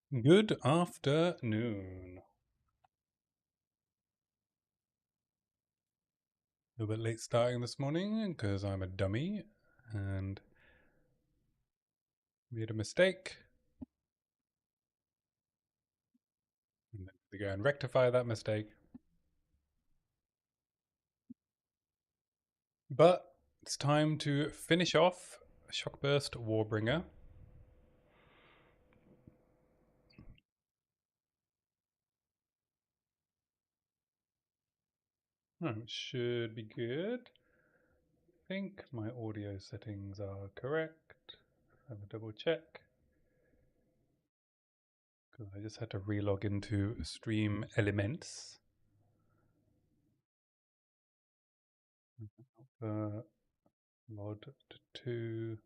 Good afternoon. A little bit late starting this morning because I'm a dummy and made a mistake. And then to go and rectify that mistake. But it's time to finish off Shockburst Warbringer. It should be good. I think my audio settings are correct. Have a double check. Because I just had to relog into Stream Elements. Mod 2.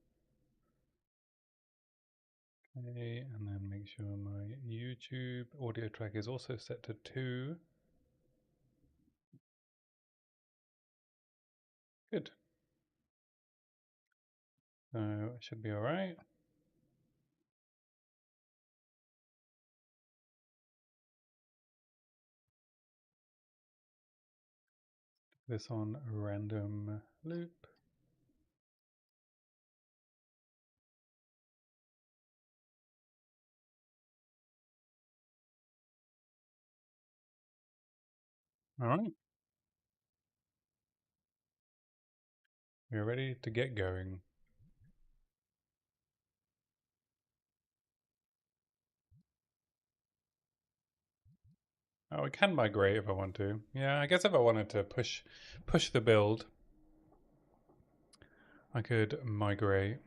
Okay, and then make sure my YouTube audio track is also set to 2. Good. So it should be all right. This on random loop. All right. We're ready to get going. Oh, I can migrate if I want to. Yeah, I guess if I wanted to push the build, I could migrate.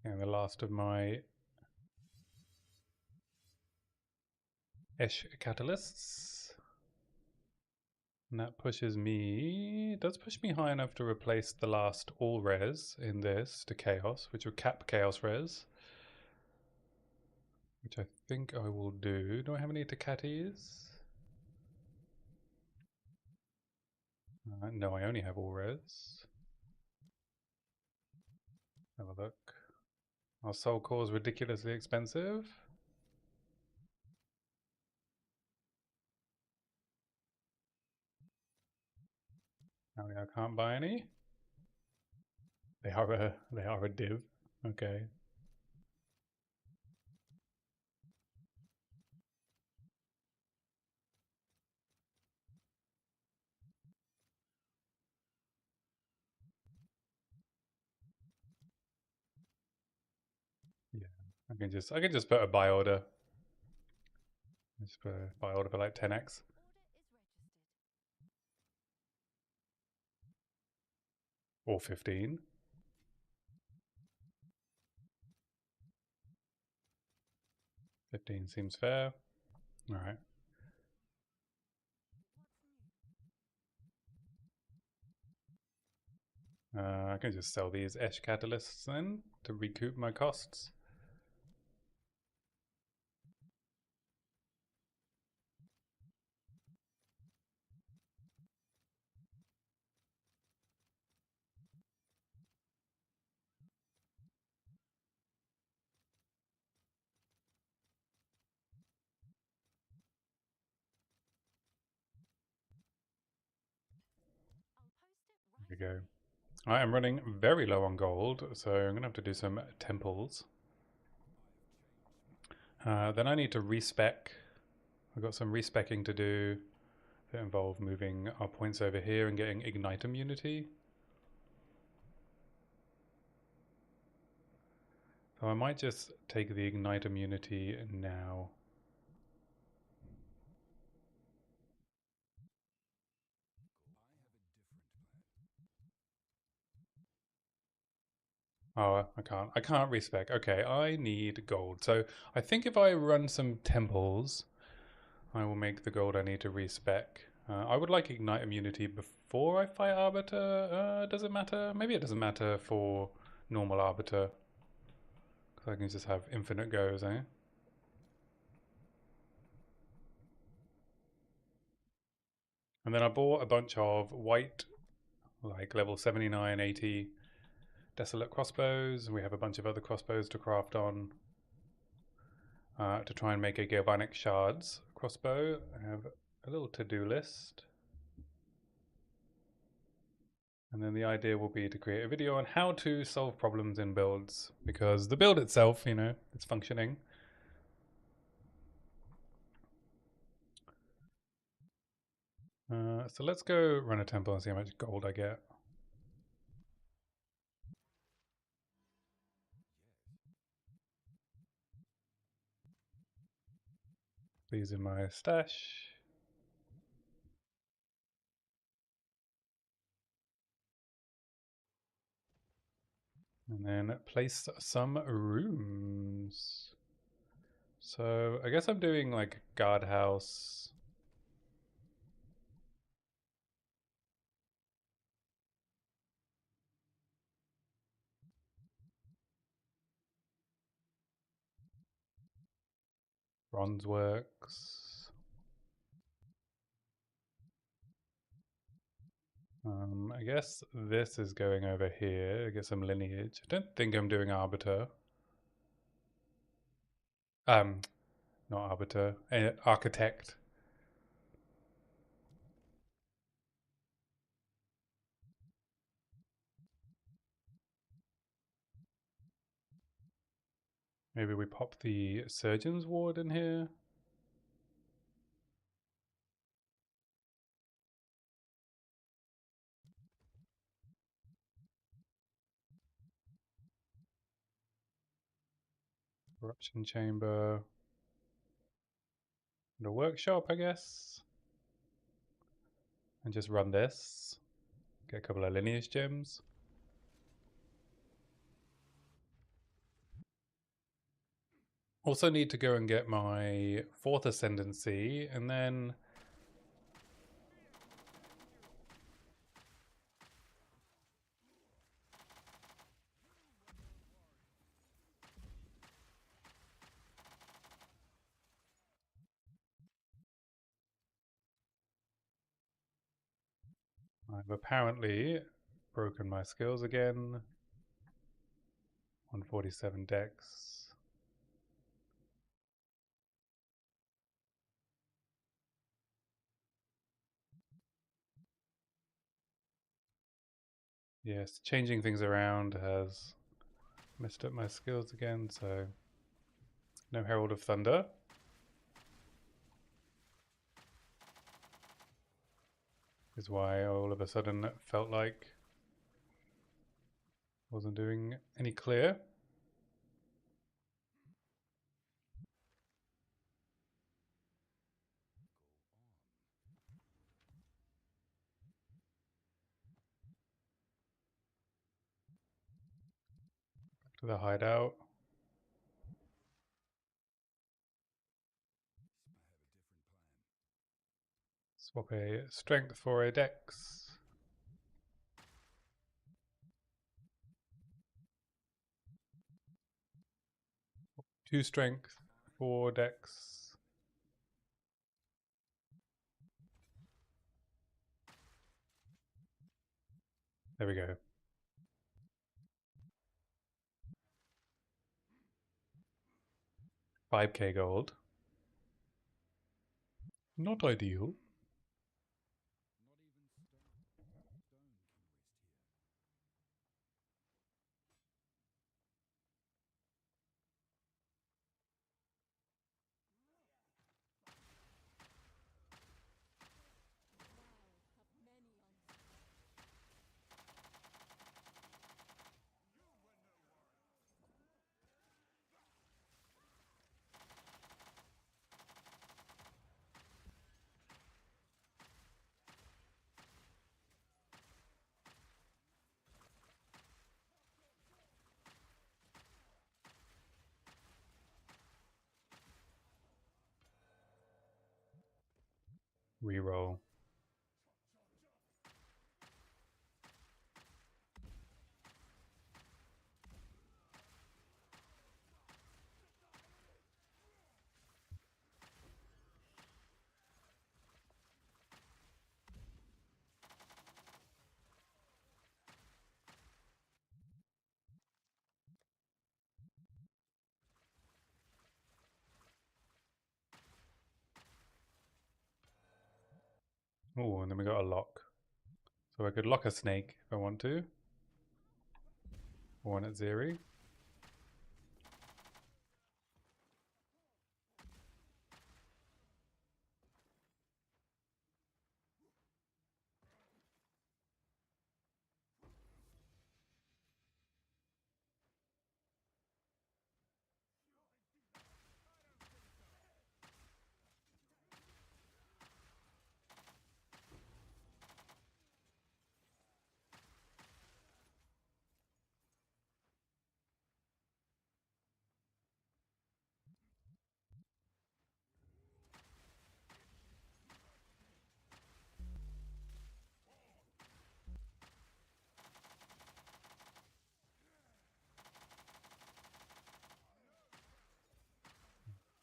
And the last of my Esh catalysts. And that pushes me, does push me high enough to replace the last all res in this to chaos, which would cap chaos res. Which I think I will do. Do I have any Tecates? No, I only have all res. Have a look. Our soul core is ridiculously expensive. Apparently I can't buy any. They are a div. Okay. Yeah. I can just put a buy order. Just put a buy order for like 10x. Or 15. 15 seems fair. Alright. I can just sell these Esh catalysts then to recoup my costs. There we go. I am running very low on gold, so I'm going to have to do some temples. Then I need to respec. I've got some respecking to do that involve moving our points over here and getting ignite immunity. So I might just take the ignite immunity now. Oh, I can't respec. Okay, I need gold. So I think if I run some temples, I will make the gold I need to respec. I would like ignite immunity before I fight Arbiter. Does it matter? Maybe it doesn't matter for normal Arbiter. Because I can just have infinite goes, eh? And then I bought a bunch of white, like level 79, 80 desolate crossbows, and we have a bunch of other crossbows to craft on to try and make a galvanic shards crossbow. I have a little to-do list. And then the idea will be to create a video on how to solve problems in builds, because the build itself, you know, it's functioning. So let's go run a temple and see how much gold I get. These in my stash. And then place some rooms. So I guess I'm doing like guardhouse. Bronze works. I guess this is going over here. I get some lineage. I don't think I'm doing arbiter. Not arbiter. Architect. Maybe we pop the surgeon's ward in here. Corruption chamber. And a workshop, I guess. And just run this. Get a couple of lineage gems. Also need to go and get my 4th ascendancy, and then I've apparently broken my skills again. 147 dex. Yes, changing things around has messed up my skills again, so no Herald of Thunder. Is why all of a sudden it felt like I wasn't doing any clear. Back to the hideout. Swap a strength for a dex. 2 strength, 4 dex. There we go. 5k gold. Not ideal. Reroll. Oh, and then we got a lock. So I could lock a snake if I want to. One at zero.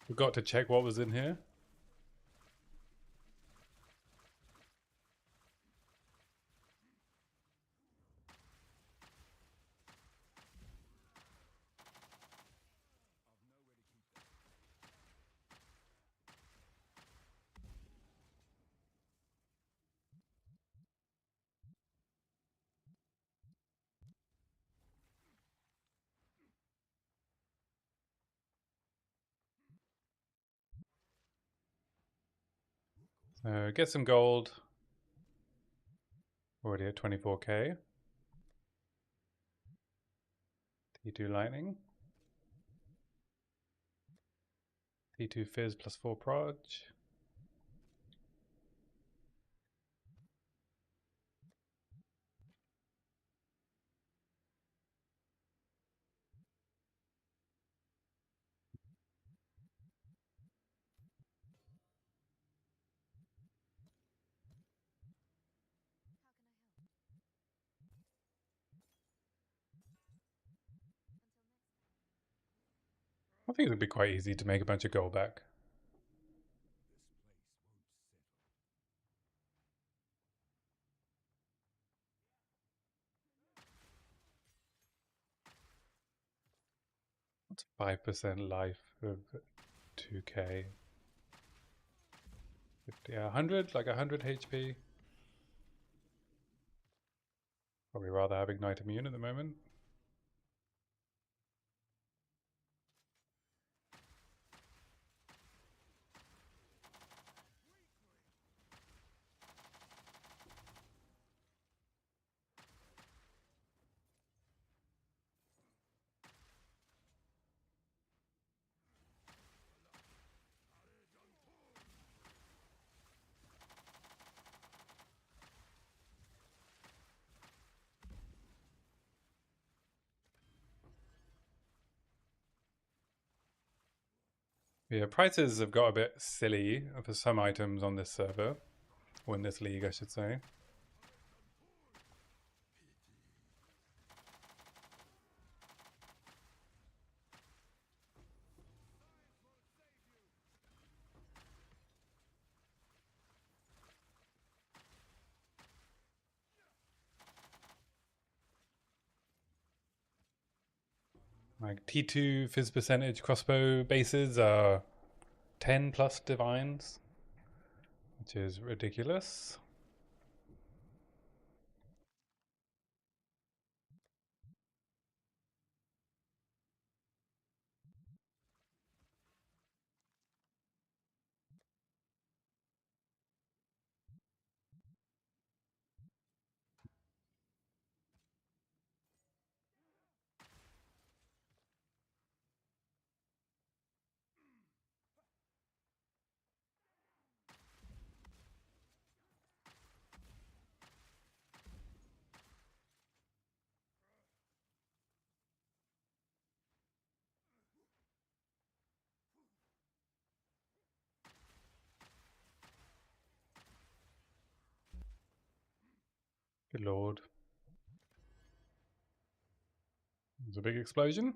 Forgot to check what was in here. So get some gold. Already at 24k. T2 lightning. T2 fizz plus 4 proj. I think it would be quite easy to make a bunch of gold back. What's 5% life of 2k? 50, 100? Like 100 HP? Probably rather have Ignite Immune at the moment. Yeah, prices have got a bit silly for some items on this server, or in this league, I should say. Like T2 fizz percentage crossbow bases are 10 plus divines, which is ridiculous. Good lord. There's a big explosion.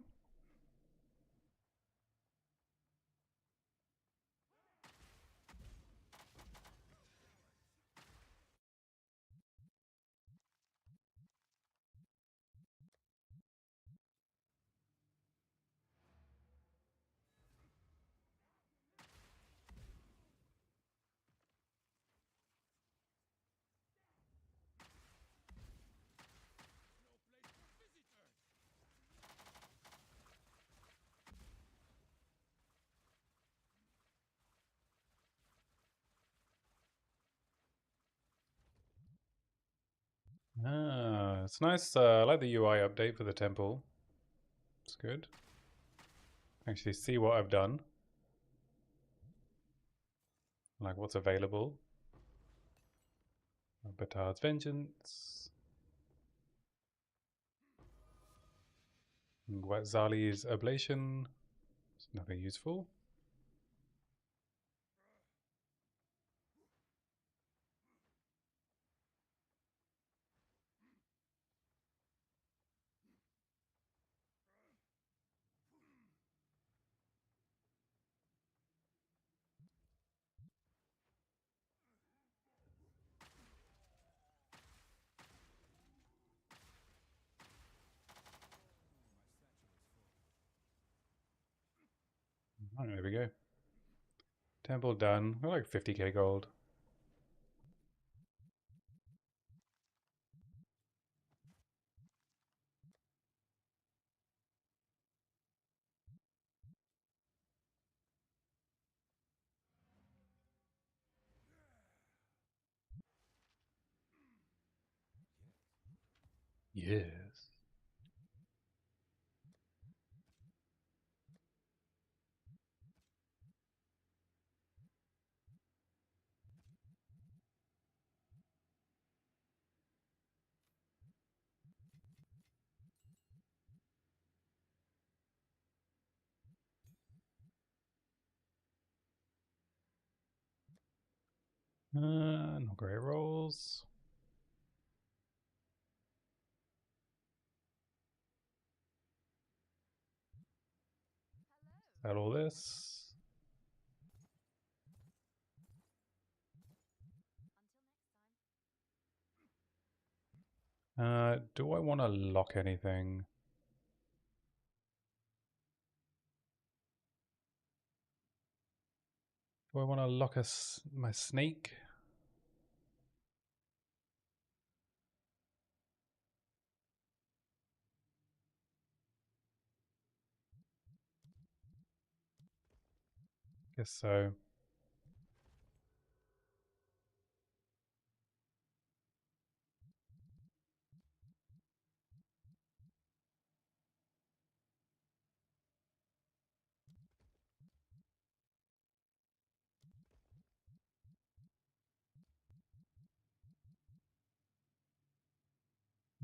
It's nice. I like the UI update for the temple. It's good. Actually see what I've done. Like what's available. Batard's Vengeance. Zali's Ablation. It's nothing useful. Oh, there we go. Temple done. We're like 50k gold. Yes. No great rolls. Is that all this? Do I want to lock anything? Do I want to lock my snake? Guess so.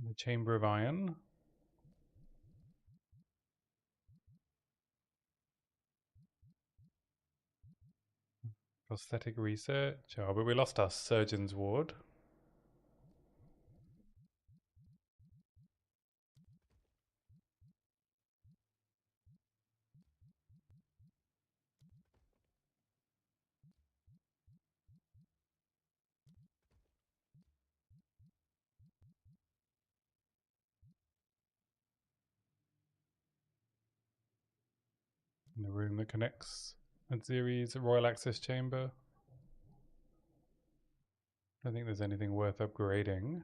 The Chamber of Iron. Prosthetic research. Oh, but we lost our Surgeon's Ward. In the room that connects Aziri's Royal Access Chamber. I don't think there's anything worth upgrading.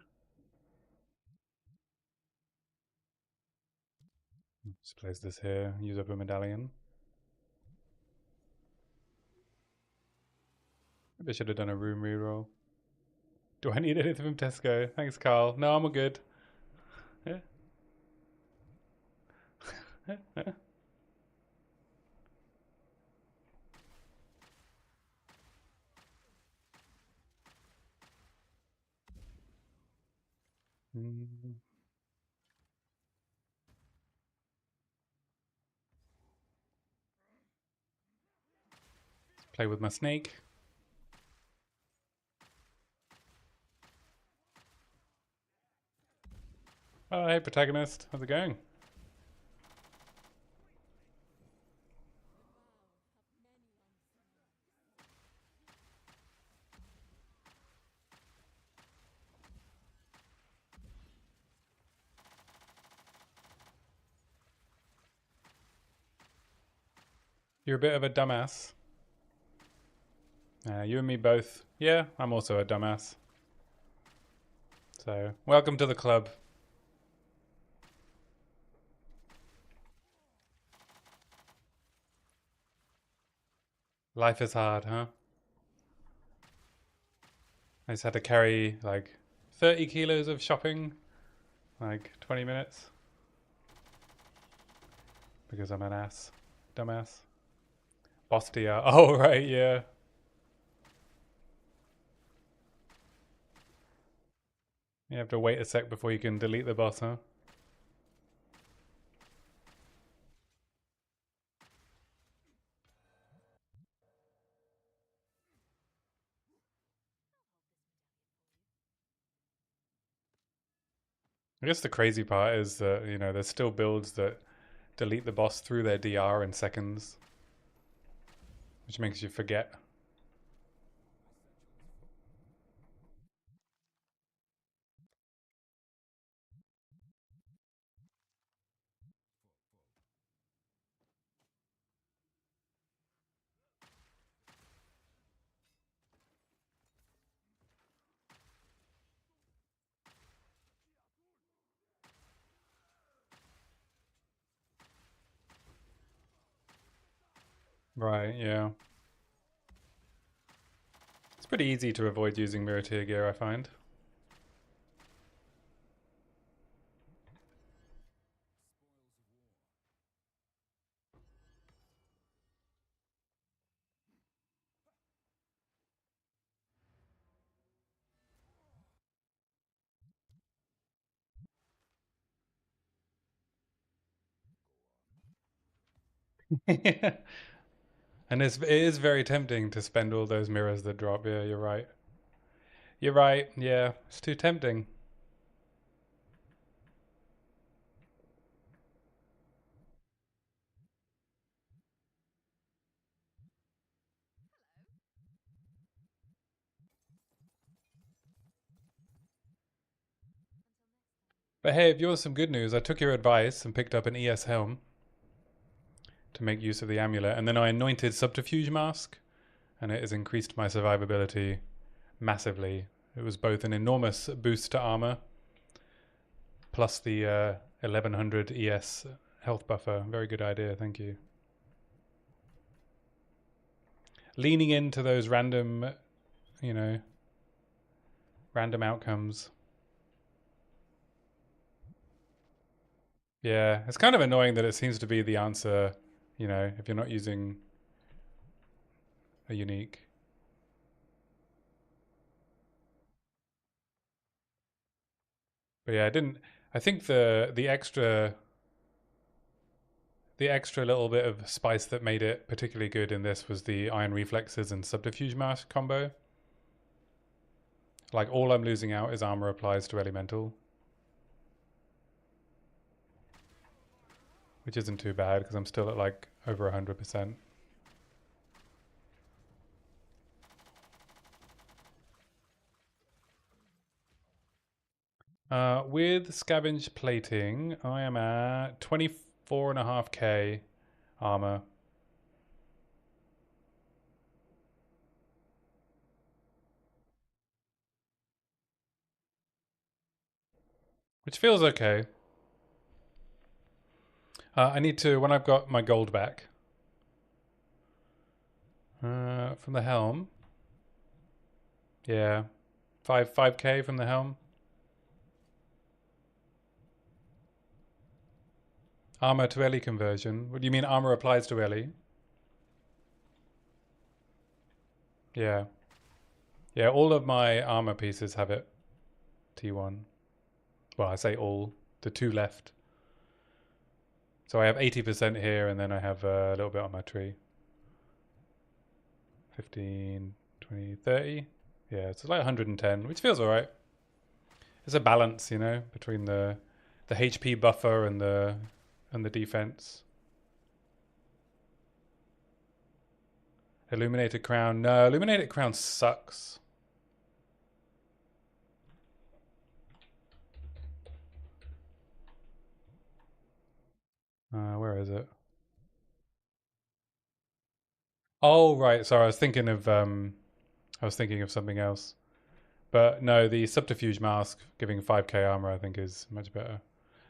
Just place this here, use up a medallion. Maybe I should have done a room reroll. Do I need anything from Tesco? Thanks, Carl. No, I'm all good. Yeah. Play with my snake. Oh, hey, protagonist. How's it going? You're a bit of a dumbass. You and me both. Yeah, I'm also a dumbass. So, welcome to the club. Life is hard, huh? I just had to carry like 30 kilos of shopping Like 20 minutes? Because I'm an ass. Dumbass. Bostia. Oh, right, yeah. You have to wait a sec before you can delete the boss, huh? I guess the crazy part is that, there's still builds that delete the boss through their DR in seconds, which makes you forget. Right, yeah. It's pretty easy to avoid using mirror tier gear, I find. And it is very tempting to spend all those mirrors that drop. Yeah, you're right. You're right. Yeah, it's too tempting. But hey, if you want some good news, I took your advice and picked up an ES helm to make use of the amulet, and then I anointed subterfuge mask, and it has increased my survivability massively. It was both an enormous boost to armor, plus the 1100 ES health buffer. Very good idea, thank you. Leaning into those random, you know, random outcomes. Yeah, it's kind of annoying that it seems to be the answer, if you're not using a unique. But yeah, I didn't. I think the extra little bit of spice that made it particularly good in this was the iron reflexes and subterfuge mask combo. Like all I'm losing out is armor applies to elemental, which isn't too bad because I'm still at like over 100%. With scavenge plating, I am at 24.5k armor. Which feels okay. I need to, when I've got my gold back, from the helm. Yeah. 5k from the helm. Armor to Ellie conversion. What do you mean armor applies to Ellie? Yeah. Yeah, all of my armor pieces have it. T1. Well, I say all. The two left. So I have 80% here, and then I have a little bit on my tree. 15, 20, 30. Yeah, it's like 110, which feels alright. It's a balance, between the HP buffer and the defense. Illuminated crown. No, illuminated crown sucks. Where is it? Oh, right. Sorry, I was thinking of something else. But no, the subterfuge mask giving 5k armor I think is much better.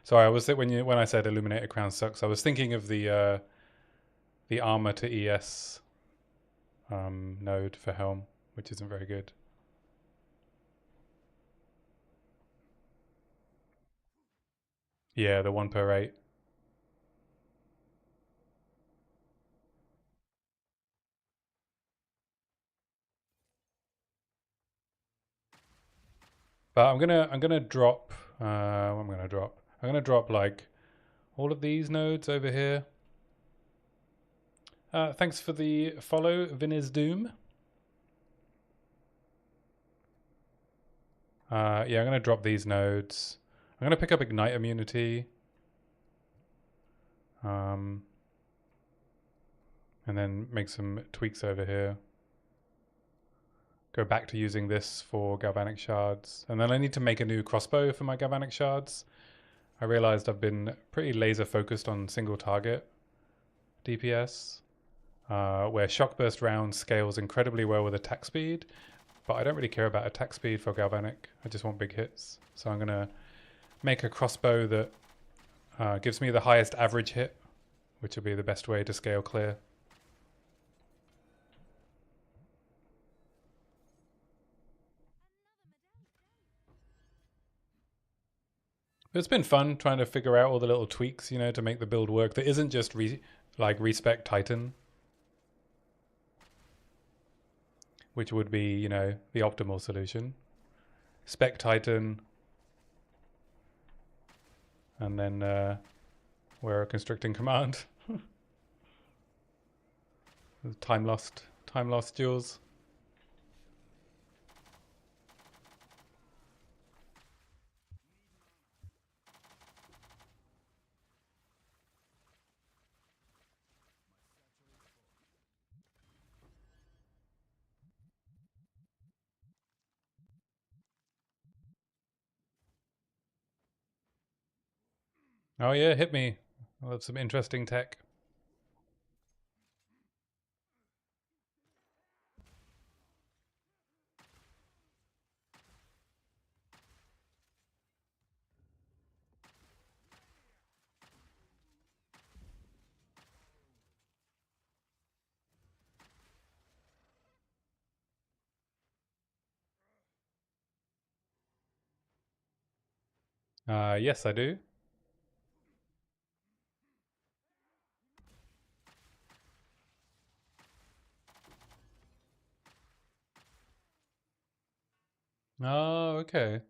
Sorry, I was when I said illuminated crown sucks, I was thinking of the armor to ES node for helm, which isn't very good. Yeah, the 1 per 8. But I'm gonna drop what I'm gonna drop. I'm gonna drop like all of these nodes over here. Thanks for the follow, Viniz Doom. Yeah, I'm gonna drop these nodes. I'm gonna pick up Ignite Immunity. And then make some tweaks over here. Go back to using this for galvanic shards. And then I need to make a new crossbow for my galvanic shards. I realized I've been pretty laser focused on single target DPS, where Shockburst round scales incredibly well with attack speed, but I don't really care about attack speed for galvanic. I just want big hits. So I'm going to make a crossbow that gives me the highest average hit, which will be the best way to scale clear. It's been fun trying to figure out all the little tweaks, you know, to make the build work that isn't just like respec Titan, which would be, you know, the optimal solution. Spec Titan, and then wear a constricting command. Time lost duels. Oh yeah, hit me. I love some interesting tech. Yes, I do. Oh, okay.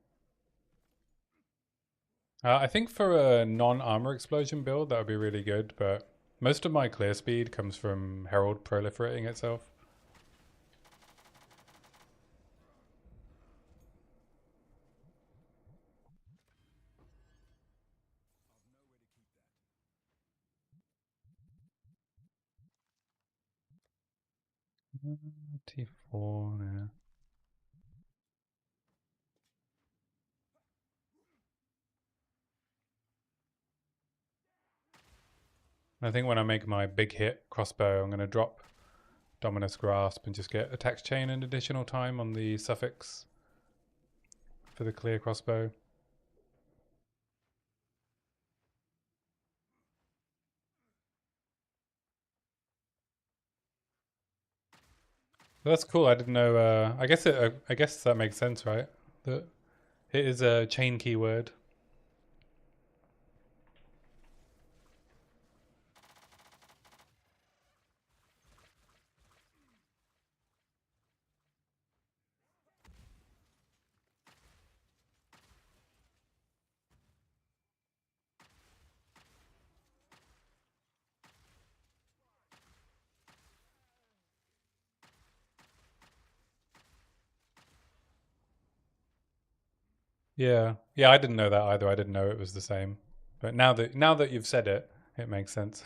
I think for a non-armor explosion build, that would be really good, but most of my clear speed comes from Herald proliferating itself. T4, yeah. I think when I make my big hit crossbow, I'm going to drop Dominus Grasp and just get attack chain and additional time on the suffix for the clear crossbow. That's cool. I didn't know. I guess that makes sense, right? That it is a chain keyword. Yeah, yeah. I didn't know that either. I didn't know it was the same. But now that you've said it, it makes sense.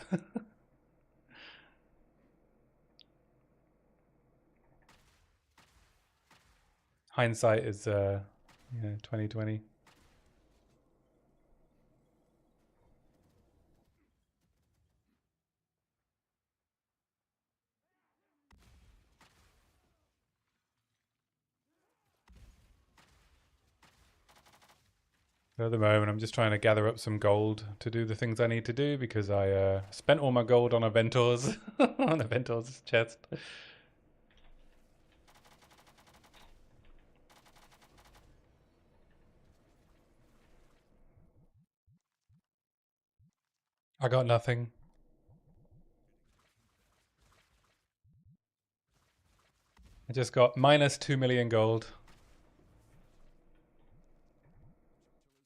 Hindsight is 2020. At the moment, I'm just trying to gather up some gold to do the things I need to do because I spent all my gold on a Ventor's on a Ventor's chest. I got nothing. I just got minus 2 million gold.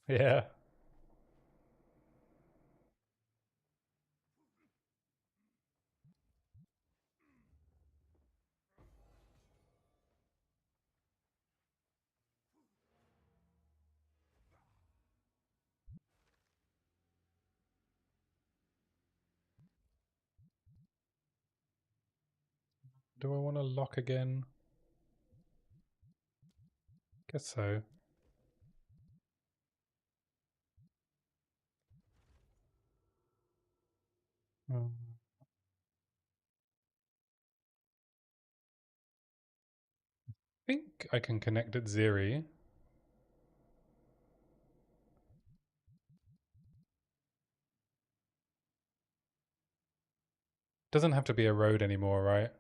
Yeah. Do I want to lock again? Guess so. I think I can connect at Ziri. Doesn't have to be a road anymore, right?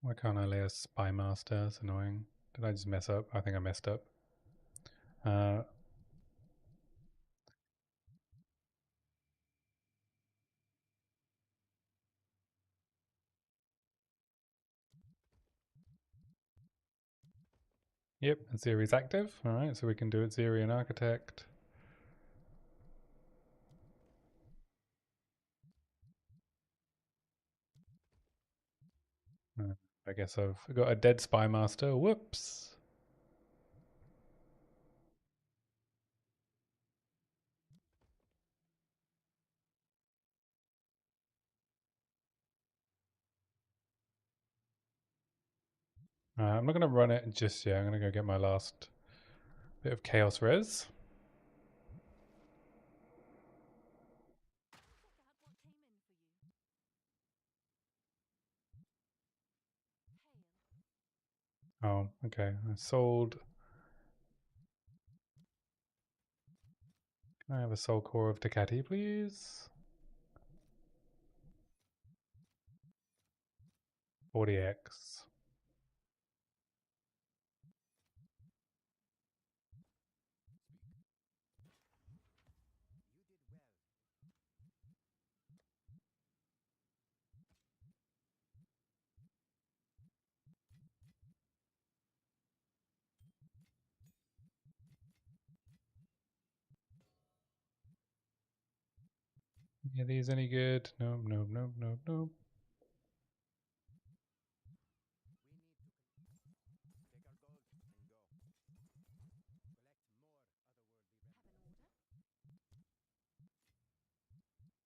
Why can't I lay a spy master? That's annoying. Did I just mess up? I think I messed up. Uh, yep, and Ziri's active. Alright, so we can do it Ziri and Architect. I guess I've got a dead spy master. Whoops. I'm not going to run it just yet. I'm going to go get my last bit of Chaos Res. Oh, okay. I sold. Can I have a soul core of Ducati, please? 40x. Are these any good? Nope, nope, nope, nope, nope.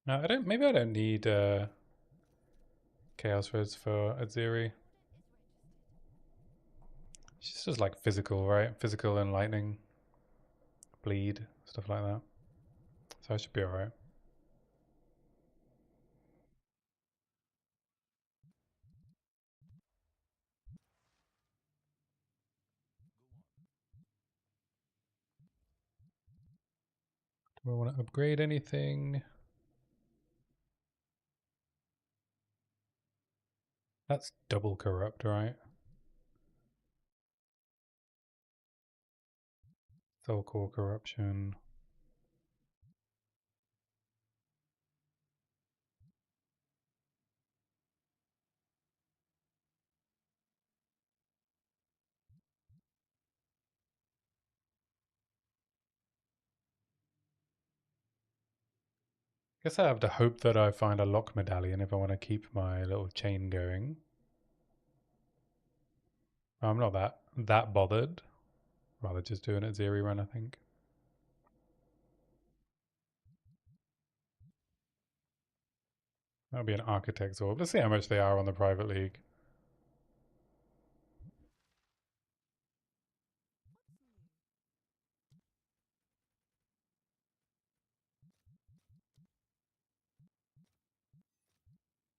No, I don't. Maybe I don't need Chaos Res for Aziri. She's just like physical, right? Physical and lightning, bleed, stuff like that. So I should be alright. Do I want to upgrade anything? That's double corrupt, right? Soul core corruption. Guess I have to hope that I find a lock medallion if I want to keep my little chain going. I'm not that bothered. Rather just doing it Zeri run, I think. That'll be an Architect's Orb. Let's see how much they are on the private league.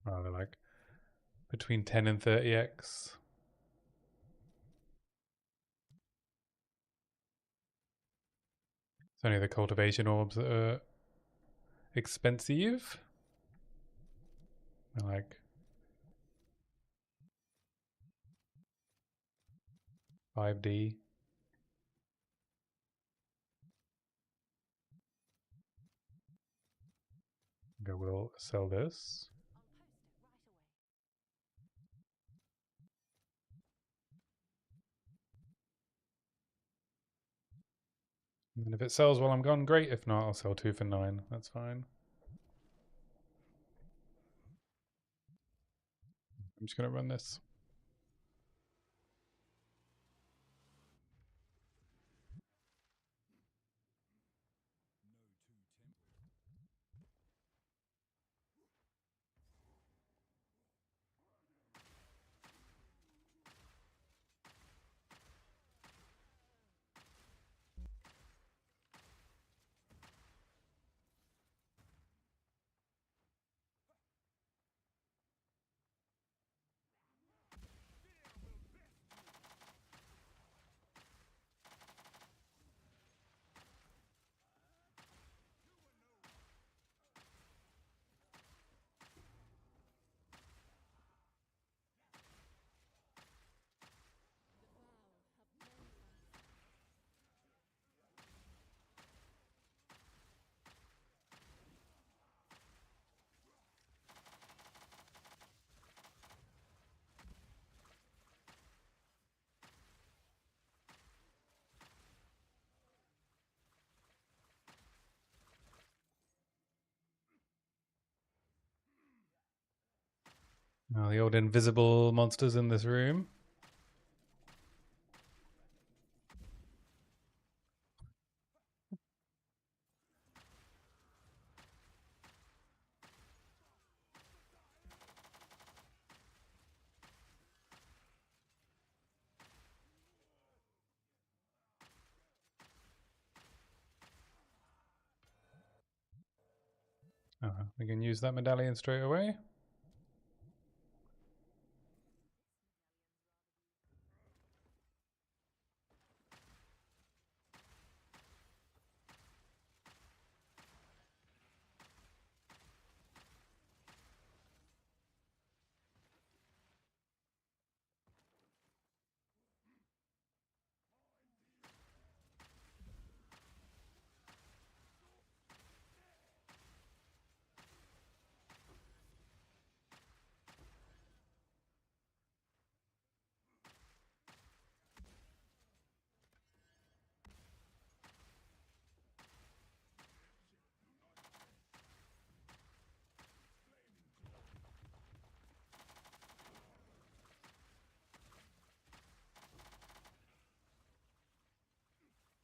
Well, they're like between 10 and 30x. It's only the cultivation orbs that are expensive. They're like 5D. Okay, we'll sell this. And if it sells while I'm gone, great. If not, I'll sell 2 for 9. That's fine. I'm just going to run this. Now the old invisible monsters in this room. We can use that medallion straight away.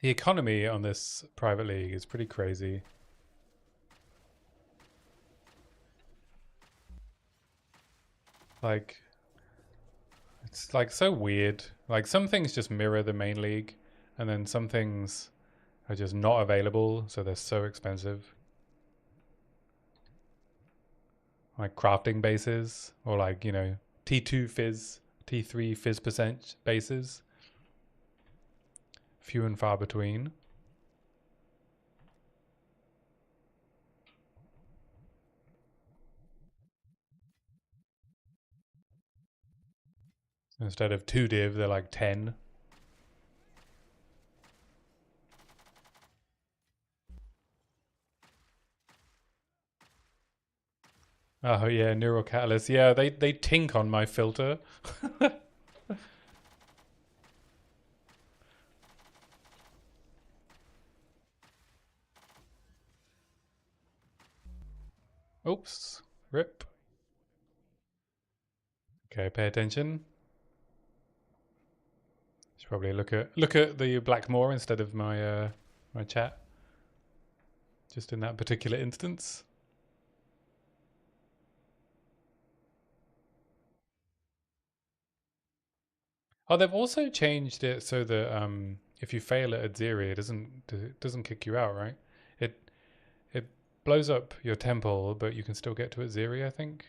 The economy on this private league is pretty crazy. Like, it's like so weird. Like some things just mirror the main league, and then some things are just not available, so they're so expensive. Like crafting bases, or like, you know, T2 fizz, T3 fizz percent bases. Few and far between. Instead of 2 div, they're like 10. Oh yeah, neural catalyst. Yeah, they tink on my filter. Oops. Rip. Okay, pay attention. Should probably look at the Blackmore instead of my my chat. Just in that particular instance. Oh, they've also changed it so that if you fail at Aziri, it doesn't kick you out, right? It it blows up your temple, but you can still get to Aziri, I think.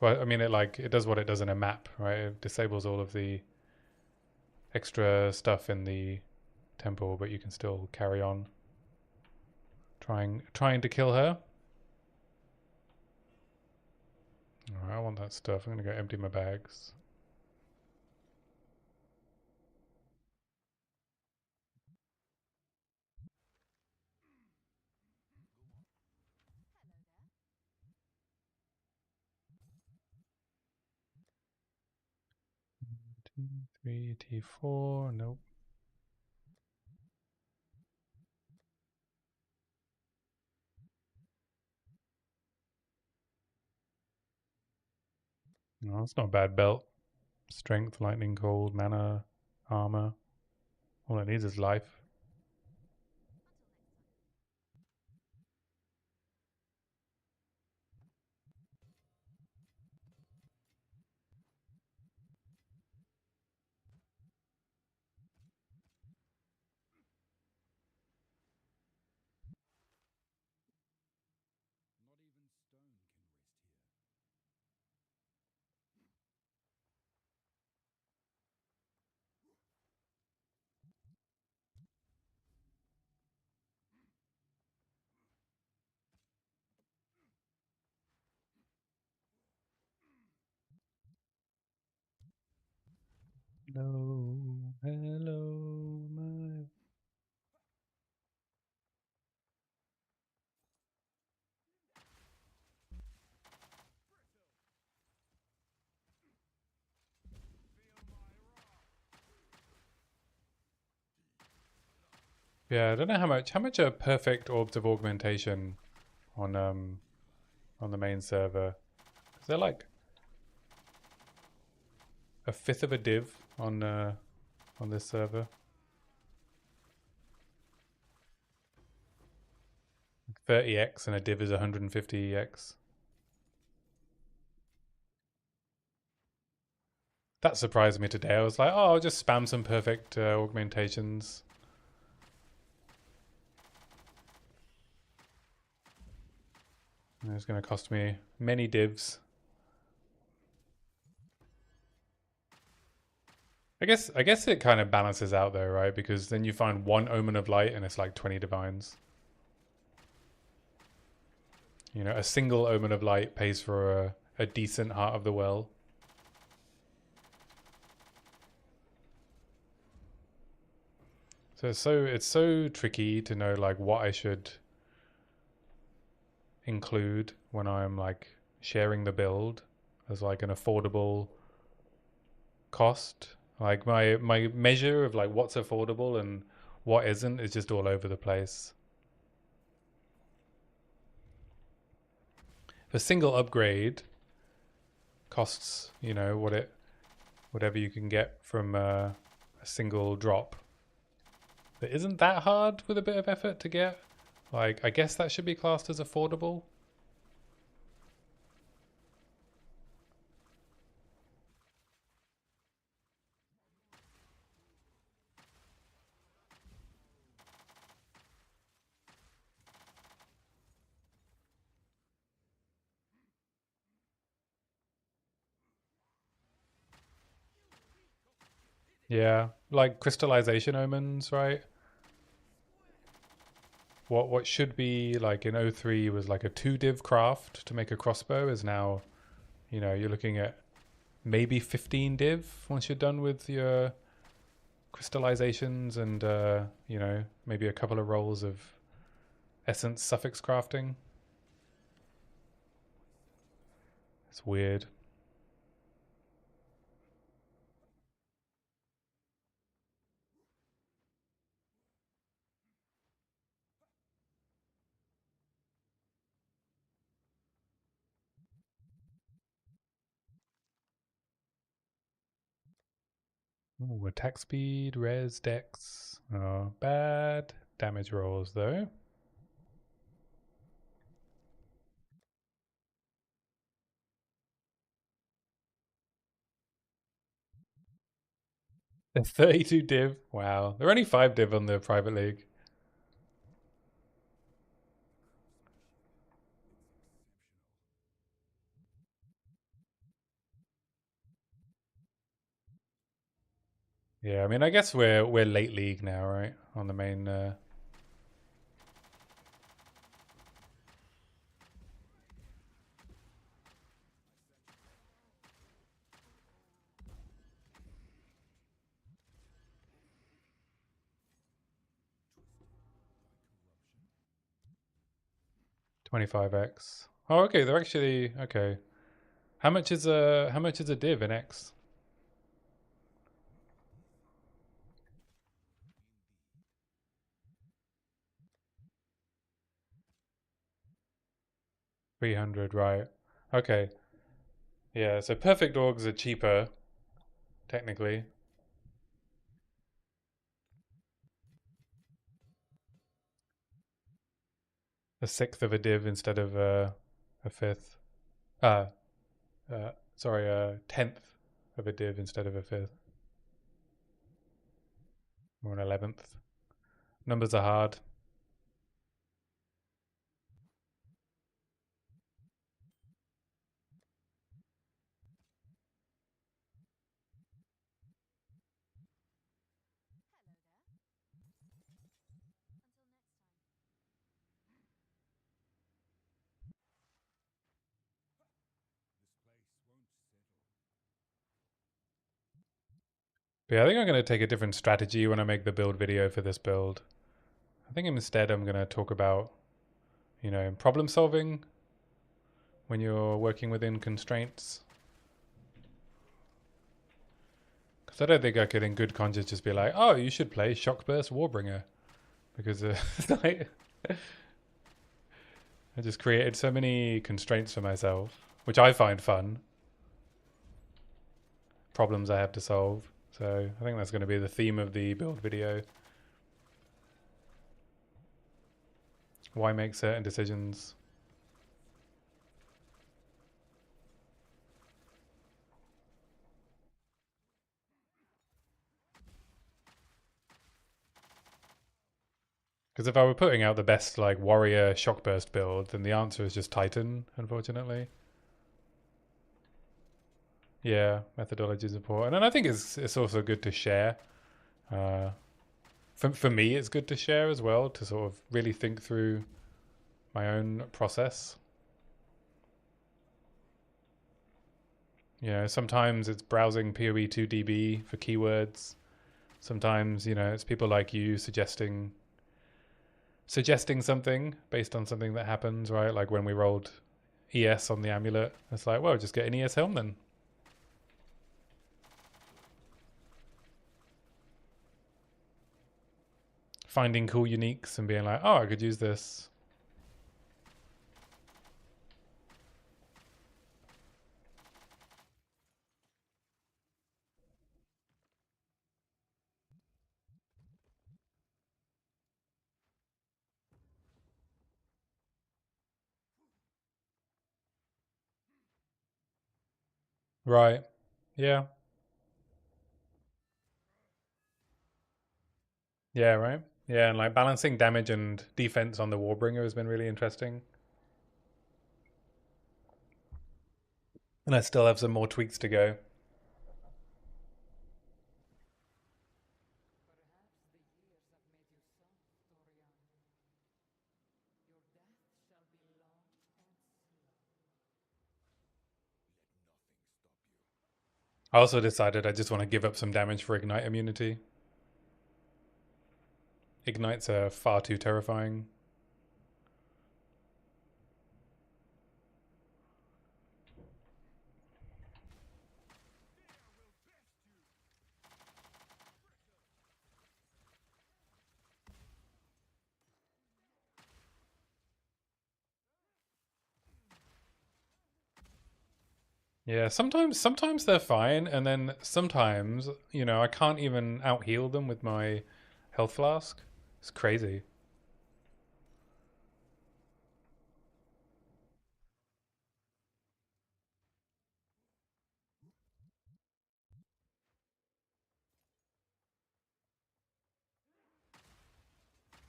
Well, I mean, it does what it does in a map, right? It disables all of the extra stuff in the temple, but you can still carry on trying to kill her. Alright, I want that stuff. I'm gonna go empty my bags. T3, T4, nope. No, it's not a bad belt. Strength, lightning, cold, mana, armor. All it needs is life. Hello, hello, my. Yeah, I don't know how much are perfect orbs of augmentation on the main server. Is there like a fifth of a div on this server? 30x and a div is 150x. That surprised me today. I was like, oh, I'll just spam some perfect augmentations. And it's going to cost me many divs. I guess it kind of balances out though, right? Because then you find one Omen of Light and it's like 20 divines. You know, a single Omen of Light pays for a decent Heart of the Well. So it's so tricky to know like what I should include when I'm like sharing the build as like an affordable cost. Like my measure of like what's affordable and what isn't is just all over the place. A single upgrade costs, you know, whatever you can get from a single drop. That isn't that hard with a bit of effort to get. Like, I guess that should be classed as affordable. Yeah, like crystallization omens, right? What should be like in O3 was like a 2 div craft to make a crossbow is now, you know, you're looking at maybe 15 div once you're done with your crystallizations and you know, maybe a couple of rolls of essence suffix crafting. It's weird. Ooh, attack speed, res, dex. Oh, bad damage rolls though. They're 32 div. Wow. They're only 5 div on the private league. Yeah, I mean, I guess we're late league now, right? On the main. 25x. Oh, okay. They're actually okay. How much is a div in X? 300, right? Okay. Yeah. So perfect orgs are cheaper technically. A sixth of a div instead of a fifth. Uh, sorry, a tenth of a div instead of a fifth or an 11th. Numbers are hard. But yeah, I think I'm going to take a different strategy when I make the build video for this build. I think instead I'm going to talk about, problem solving when you're working within constraints. Because I don't think I could, in good conscience, just be like, "Oh, you should play Shockburst Warbringer," because like, I just created so many constraints for myself, which I find fun. Problems I have to solve. So I think that's going to be the theme of the build video. Why make certain decisions? Because if I were putting out the best like warrior shockburst build, then the answer is just Titan, unfortunately. Yeah, methodology is important, and I think it's also good to share. Uh, for me, it's good to share as well to sort of really think through my own process. Sometimes it's browsing PoE2DB for keywords. Sometimes it's people like you suggesting something based on something that happens, right? Like when we rolled ES on the amulet, it's like, well, just get an ES helm then. Finding cool uniques and being like, oh, I could use this. Right. Yeah. Yeah, right. Yeah, and like balancing damage and defense on the Warbringer has been really interesting. And I still have some more tweaks to go. I also decided I just want to give up some damage for Ignite immunity. Ignites are far too terrifying. Yeah, sometimes they're fine, and then sometimes, I can't even out heal them with my health flask. It's crazy.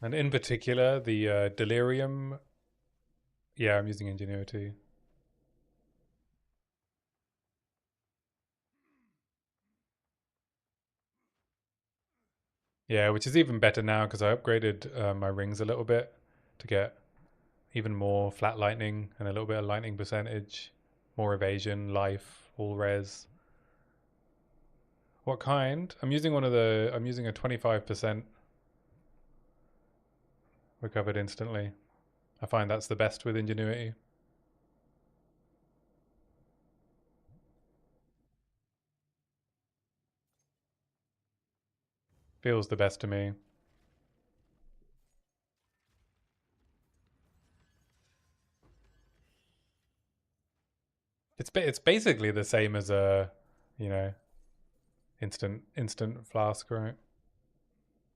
And in particular, the delirium. Yeah, I'm using ingenuity. Yeah, which is even better now because I upgraded my rings a little bit to get even more flat lightning and a little bit of lightning percentage, more evasion, life, all res. What kind? I'm using one of the. I'm using a 25% recovered instantly. I find that's the best with ingenuity. Feels the best to me. It's basically the same as a, you know, instant flask, right?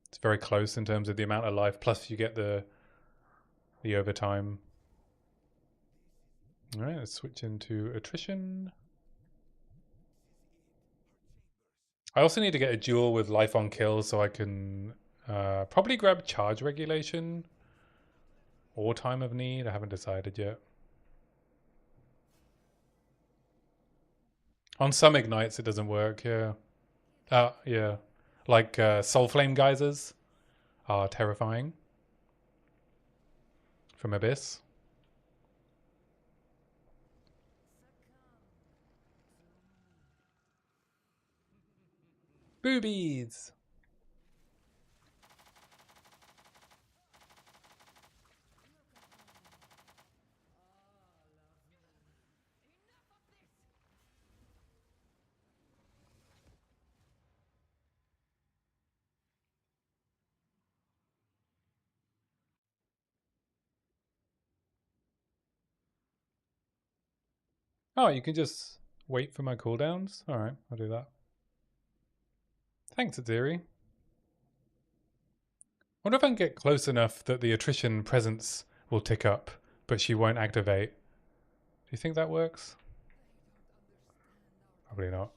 It's very close in terms of the amount of life. Plus, you get the overtime. All right, let's switch into attrition. I also need to get a duel with life on kill so I can probably grab charge regulation or time of need. I haven't decided yet. On some ignites, it doesn't work. Yeah. Yeah. Like soul flame geysers are terrifying from Abyss. Boobies. Oh, you can just wait for my cooldowns? Alright, I'll do that. Thanks, Aziri. Wonder if I can get close enough that the attrition presence will tick up, but she won't activate. Do you think that works? Probably not.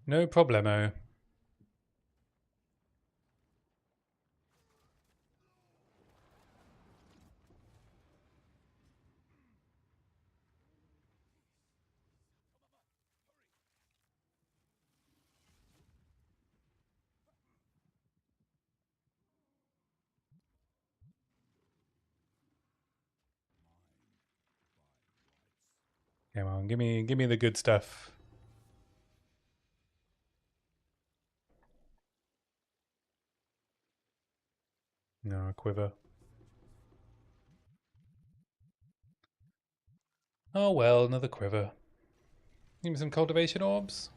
No problemo. Come on, give me the good stuff. No, a quiver. Oh well, another quiver. Give me some cultivation orbs.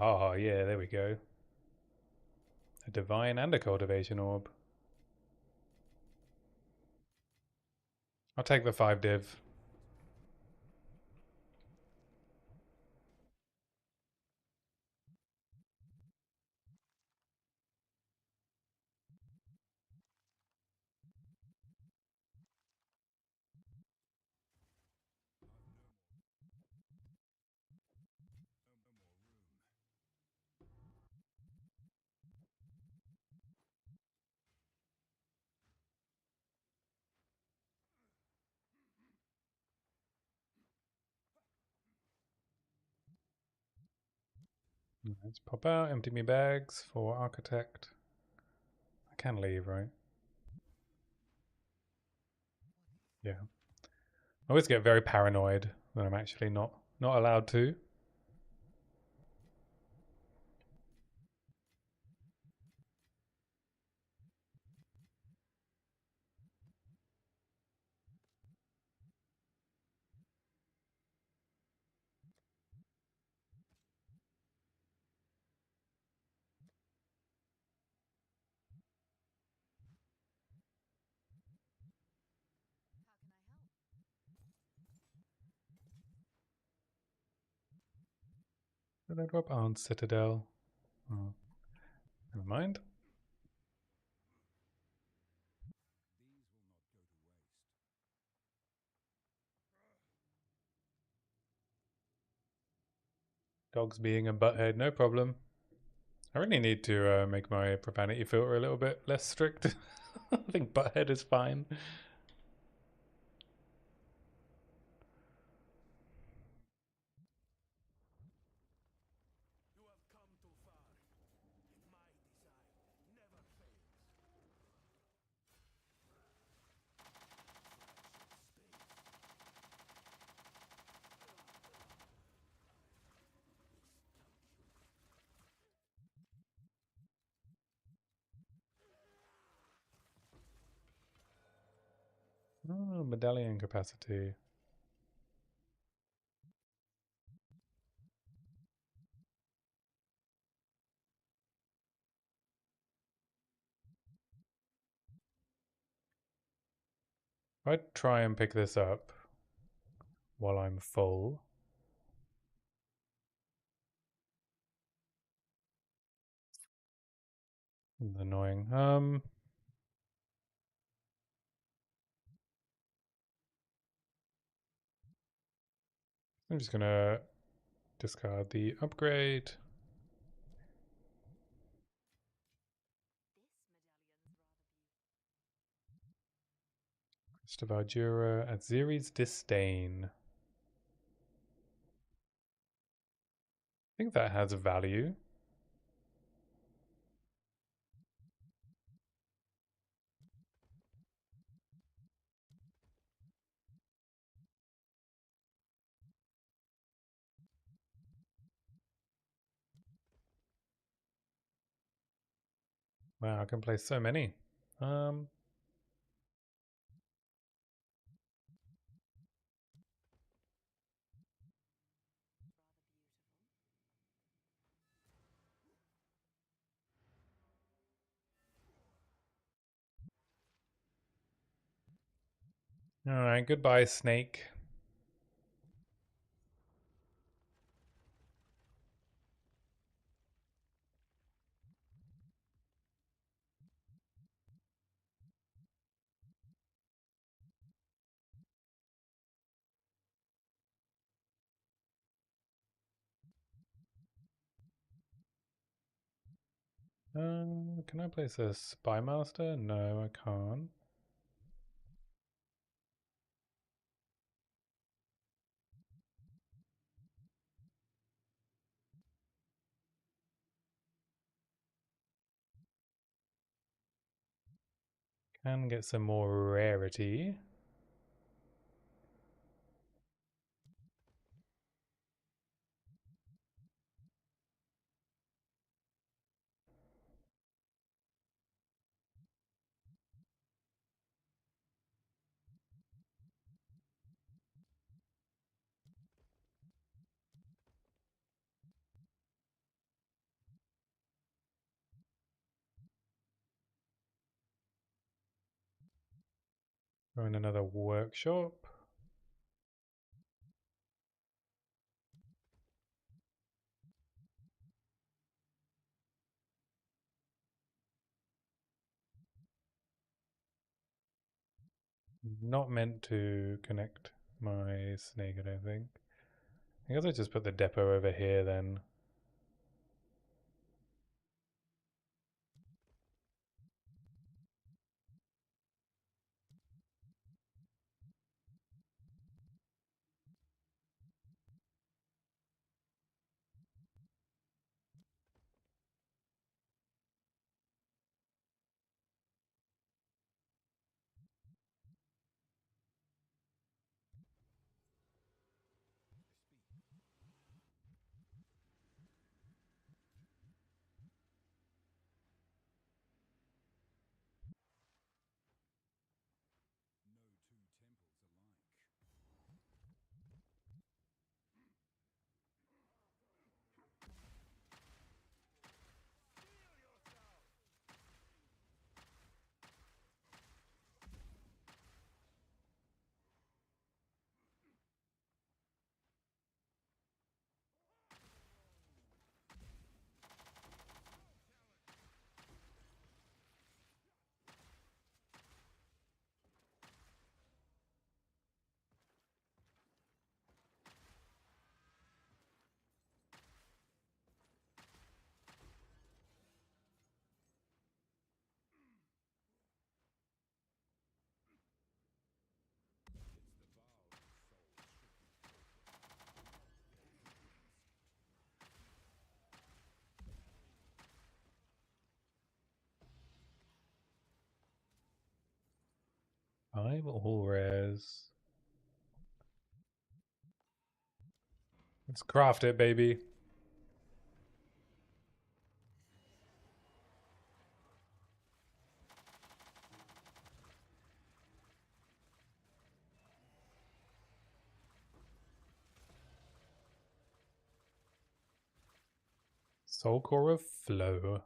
Oh yeah, there we go. A divine and a cultivation orb. I'll take the 5 div. Let's pop out, empty me bags for architect. I can leave, right? Yeah. I always get very paranoid when I'm actually not allowed to. Did I drop on Citadel? Oh, never mind. Dogs being a butthead, no problem. I really need to make my profanity filter a little bit less strict. I think butthead is fine. Oh, medallion capacity. I'd try and pick this up while I'm full. It's annoying. I'm just gonna discard the upgrade. Christopher Jura at Ziri's Disdain. I think that has value. Wow, I can play so many. Um, Alright, goodbye, Snake. Can I place a Spy Master? No, I can't. Can get some more rarity. Go in another workshop. Not meant to connect my snake, I don't think. I guess I just put the depot over here then. 5 all rares. Let's craft it, baby. Soul Core of Flow.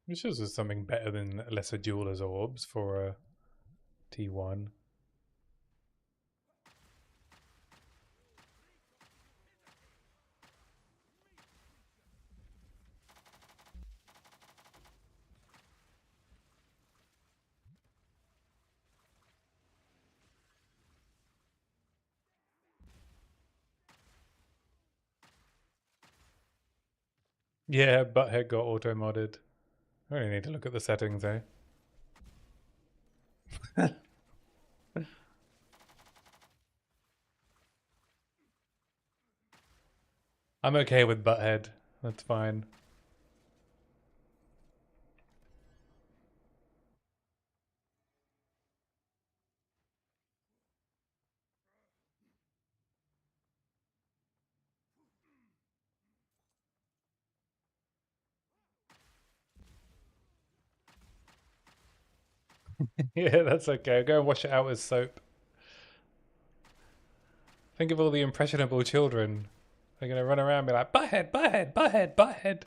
Which is something better than lesser jeweler's orbs for a T1. Yeah, Butthead got auto-modded. I only need to look at the settings, eh? I'm okay with Butthead. That's fine. Yeah, that's okay. Go and wash it out with soap. Think of all the impressionable children. They're going to run around and be like, Butthead, Butthead, Butthead, Butthead.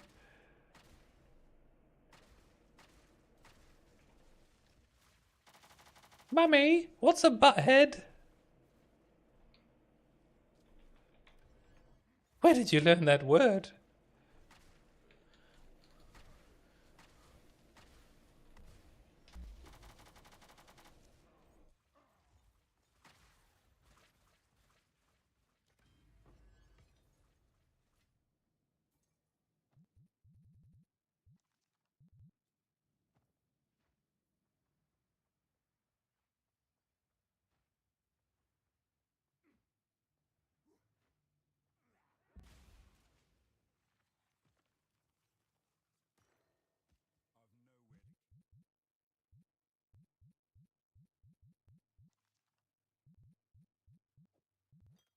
Mummy, what's a butthead? Where did you learn that word?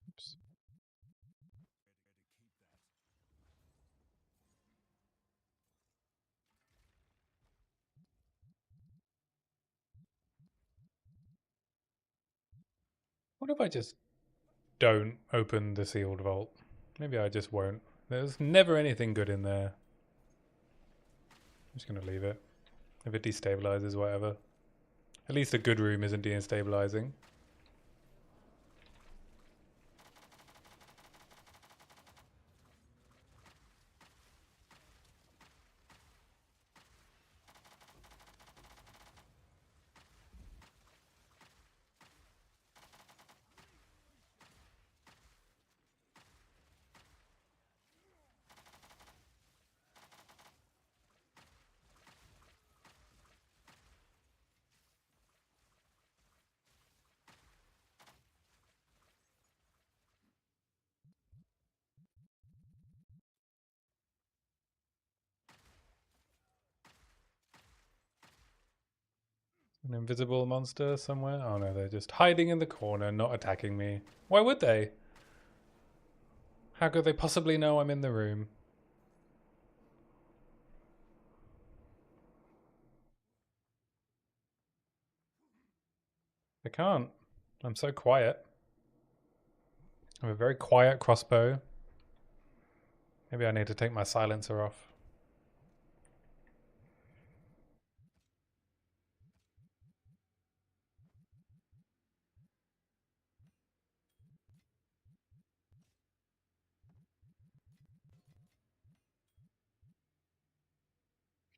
Oops. What if I just don't open the sealed vault? Maybe I just won't. There's never anything good in there. I'm just going to leave it. If it destabilizes, whatever. At least a good room isn't destabilizing. An invisible monster somewhere? Oh no, they're just hiding in the corner, not attacking me. Why would they? How could they possibly know I'm in the room? They can't. I'm so quiet. I have a very quiet crossbow. Maybe I need to take my silencer off.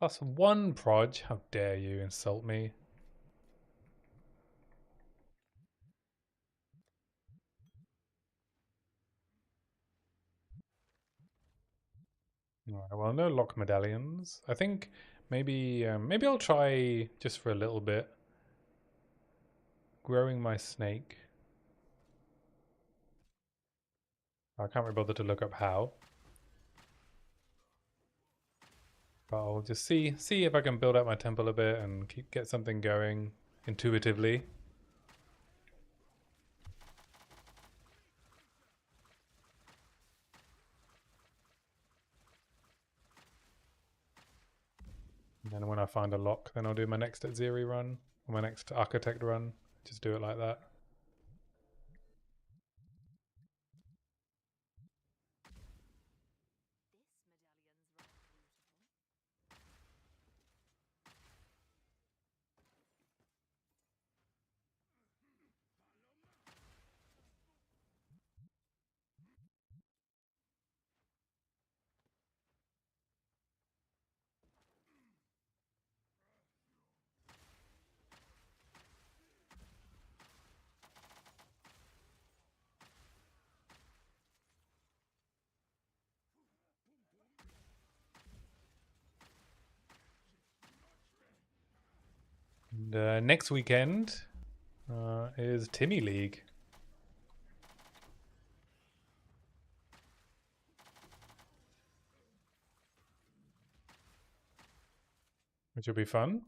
+1 proj. How dare you insult me? Alright, well, no lock medallions. I think maybe I'll try just for a little bit growing my snake. I can't be bothered to look up how, but I'll just see if I can build up my temple a bit and get something going intuitively. And then when I find a lock, then I'll do my next Zeri run, or my next Architect run. Just do it like that. And next weekend is Timmy League. Which will be fun.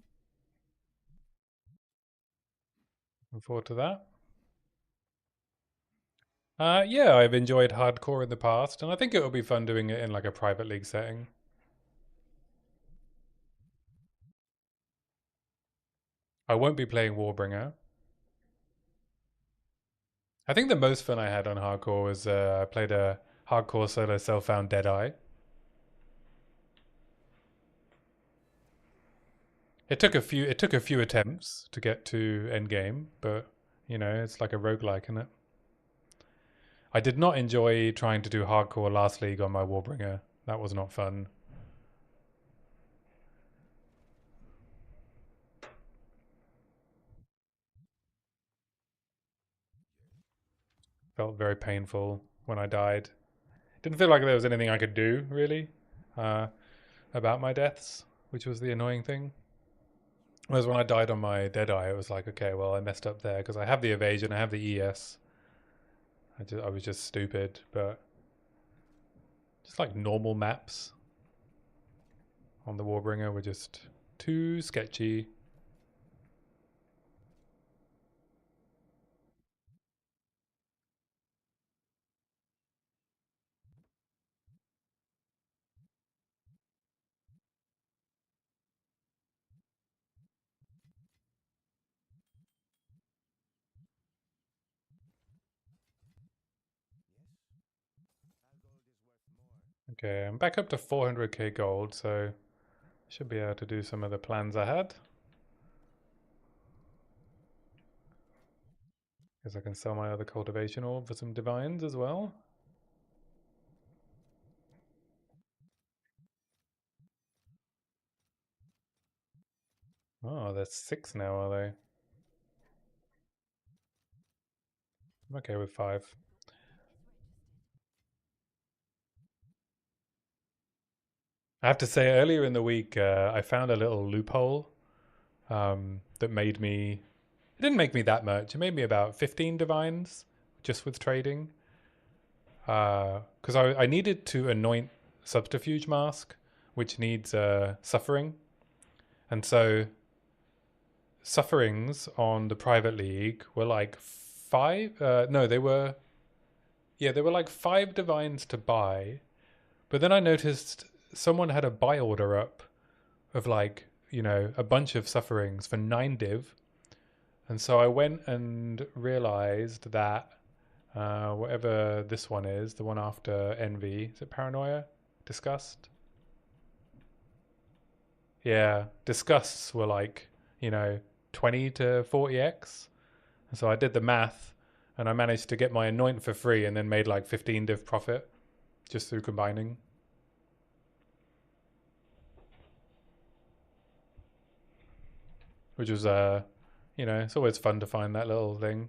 Looking forward to that. Yeah, I've enjoyed hardcore in the past, and I think it will be fun doing it in like a private league setting. I won't be playing Warbringer. I think the most fun I had on hardcore was I played a hardcore solo self-found Deadeye. It took a few attempts to get to endgame, but you know, it's like a roguelike, isn't it? I did not enjoy trying to do hardcore last league on my Warbringer. That was not fun. Felt very painful when I died. Didn't feel like there was anything I could do, really, about my deaths, which was the annoying thing. Whereas when I died on my Deadeye, it was like, okay, well, I messed up there because I have the evasion, I have the ES. I was just stupid, but just like normal maps on the Warbringer were just too sketchy. Okay, I'm back up to 400k gold, so should be able to do some of the plans I had. Guess I can sell my other cultivation orb for some divines as well. Oh, there's 6 now, are they? I'm okay with 5. I have to say, earlier in the week, I found a little loophole that made me. It didn't make me that much. It made me about 15 divines just with trading. Because I needed to anoint Subterfuge Mask, which needs Suffering. And so Sufferings on the private league were like 5. No, they were. Yeah, they were like 5 divines to buy. But then I noticed someone had a buy order up of like, you know, a bunch of Sufferings for 9 div. And so I went and realized that Whatever this one is, the one after envy. Is it paranoia? Disgust? Yeah, disgusts were like, 20 to 40x. And so I did the math and I managed to get my anoint for free and then made like 15 div profit just through combining. Which was, it's always fun to find that little thing.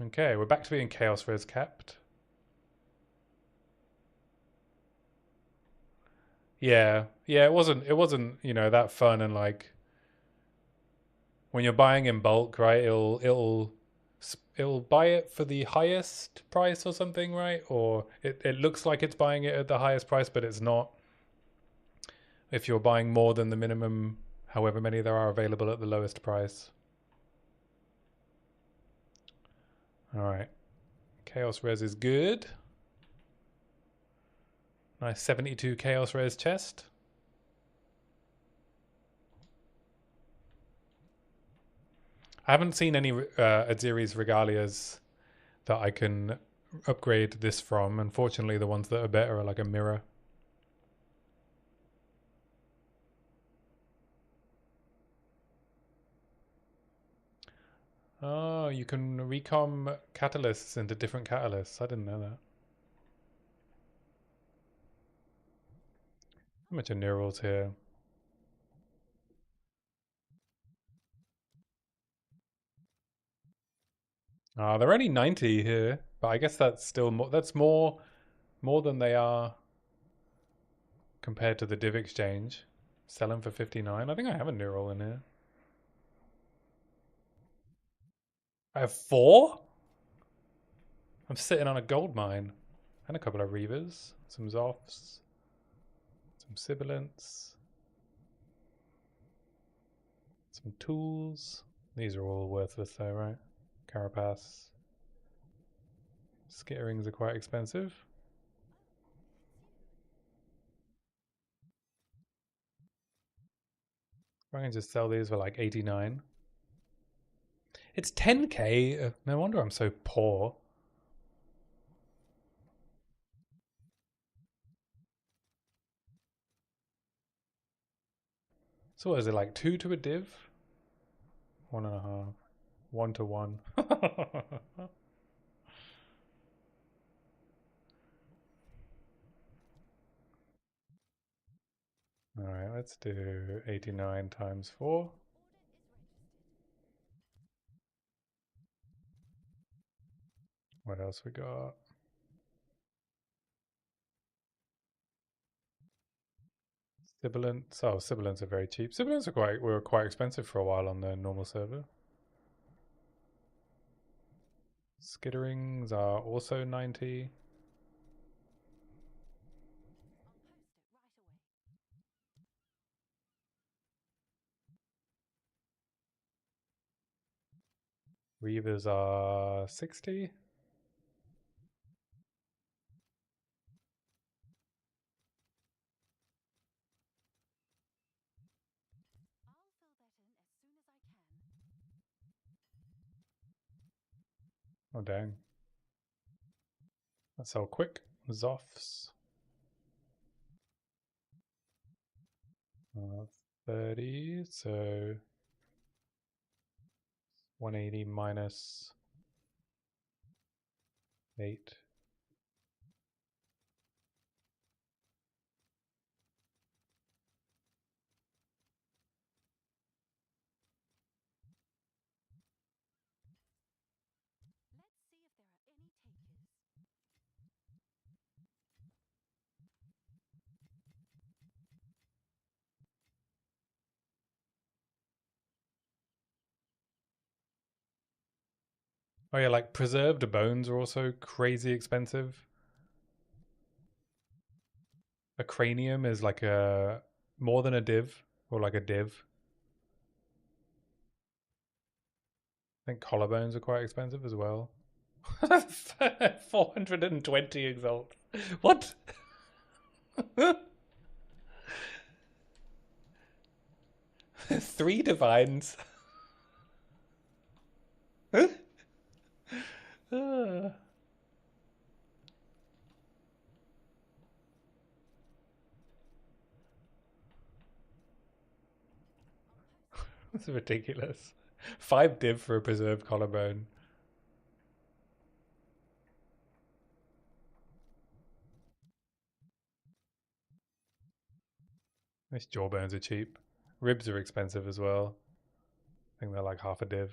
Okay, we're back to being chaos res capped. Yeah, it wasn't, that fun. And like when you're buying in bulk, right, it'll buy it for the highest price or something, right? Or it looks like it's buying it at the highest price, but it's not. If you're buying more than the minimum, however many there are available at the lowest price. All right. Chaos res is good. Nice 72 chaos res chest. I haven't seen any Aziri's Regalias that I can upgrade this from. Unfortunately, the ones that are better are like a mirror. Oh, you can recom catalysts into different catalysts. I didn't know that. How much are neurals here? They're only 90 here, but I guess that's still more. That's more than they are compared to the div exchange. Sell them for 59. I think I have a neural in here. I have 4? I'm sitting on a gold mine. And a couple of Reavers. Some Zophs. Some Sibilants. Some tools. These are all worthless though, right? Carapace. Skitterings are quite expensive. I can just sell these for like 89. It's 10k. No wonder I'm so poor. So what is it, like 2 to a div? 1.5. 1 to 1. Alright, let's do 89 times 4. What else we got? Sibilants. Oh, Sibilants are very cheap. Sibilants were quite expensive for a while on the normal server. Skitterings are also 90. Reavers are 60. Oh, dang. That's how quick. Zophs. 30, so 180 minus 8. Oh yeah, like preserved bones are also crazy expensive. A cranium is like a more than a div, or like a div. I think collarbones are quite expensive as well. 420 exalt. What? 3 divines. Ah, that's ridiculous. 5 div for a preserved collarbone. These jawbones are cheap. Ribs are expensive as well. I think they're like half a div.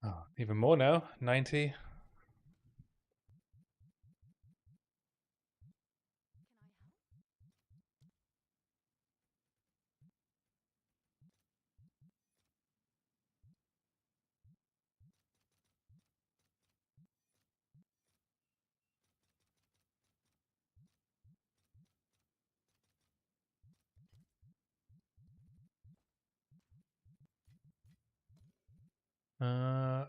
Oh, even more now. 90.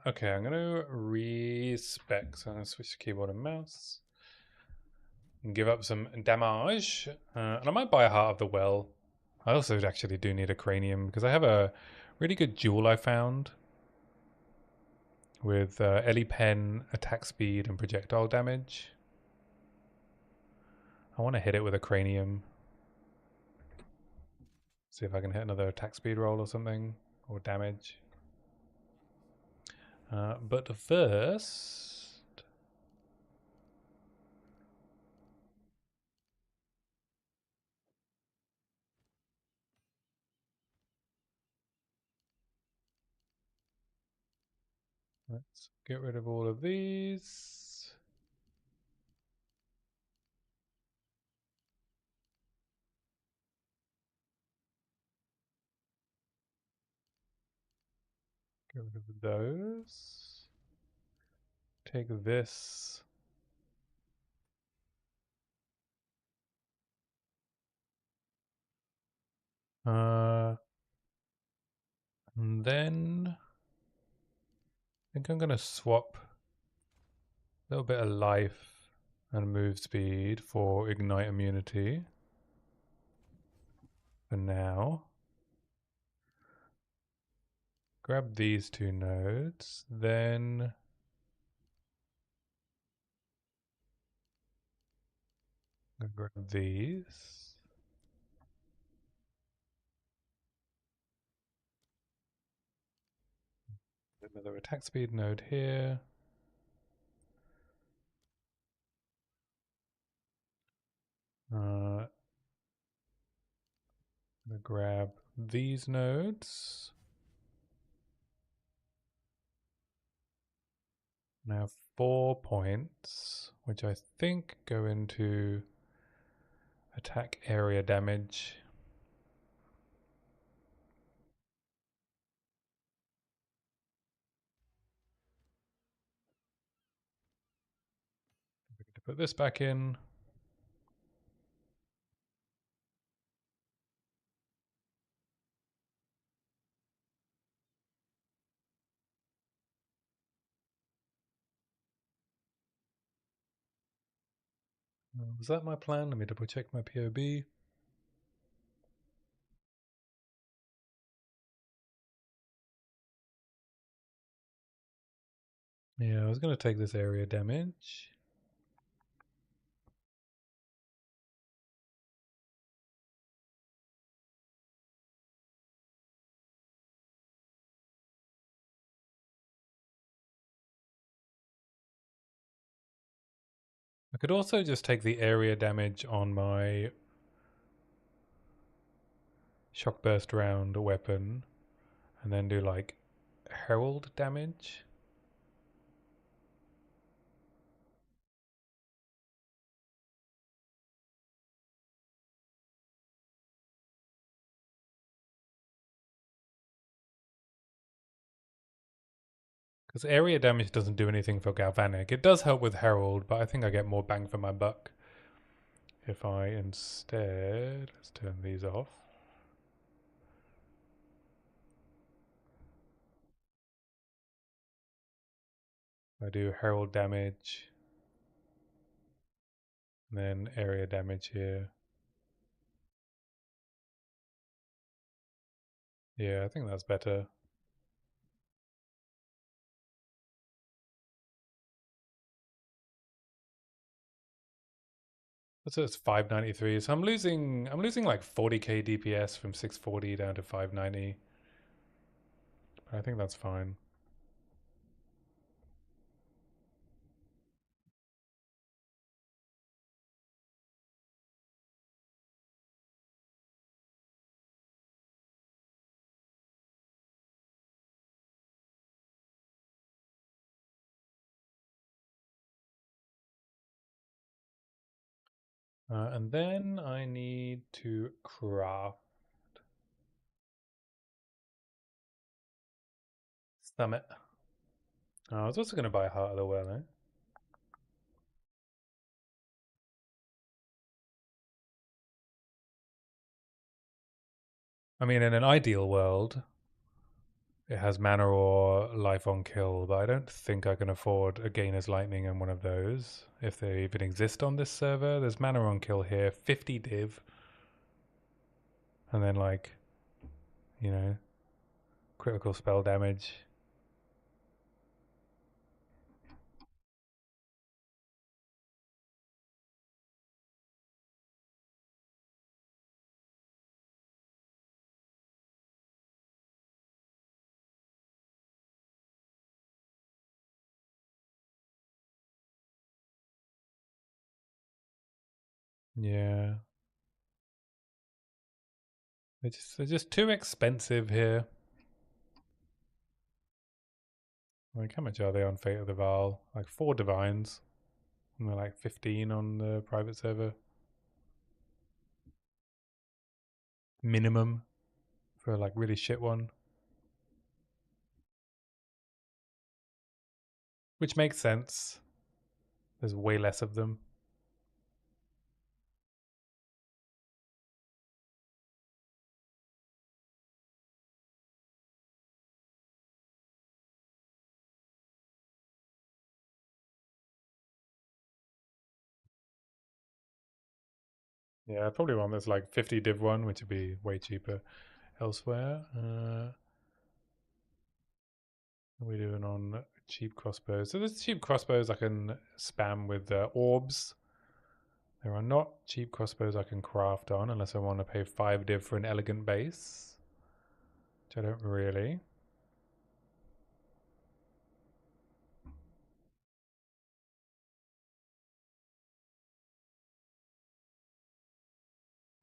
Okay, I'm gonna respec. So I'm gonna switch to keyboard and mouse and give up some damage. And I might buy a Heart of the Well. I also actually do need a cranium because I have a really good jewel I found with Ellie Pen, attack speed, and projectile damage. I want to hit it with a cranium. See if I can hit another attack speed roll or something, or damage. But first, let's get rid of all of these. Get rid of those. Take this. And then I think I'm going to swap a little bit of life and move speed for ignite immunity for now. Grab these 2 nodes, then grab these. Another attack speed node here. I'm gonna grab these nodes. Now 4 points, which I think go into attack area damage. To put this back in. Was that my plan? Let me double check my POB. Yeah, I was going to take this area damage. I could also just take the area damage on my Shockburst round weapon and then do like herald damage. Because area damage doesn't do anything for Galvanic. It does help with Herald, but I think I get more bang for my buck if I instead... Let's turn these off. I do Herald damage, and then area damage here. Yeah, I think that's better. So it's 593. So I'm losing like 40k DPS from 640 down to 590. But I think that's fine. And then I need to craft Summit. Oh, I was also going to buy Heart of the Well, eh? I mean, in an ideal world, it has mana or life on kill, but I don't think I can afford a Gainer's Lightning and one of those if they even exist on this server. There's mana on kill here, 50 div, and then like, you know, critical spell damage. Yeah, they're just too expensive here. Like, how much are they on Fate of the Val? Like 4 divines, and they're like 15 on the private server minimum for a like really shit one, which makes sense. There's way less of them. Yeah, I probably want this like 50 div one, which would be way cheaper elsewhere. What are we doing on cheap crossbows? So there's cheap crossbows I can spam with orbs. There are not cheap crossbows I can craft on unless I want to pay 5 div for an elegant base, which I don't really.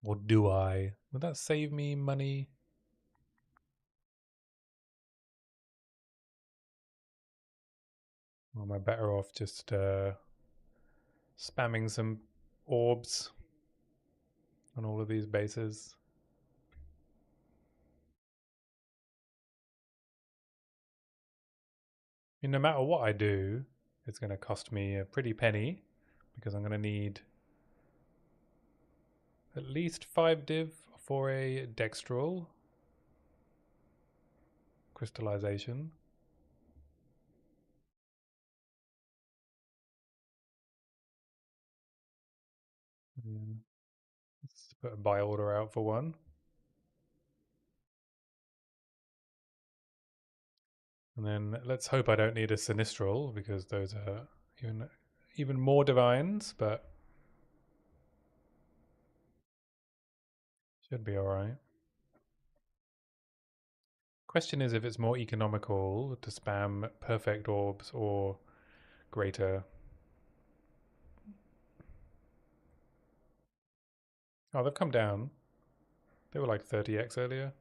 Or do I? Would that save me money? Or am I better off just spamming some orbs on all of these bases? I mean, no matter what I do, it's going to cost me a pretty penny because I'm going to need at least 5 div for a dextral crystallization. Yeah. Let's put a buy order out for one. And then let's hope I don't need a sinistral because those are even more divines, but should be alright. Question is if it's more economical to spam perfect orbs or greater. Oh, they've come down. They were like 30x earlier.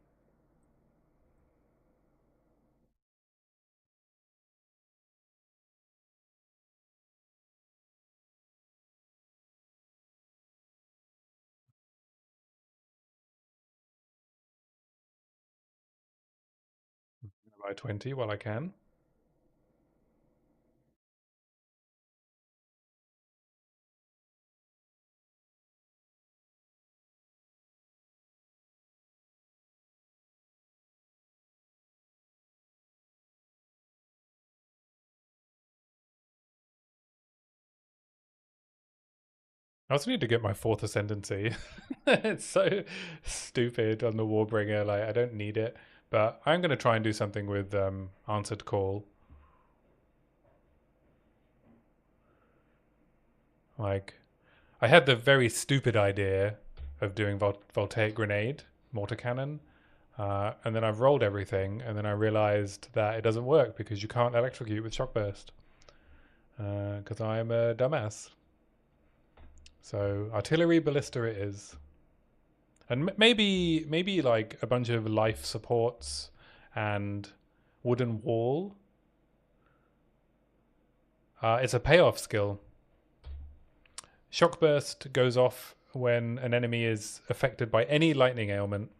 Buy 20 while I can. I also need to get my 4th ascendancy. It's so stupid on the Warbringer. Like, I don't need it, But I'm going to try and do something with answered call. Like, I had the very stupid idea of doing voltaic grenade, mortar cannon, and then I've rolled everything, and then I realized that it doesn't work because you can't electrocute with shockburst. Because I'm a dumbass. So artillery ballista it is, and maybe like a bunch of life supports and wooden wall. It's a payoff skill. Shockburst goes off when an enemy is affected by any lightning ailment,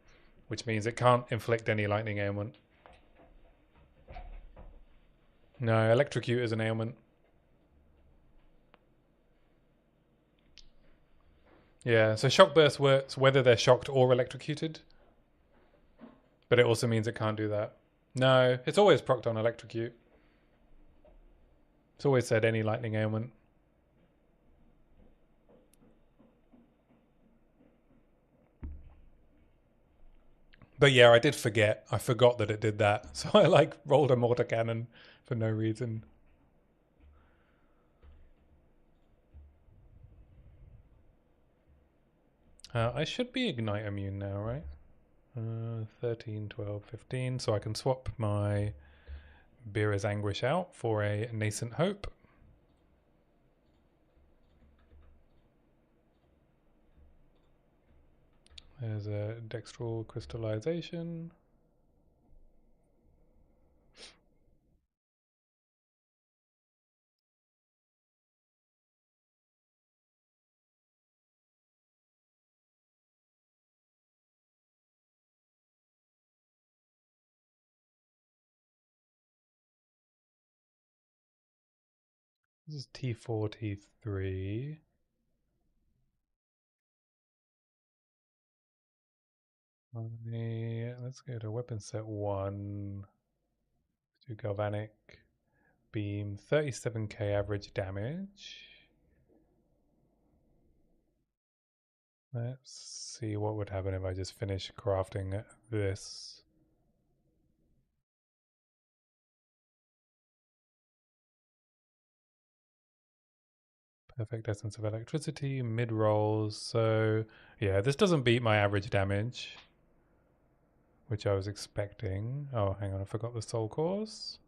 which means it can't inflict any lightning ailment. No, electrocute is an ailment. Yeah, so shockburst works whether they're shocked or electrocuted, but it also means it can't do that. No, it's always procced on electrocute. It's always said any lightning ailment. But yeah, I did forget. I forgot that it did that. So I like rolled a mortar cannon for no reason. I should be ignite immune now, right? 13, 12, 15. So I can swap my Beer's Anguish out for a Nascent Hope. There's a Dextral Crystallization. This is T4, T3. Let's go to weapon set 1. Do Galvanic Beam, 37k average damage. Let's see what would happen if I just finish crafting this. Perfect Essence of Electricity, mid rolls. So yeah, this doesn't beat my average damage, which I was expecting. Oh, hang on, I forgot the soul cores.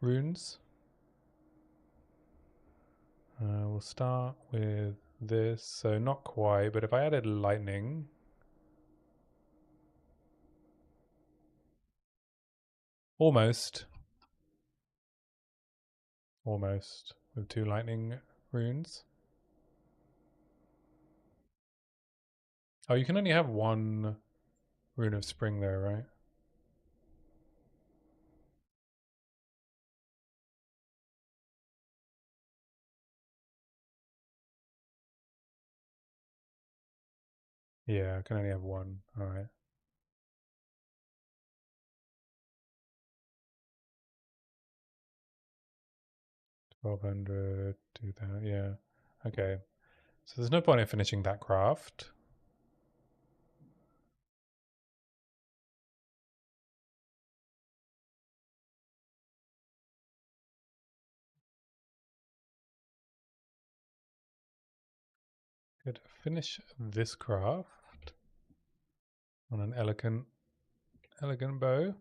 Runes. We'll start with this. So not quite, but if I added lightning, almost with 2 lightning runes. Oh, you can only have 1 rune of spring there, right? Yeah, I can only have 1. All right. 1200, 2000. Yeah. Okay. So there's no point in finishing that craft. Could finish this craft on an elegant bow.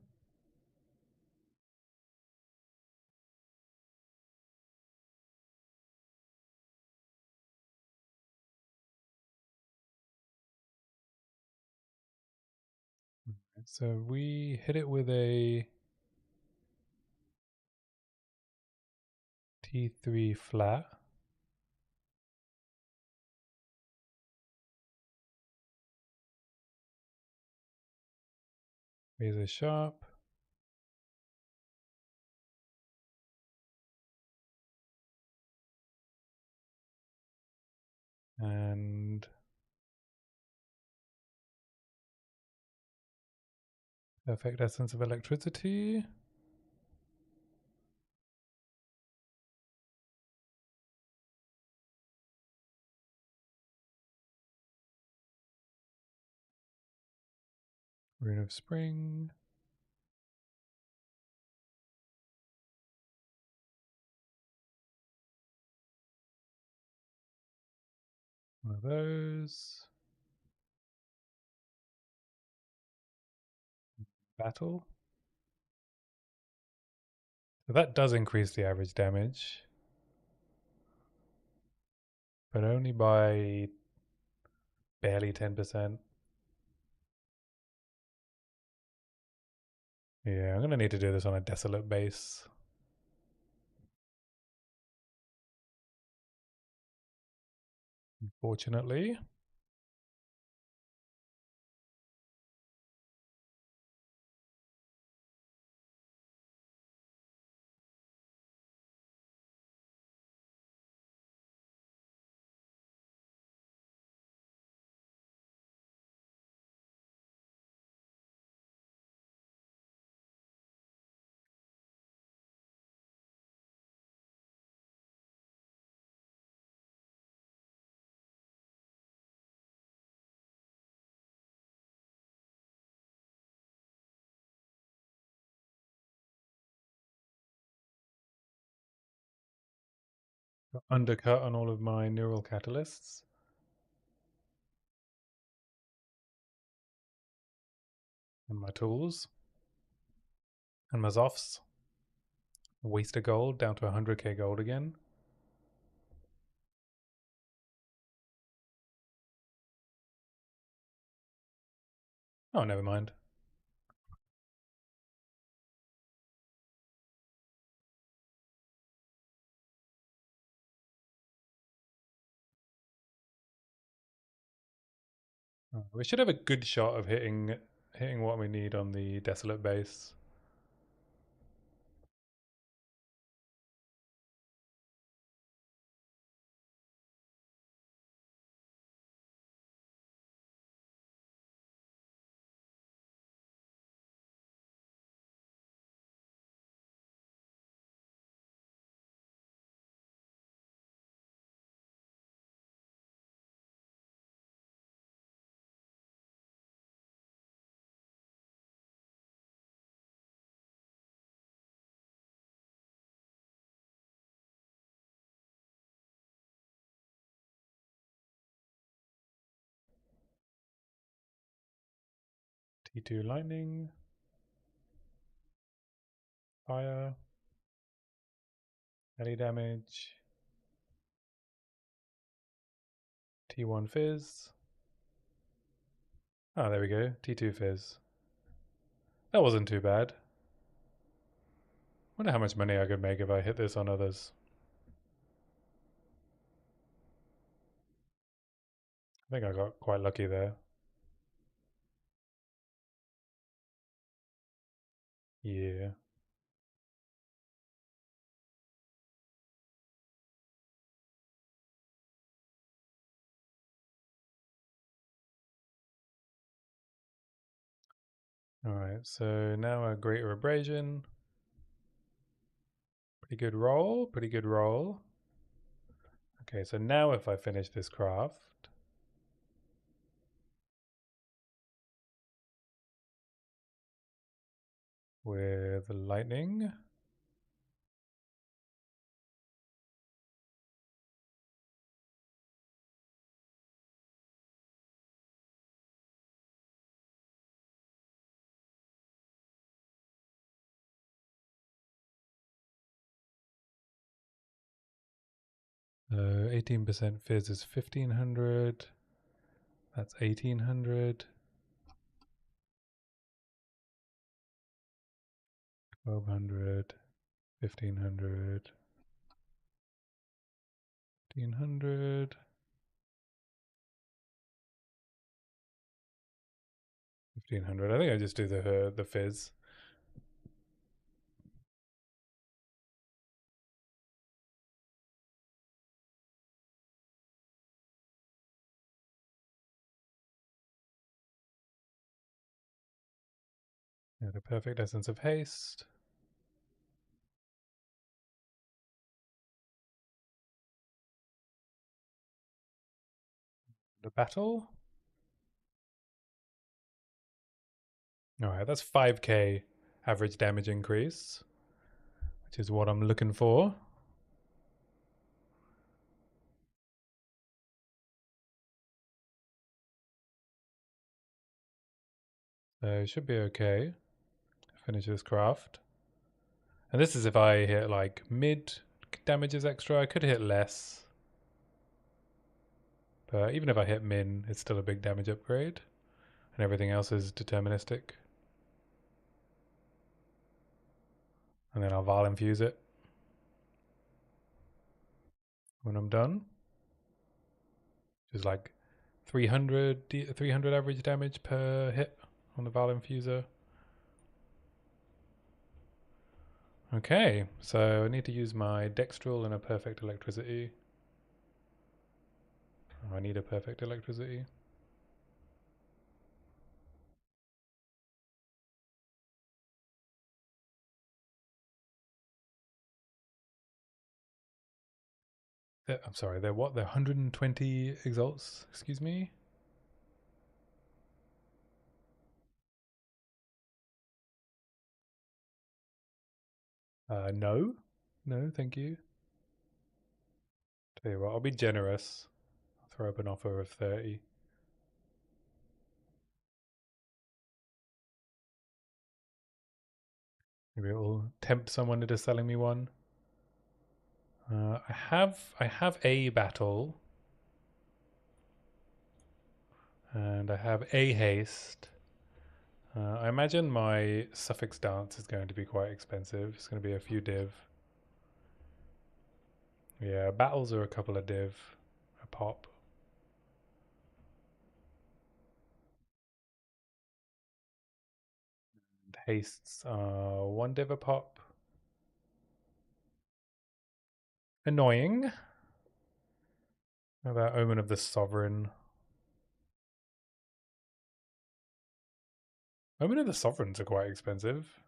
So we hit it with a T3 flat. Razor sharp. And perfect essence of electricity. Rune of spring. One of those. Battle. So that does increase the average damage, but only by barely 10%. Yeah, I'm going to need to do this on a desolate base. Unfortunately. Undercut on all of my neural catalysts. And my tools. And my Zoffs. Waste of gold down to 100k gold again. Oh, never mind. Oh, we should have a good shot of hitting what we need on the desolate base. 2 lightning. Fire. Melee damage. T1 fizz. Oh, there we go. T2 fizz. That wasn't too bad. Wonder how much money I could make if I hit this on others. I think I got quite lucky there. Yeah. Alright, so now a Greater Abrasion. Pretty good roll, pretty good roll. Okay, so now if I finish this craft, with lightning. So 18% fizz is 1500. That's 1800. 1200. 1500. 1500. 1500. I think I just do the fizz. Yeah, the perfect essence of haste. The battle. Alright, that's 5k average damage increase, which is what I'm looking for. So it should be okay. Finish this craft. And this is if I hit like mid damages extra. I could hit less. But even if I hit min, it's still a big damage upgrade. And everything else is deterministic. And then I'll Val infuse it when I'm done. Which is like 300 average damage per hit on the Val infuser. Okay, so I need to use my Dextral and a Perfect Electricity. Oh, I need a Perfect Electricity. I'm sorry, they're what? They're 120 exalts, excuse me? No. No, thank you. Tell you what, I'll be generous. I'll throw up an offer of 30. Maybe it'll tempt someone into selling me one. I have a battle. And I have a haste. I imagine my suffix dance is going to be quite expensive. It's going to be a few div. Yeah, battles are a couple of div a pop. And hastes are one div a pop. Annoying. How about Omen of the Sovereign? Omen of the Sovereigns are quite expensive.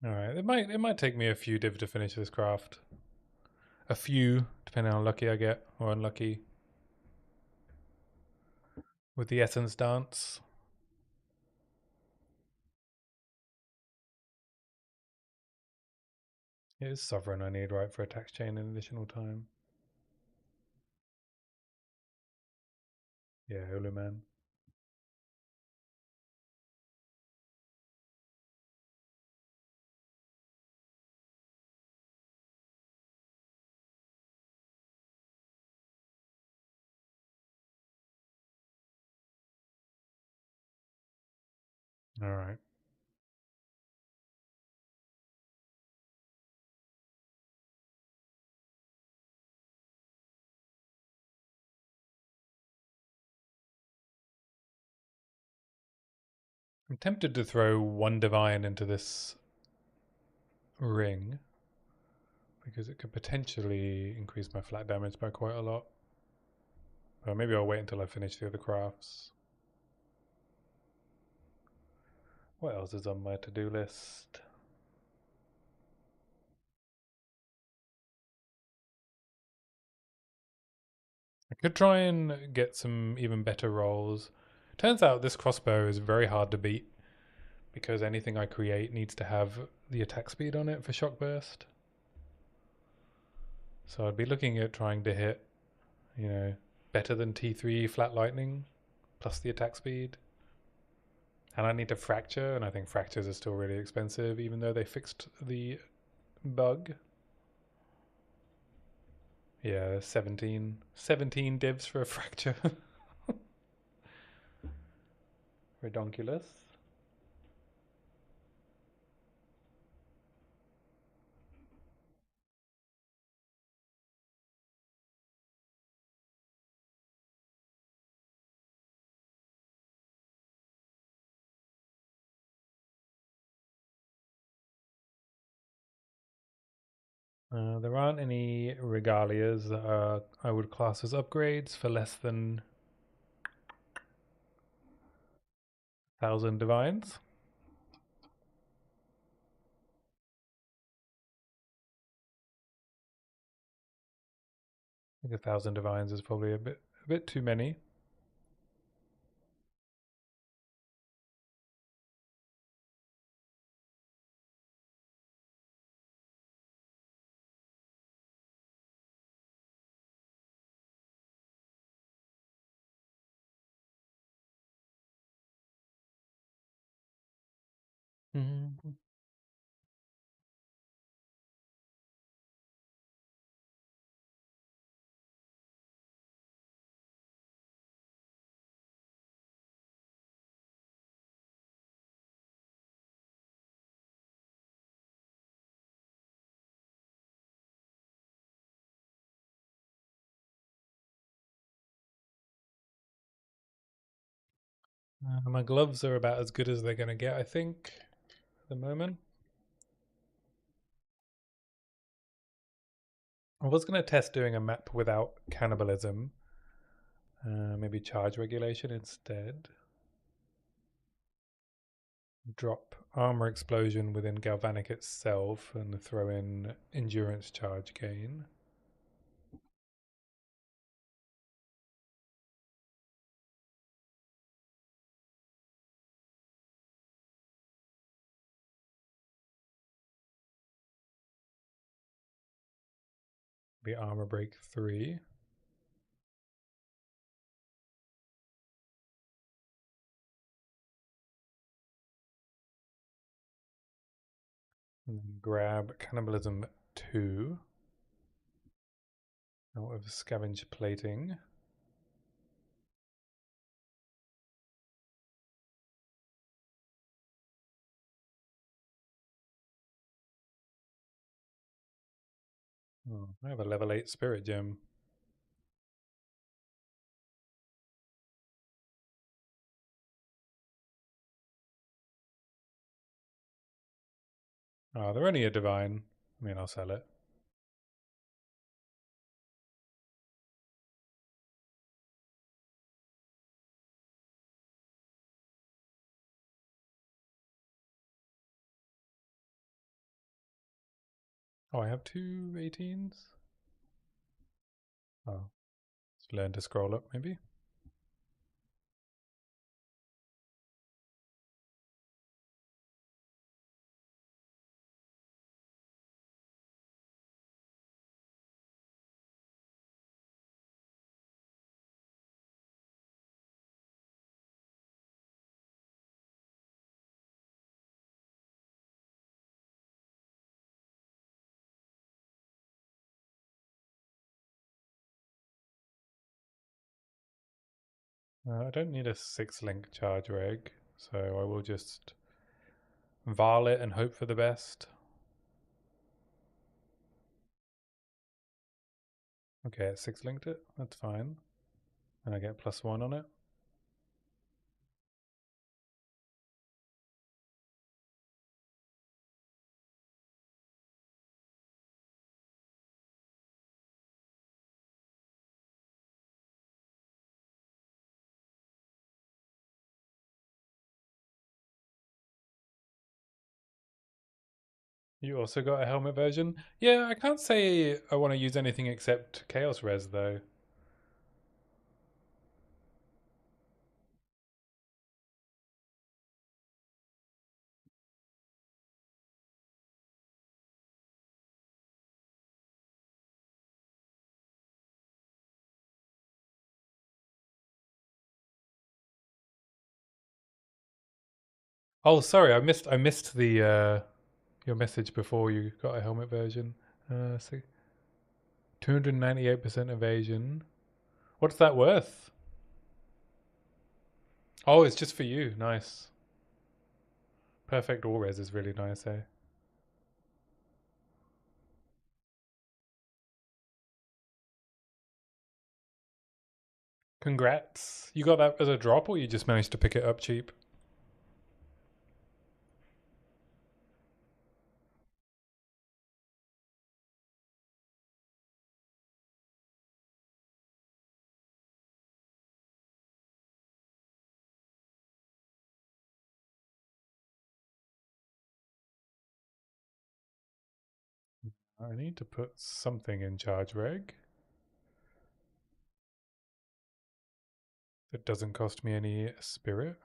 Alright, it might take me a few div to finish this craft. A few, depending on how lucky I get, or unlucky. With the Essence Dance. It is Sovereign I need, right, for a tax chain in additional time. Yeah, Uluman. Alright. I'm tempted to throw one Divine into this ring because it could potentially increase my flat damage by quite a lot. But maybe I'll wait until I finish the other crafts. What else is on my to-do list? I could try and get some even better rolls. Turns out this crossbow is very hard to beat because anything I create needs to have the attack speed on it for Shockburst. So I'd be looking at trying to hit, better than T3 flat lightning plus the attack speed. And I need to fracture, and I think fractures are still really expensive, even though they fixed the bug. Yeah, 17 divs for a fracture. Redonkulous. There aren't any regalias that I would class as upgrades for less than 1,000 divines. I think 1,000 divines is probably a bit too many. Mm-hmm. My gloves are about as good as they're going to get, I think, at the moment. I was going to test doing a map without cannibalism. Maybe charge regulation instead. Drop armor explosion within galvanic itself and throw in endurance charge gain. Be armor break 3. And then grab cannibalism 2 out of scavenge plating. Oh, I have a level 8 spirit gem. Oh, they're only a divine. I mean, I'll sell it. Oh, I have two 18s? Oh, let's learn to scroll up, maybe? I don't need a 6-link charge reg, so I will just Varl it and hope for the best. Okay, it 6-linked it. That's fine. And I get +1 on it. You also got a helmet version? Yeah, I can't say I want to use anything except Chaos Res, though. Oh, sorry, I missed the your message before you got a helmet version. So 298% evasion. What's that worth? Oh, it's just for you. Nice. Perfect all res is really nice, eh? Congrats. You got that as a drop, or you just managed to pick it up cheap? I need to put something in charge reg that doesn't cost me any spirit.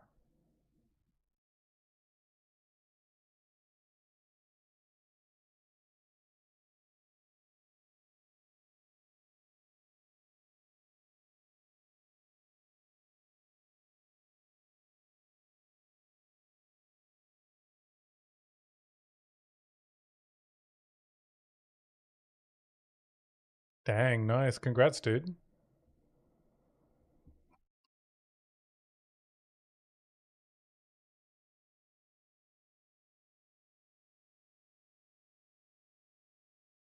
Dang, nice. Congrats, dude.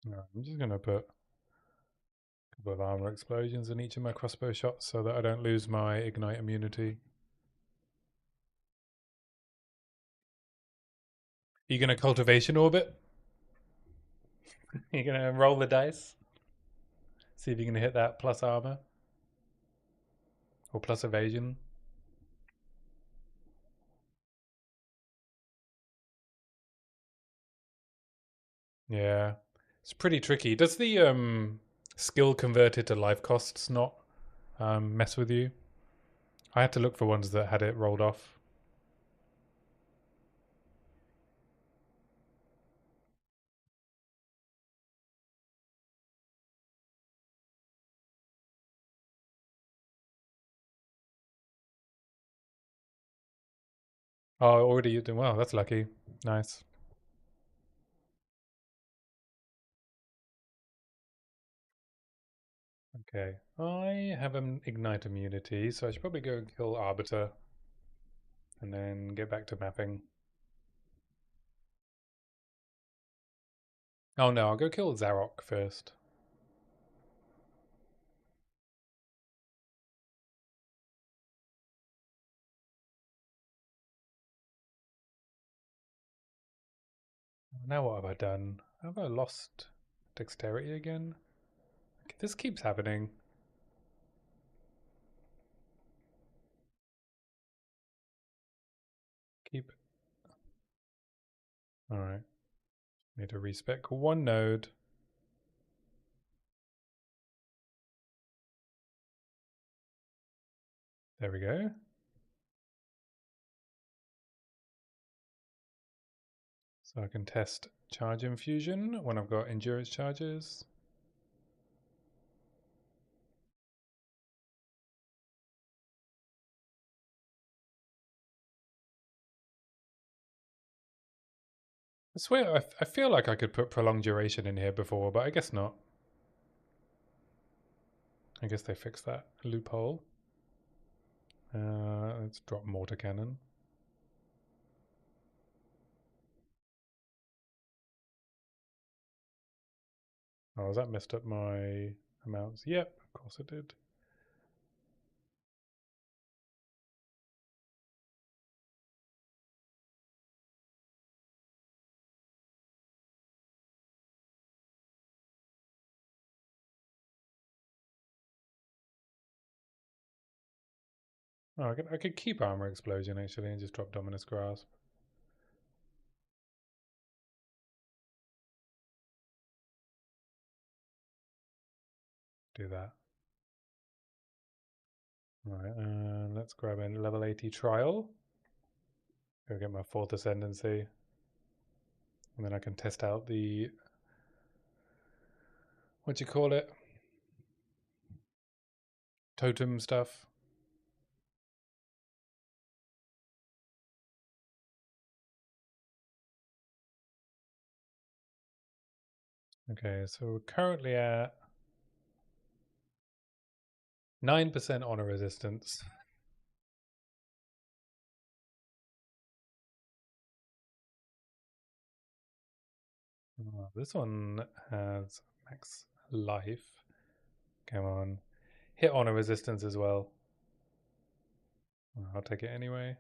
Alright, I'm just going to put a couple of armor explosions in each of my crossbow shots so that I don't lose my ignite immunity. Are you going to cultivation orbit? You're going to roll the dice? See if you can hit that plus armor or plus evasion. Yeah, it's pretty tricky. Does the skill converted to life costs not mess with you? I had to look for ones that had it rolled off. Oh, already you're doing well. That's lucky. Nice. Okay, I have an ignite immunity, so I should probably go and kill Arbiter and then get back to mapping. Oh no, I'll go kill Zarok first. Now what have I done? Have I lost dexterity again? This keeps happening. Keep. Alright. Need to respec one node. There we go. So I can test charge infusion when I've got endurance charges. I swear, I feel like I could put prolonged duration in here before, but I guess not. I guess they fixed that loophole. Let's drop mortar cannon. Oh, has that messed up my amounts? Yep, of course it did. Oh, I could keep armor explosion actually and just drop Dominus Grasp. Do that. Alright, let's grab a level 80 trial. Go get my fourth ascendancy. And then I can test out the, what do you call it? Totem stuff. Okay, so we're currently at 9% honor resistance. Oh, this one has max life. Come on. Hit honor resistance as well. I'll take it anyway.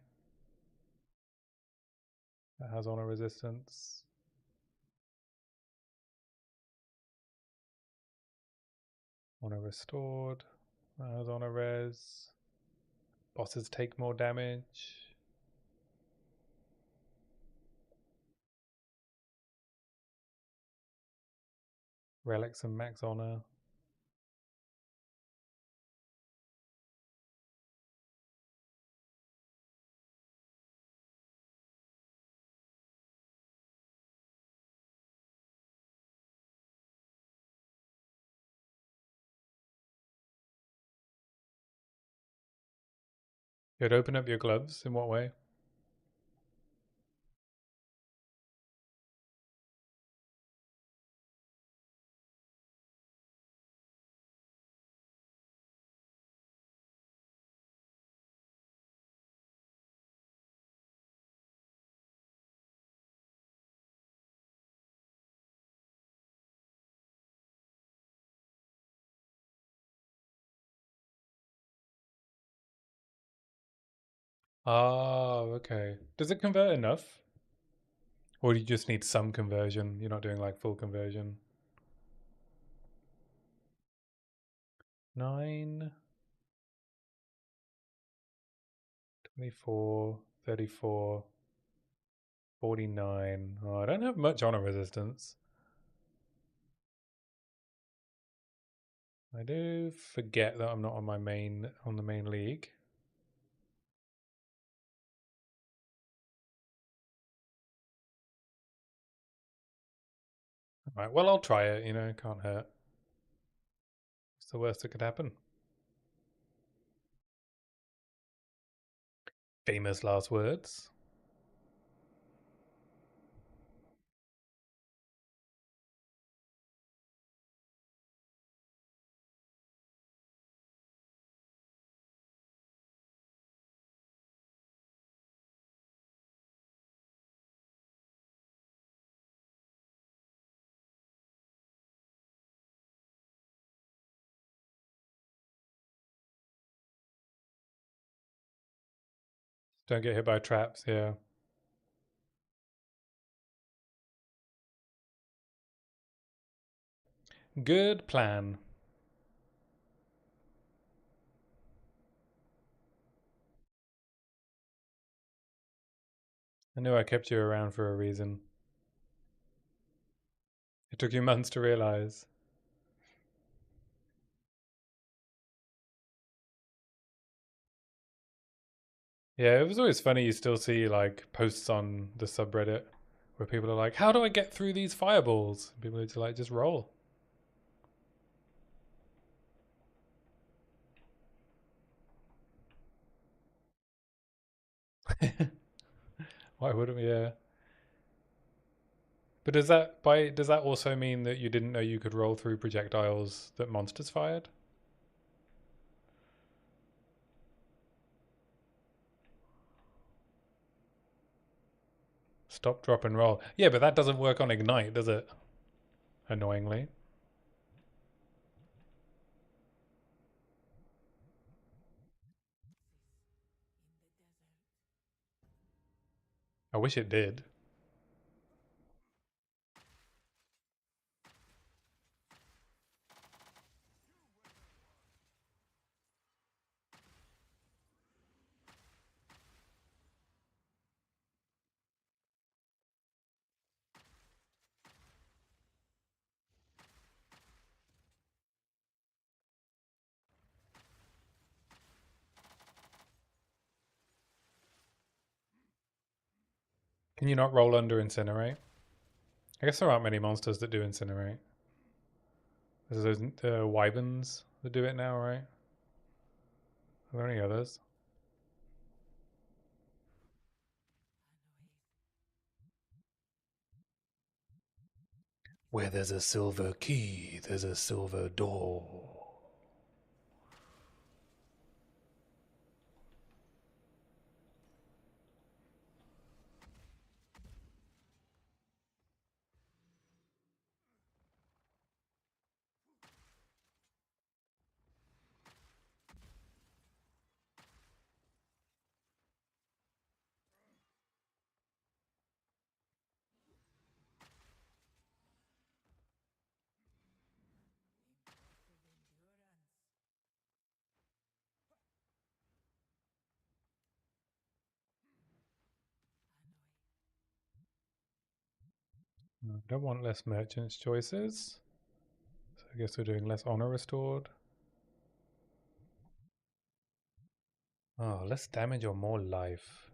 That has honor resistance. Honor restored. That has honor res. Bosses take more damage. Relics and max honor. You'd open up your gloves. In what way? Oh, okay. Does it convert enough? Or do you just need some conversion? You're not doing like full conversion. 9, 24, 34, 49. Oh, I don't have much honor resistance. I do forget that I'm not on the main league. Right, well, I'll try it, can't hurt. It's the worst that could happen. Famous last words. Don't get hit by traps, yeah. Good plan. I knew I kept you around for a reason. It took you months to realize. Yeah, it was always funny. You still see like posts on the subreddit where people are like, "How do I get through these fireballs?" People are just like, "Just roll." Why wouldn't we? Yeah. But does that also mean that you didn't know you could roll through projectiles that monsters fired? Stop, drop, and roll. Yeah, but that doesn't work on ignite, does it? Annoyingly. I wish it did. Can you not roll under incinerate? I guess there aren't many monsters that do incinerate. There's those wyverns that do it now, right? Are there any others? Where there's a silver key, there's a silver door. I don't want less merchants' choices. I guess we're doing less honor restored. Oh, less damage or more life.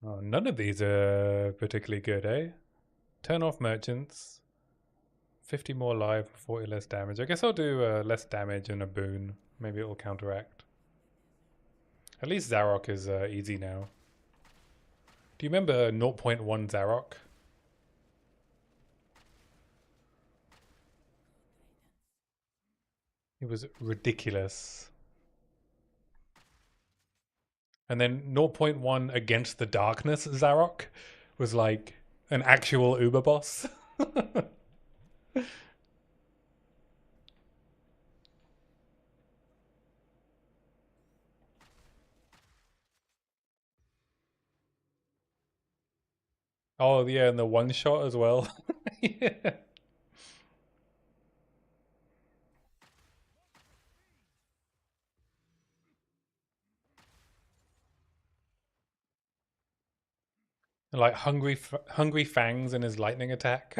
Oh, none of these are particularly good, eh? Turn off merchants. 50 more life, 40 less damage. I guess I'll do less damage and a boon. Maybe it'll counteract. At least Zarok is easy now. Do you remember 0.1 Zarok? It was ridiculous. And then zero point 0.1 Against the Darkness Zarok was like an actual Uber boss. Oh, yeah, and the one shot as well. Yeah. Like hungry fangs in his lightning attack.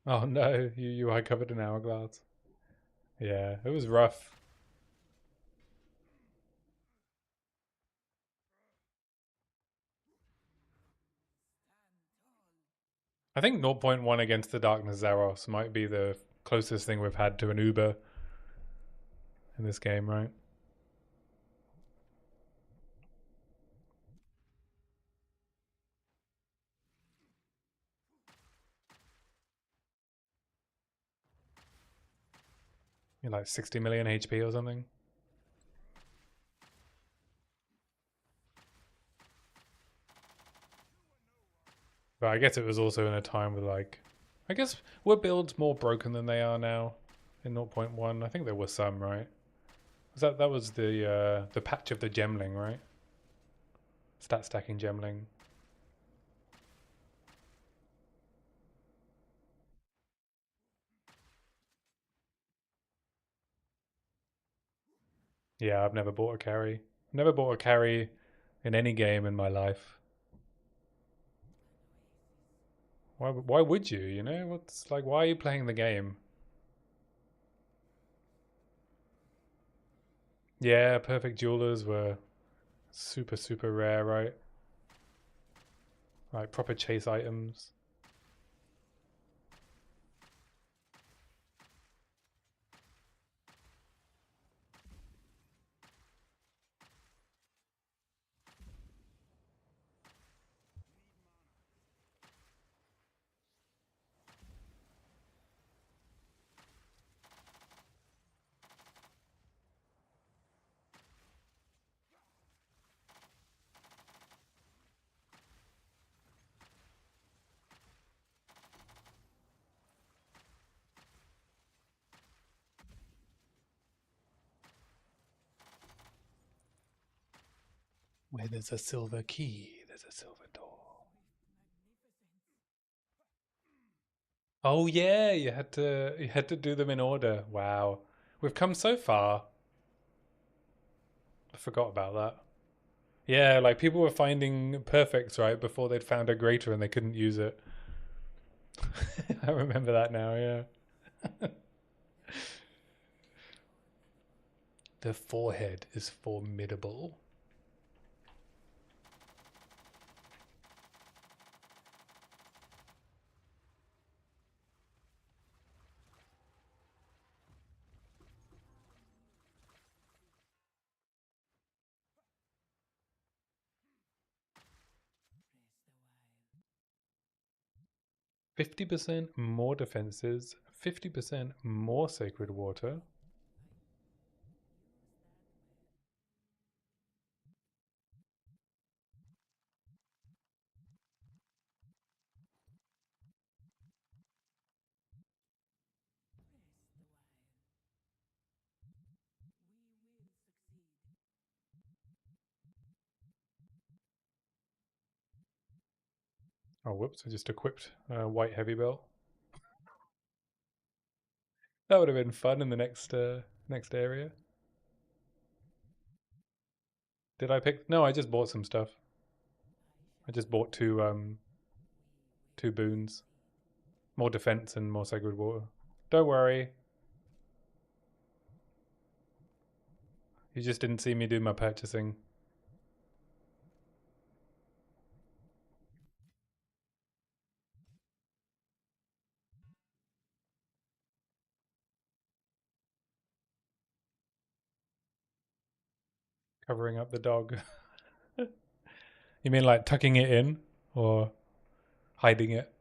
Oh no, you are covered in hourglass. Yeah, it was rough. I think zero point 0.1 Against the Darkness Zaros might be the closest thing we've had to an Uber in this game, right? You're like 60 million HP or something. But I guess it was also in a time with like, I guess were builds more broken than they are now in zero point 0.1? I think there was some, right? That was the patch of the gemling, right? Stat stacking gemling. Yeah, I've never bought a carry. Never bought a carry in any game in my life. Why would you? You know what's like? Why are you playing the game? Yeah, perfect jewelers were super rare, right? Like proper chase items. Where there's a silver key, there's a silver door. Oh yeah, you had to do them in order. Wow. We've come so far. I forgot about that. Yeah, like people were finding perfects right before they'd found a greater and they couldn't use it. I remember that now, yeah. The forehead is formidable. 50% more defenses, 50% more sacred water. Oh, whoops, I just equipped white heavy belt. That would have been fun in the next area. Did I pick? No, I just bought some stuff. I just bought two boons, more defense and more sacred water. Don't worry, you just didn't see me do my purchasing. Covering up the dog. You mean like tucking it in or hiding it?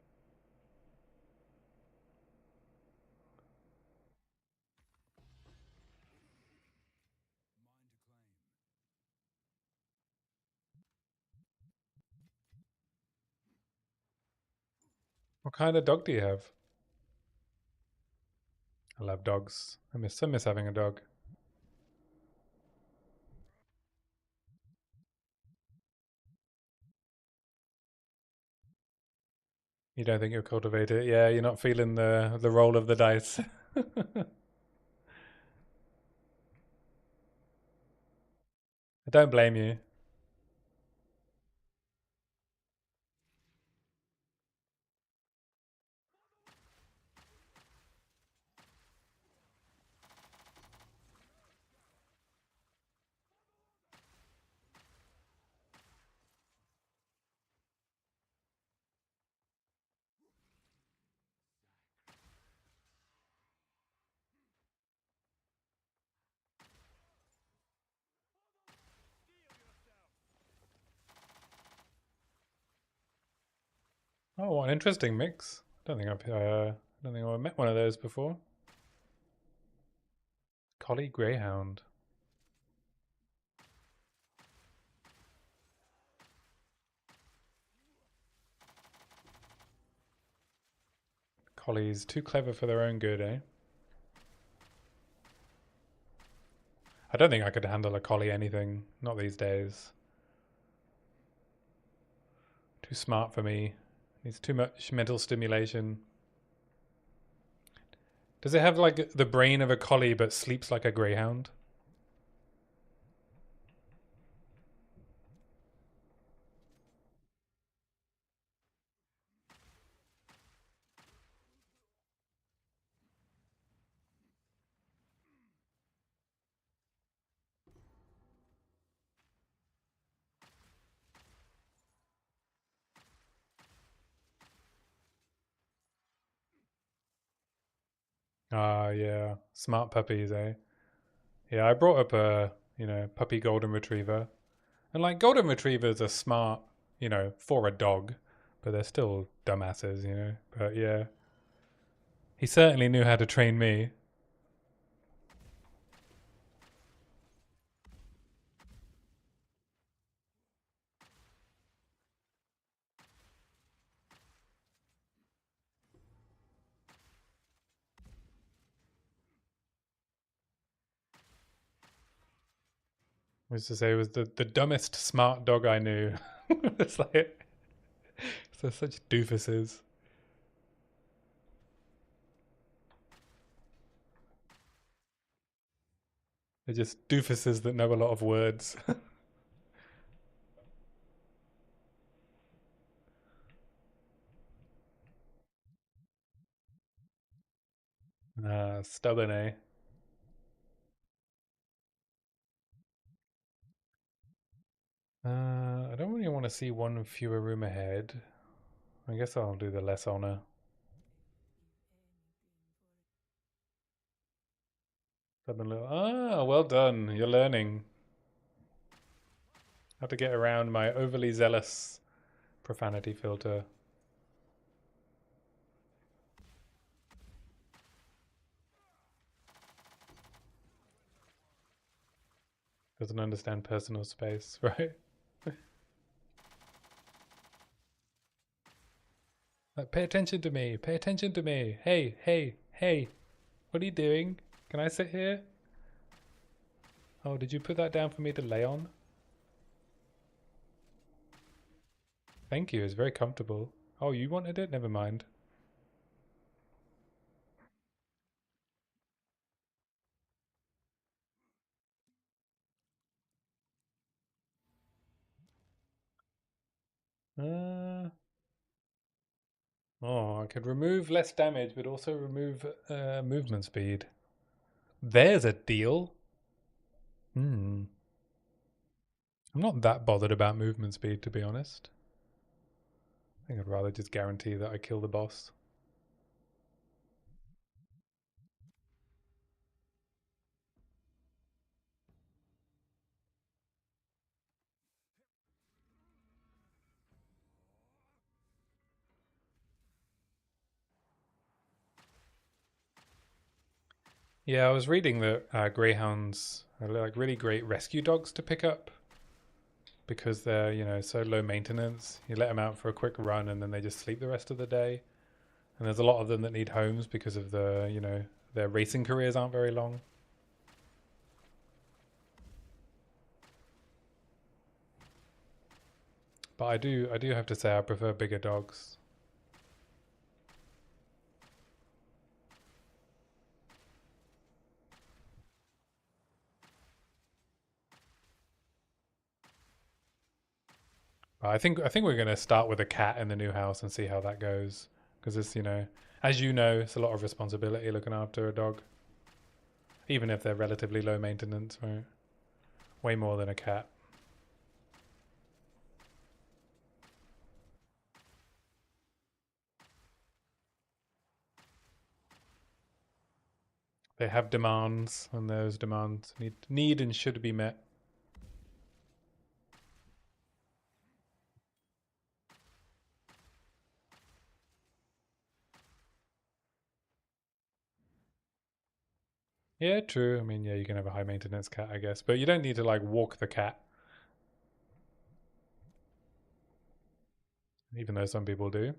What kind of dog do you have? I love dogs. I miss having a dog. You don't think you'll cultivate it? Yeah, you're not feeling the roll of the dice. I don't blame you. Oh, what an interesting mix. Don't think I've met one of those before. Collie Greyhound. Collies too clever for their own good, eh? I don't think I could handle a collie anything. Not these days. Too smart for me. Needs too much mental stimulation. Does it have like the brain of a collie but sleeps like a greyhound? Ah, yeah. Smart puppies, eh? Yeah, I brought up a puppy golden retriever. And like golden retrievers are smart, for a dog, but they're still dumbasses. But yeah, he certainly knew how to train me. I used to say it was the dumbest smart dog I knew. It's like they're such doofuses. They're just doofuses that know a lot of words. Stubborn, eh? I don't really want to see one fewer room ahead. I guess I'll do the less honor. Stubborn little. Ah, well done. You're learning how to get around my overly zealous profanity filter. Doesn't understand personal space, right? Like, pay attention to me. Pay attention to me. Hey, hey, hey. What are you doing? Can I sit here? Oh, did you put that down for me to lay on? Thank you. It's very comfortable. Oh, you wanted it? Never mind. Uh, oh, I could remove less damage, but also remove movement speed. There's a deal. Hmm. I'm not that bothered about movement speed, to be honest. I think I'd rather just guarantee that I kill the boss. Yeah, I was reading that greyhounds are like really great rescue dogs to pick up because they're, so low maintenance. You let them out for a quick run and then they just sleep the rest of the day. And there's a lot of them that need homes because of their racing careers aren't very long. But I do have to say I prefer bigger dogs. But I think we're going to start with a cat in the new house and see how that goes because it's, as you know, it's a lot of responsibility looking after a dog, even if they're relatively low maintenance, right? Way more than a cat. They have demands, and those demands need and should be met. Yeah, true. I mean, yeah, you can have a high maintenance cat, I guess, but you don't need to like walk the cat, even though some people do.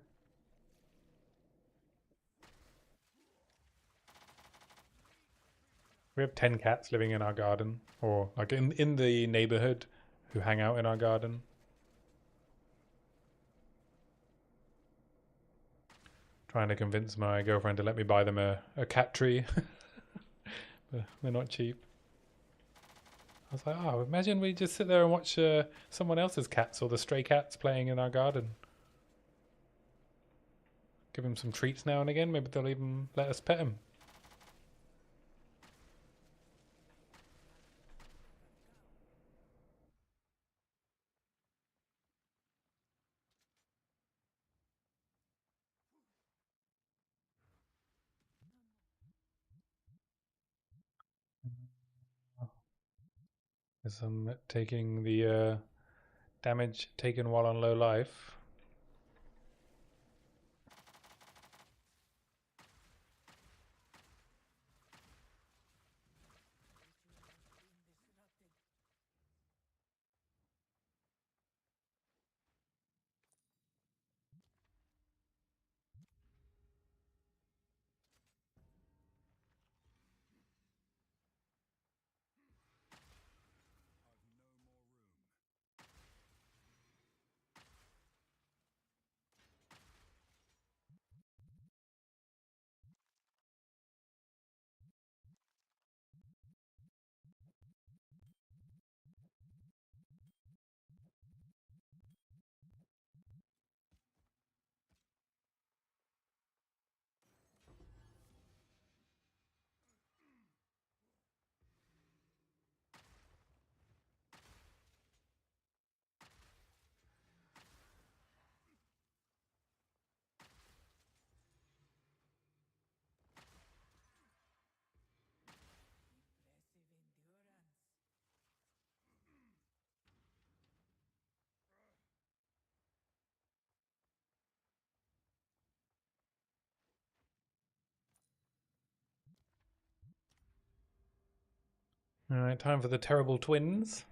We have 10 cats living in our garden, or like in the neighborhood who hang out in our garden. Trying to convince my girlfriend to let me buy them a cat tree. But they're not cheap. I was like, oh, imagine we just sit there and watch someone else's cats or the stray cats playing in our garden. Give them some treats now and again. Maybe they'll even let us pet them. As I'm taking the damage taken while on low life. All right, time for the terrible twins.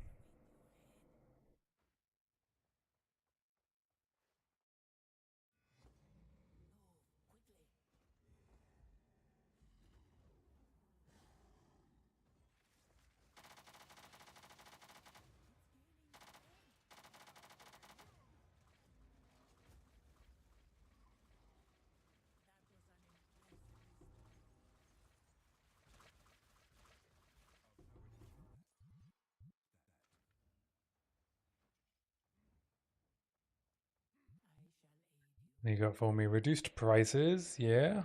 You got for me reduced prices, yeah.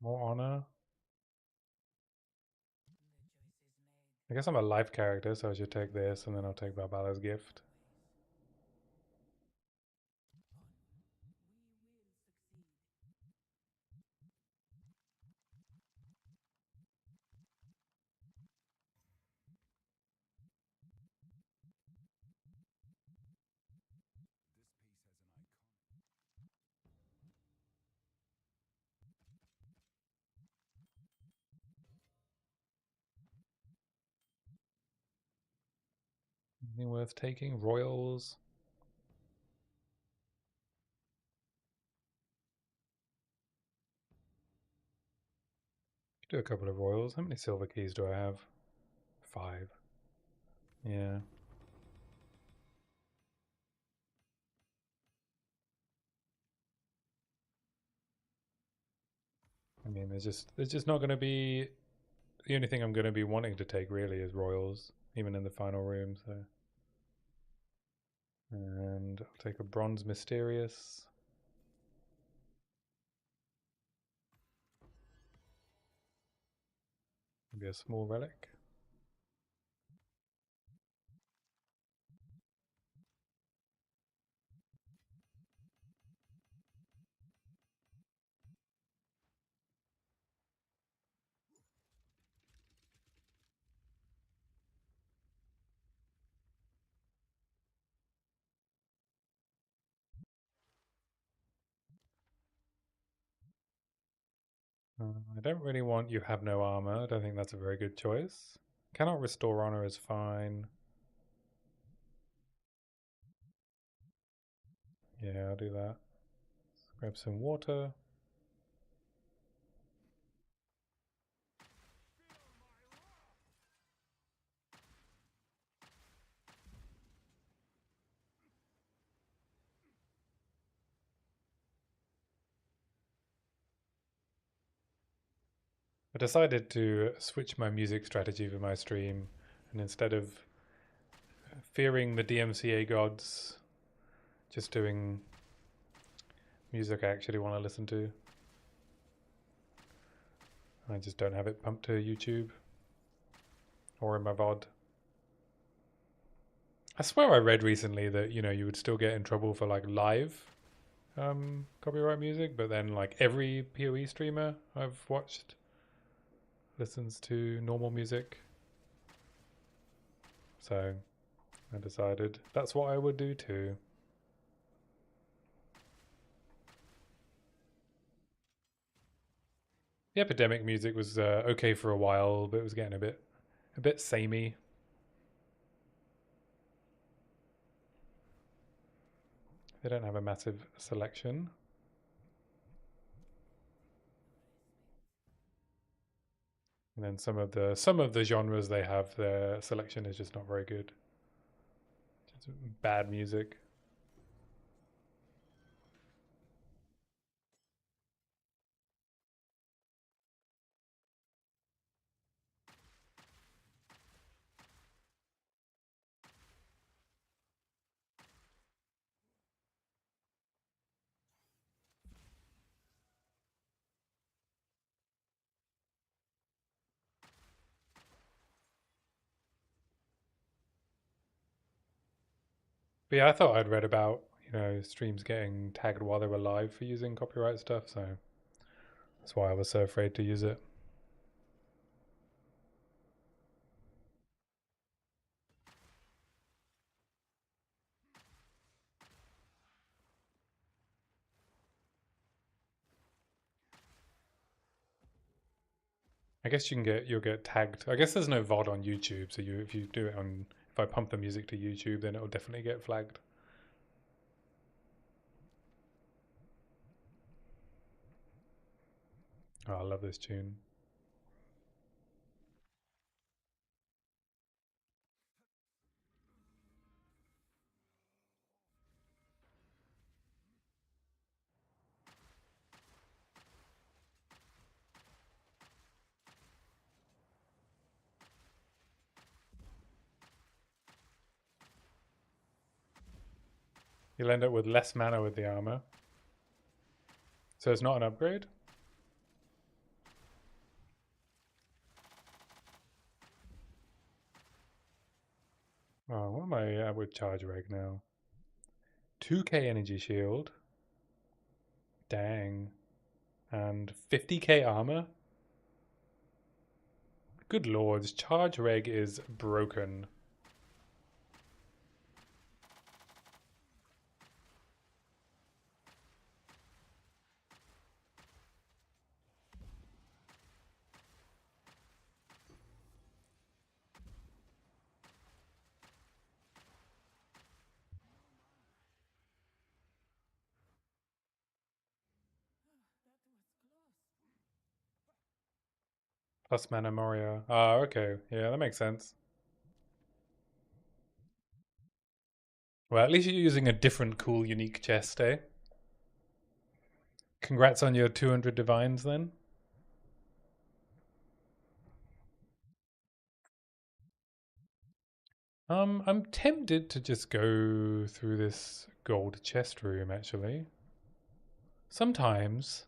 More honor. I guess I'm a life character, so I should take this, and then I'll take Barbala's gift. Anything worth taking? Royals. Do a couple of royals. How many silver keys do I have? 5. Yeah. I mean, there's just not going to be. The only thing I'm going to be wanting to take really is royals, even in the final room. So, and I'll take a bronze mysterious. Maybe a small relic. I don't really want you have no armor. I don't think that's a very good choice. Cannot restore honor is fine. Yeah, I'll do that. Let's grab some water. I decided to switch my music strategy for my stream, and instead of fearing the DMCA gods, just doing music I actually want to listen to. I just don't have it pumped to YouTube or in my VOD. I swear I read recently that, you know, you would still get in trouble for like live copyright music, but then like every PoE streamer I've watched listens to normal music. So I decided that's what I would do too. The Epidemic music was okay for a while, but it was getting a bit samey. They don't have a massive selection. And then some of the genres they have, their selection is just not very good. Just bad music. But yeah, I thought I'd read about, you know, streams getting tagged while they were live for using copyright stuff, so that's why I was so afraid to use it. I guess you'll get tagged. I guess there's no VOD on YouTube, so if you do it on, if I pump the music to YouTube, then it'll definitely get flagged. Oh, I love this tune. You'll end up with less mana with the armor. So it's not an upgrade? Oh, what am I at with charge reg now? 2k energy shield. Dang. And 50k armor? Good lords, charge reg is broken. Plus mana Moria. Ah, okay. Yeah, that makes sense. Well, at least you're using a different cool, unique chest, eh? Congrats on your 200 divines, then. I'm tempted to just go through this gold chest room, actually. Sometimes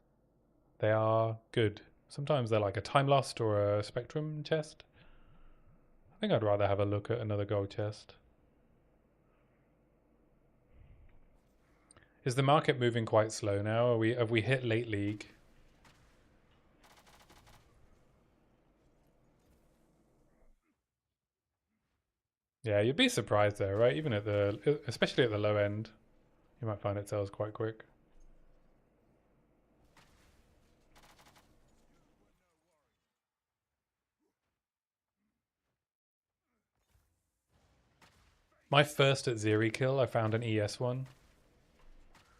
they are good. Sometimes they're like a Time Lost or a Spectrum chest. I think I'd rather have a look at another gold chest. Is the market moving quite slow now? Have we hit late league? Yeah, you'd be surprised though, right? Even at especially at the low end, you might find it sells quite quick. My first at Zeri kill, I found an ES one,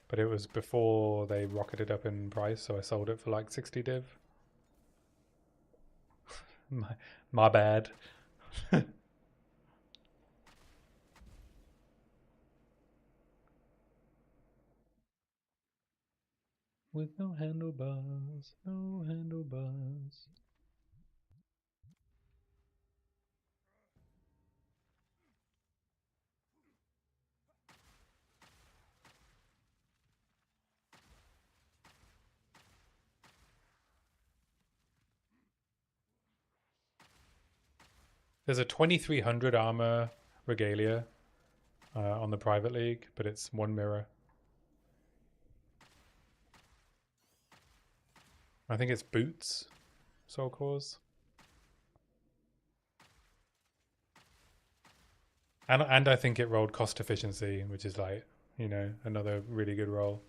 but it was before they rocketed up in price, so I sold it for like 60 div. my bad. With no handlebars, no handlebars. There's a 2300 armor regalia on the private league, but it's one mirror. I think it's boots, Soul Cause. And I think it rolled cost efficiency, which is like, you know, another really good roll.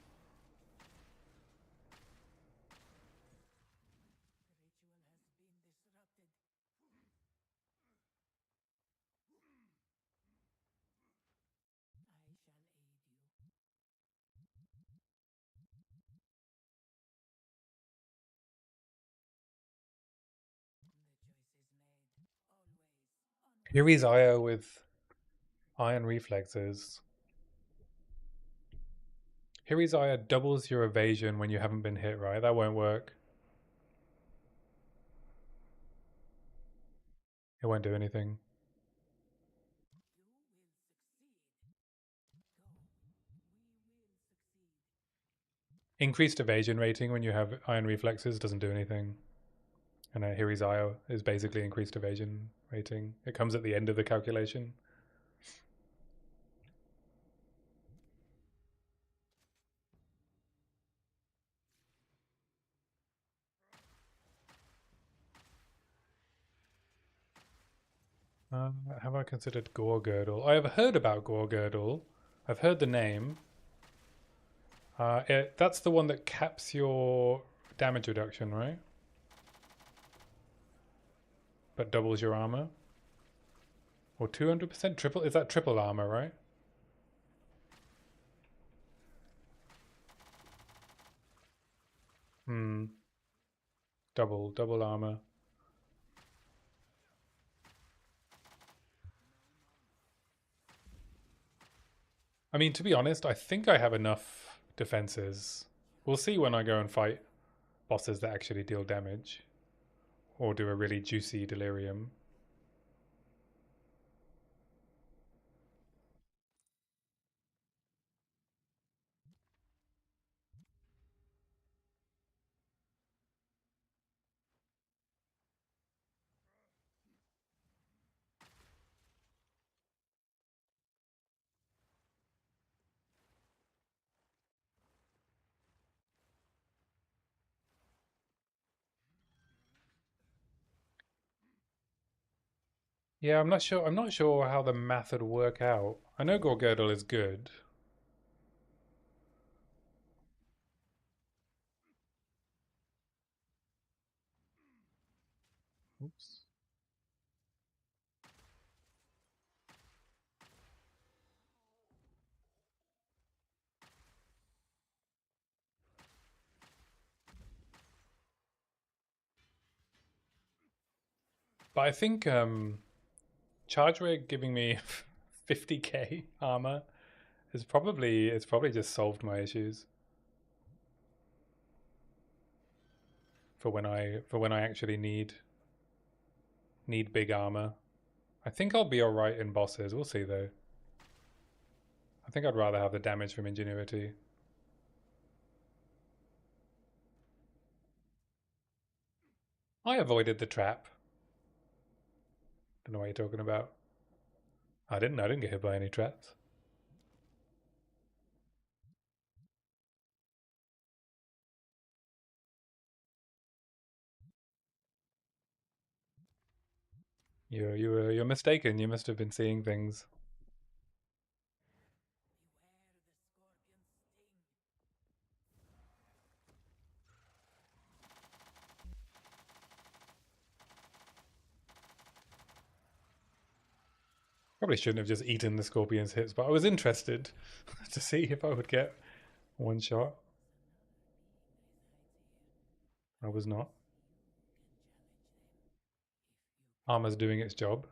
Yuri's Io with iron reflexes. Hiri's Io doubles your evasion when you haven't been hit, right? That won't work. It won't do anything. Increased evasion rating when you have iron reflexes doesn't do anything. And Hiri's Io is basically increased evasion rating. It comes at the end of the calculation. Have I considered Gore Girdle? I have heard about Gore Girdle. I've heard the name. That's the one that caps your damage reduction, right? But doubles your armor. Or 200% triple? Is that triple armor, right? Hmm. Double armor. I mean, to be honest, I think I have enough defenses. We'll see when I go and fight bosses that actually deal damage. Or do a really juicy delirium. Yeah, I'm not sure. I'm not sure how the math would work out. I know Gorgirdle is good. Oops. But I think charge rate giving me 50k armor is probably it's probably just solved my issues for when I actually need big armor. I think I'll be alright in bosses. We'll see though. I think I'd rather have the damage from Ingenuity. I avoided the trap. Don't know what you're talking about. I didn't get hit by any traps. You're mistaken. You must have been seeing things. Probably shouldn't have just eaten the scorpion's hits, but I was interested to see if I would get one shot. I was not. Armor's doing its job.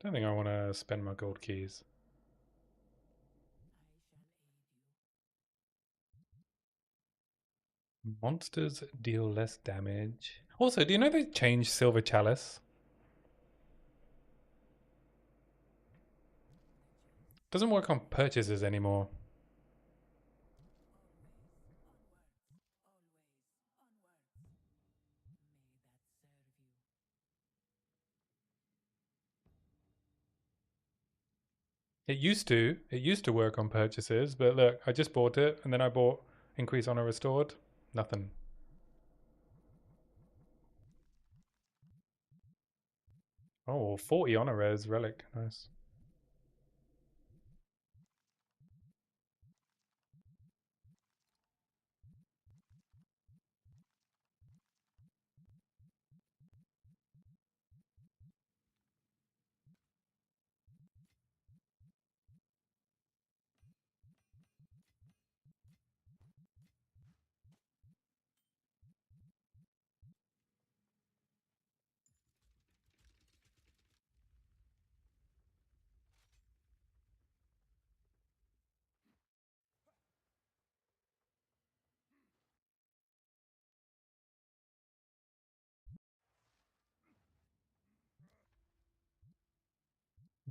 Don't think I want to spend my gold keys. Monsters deal less damage. Also, do you know they changed Silver Chalice? Doesn't work on purchases anymore. It used to. It used to work on purchases, but look, I just bought it, and then I bought Increase Honor Restored. Nothing. Oh, 40 Honor Res Relic. Nice.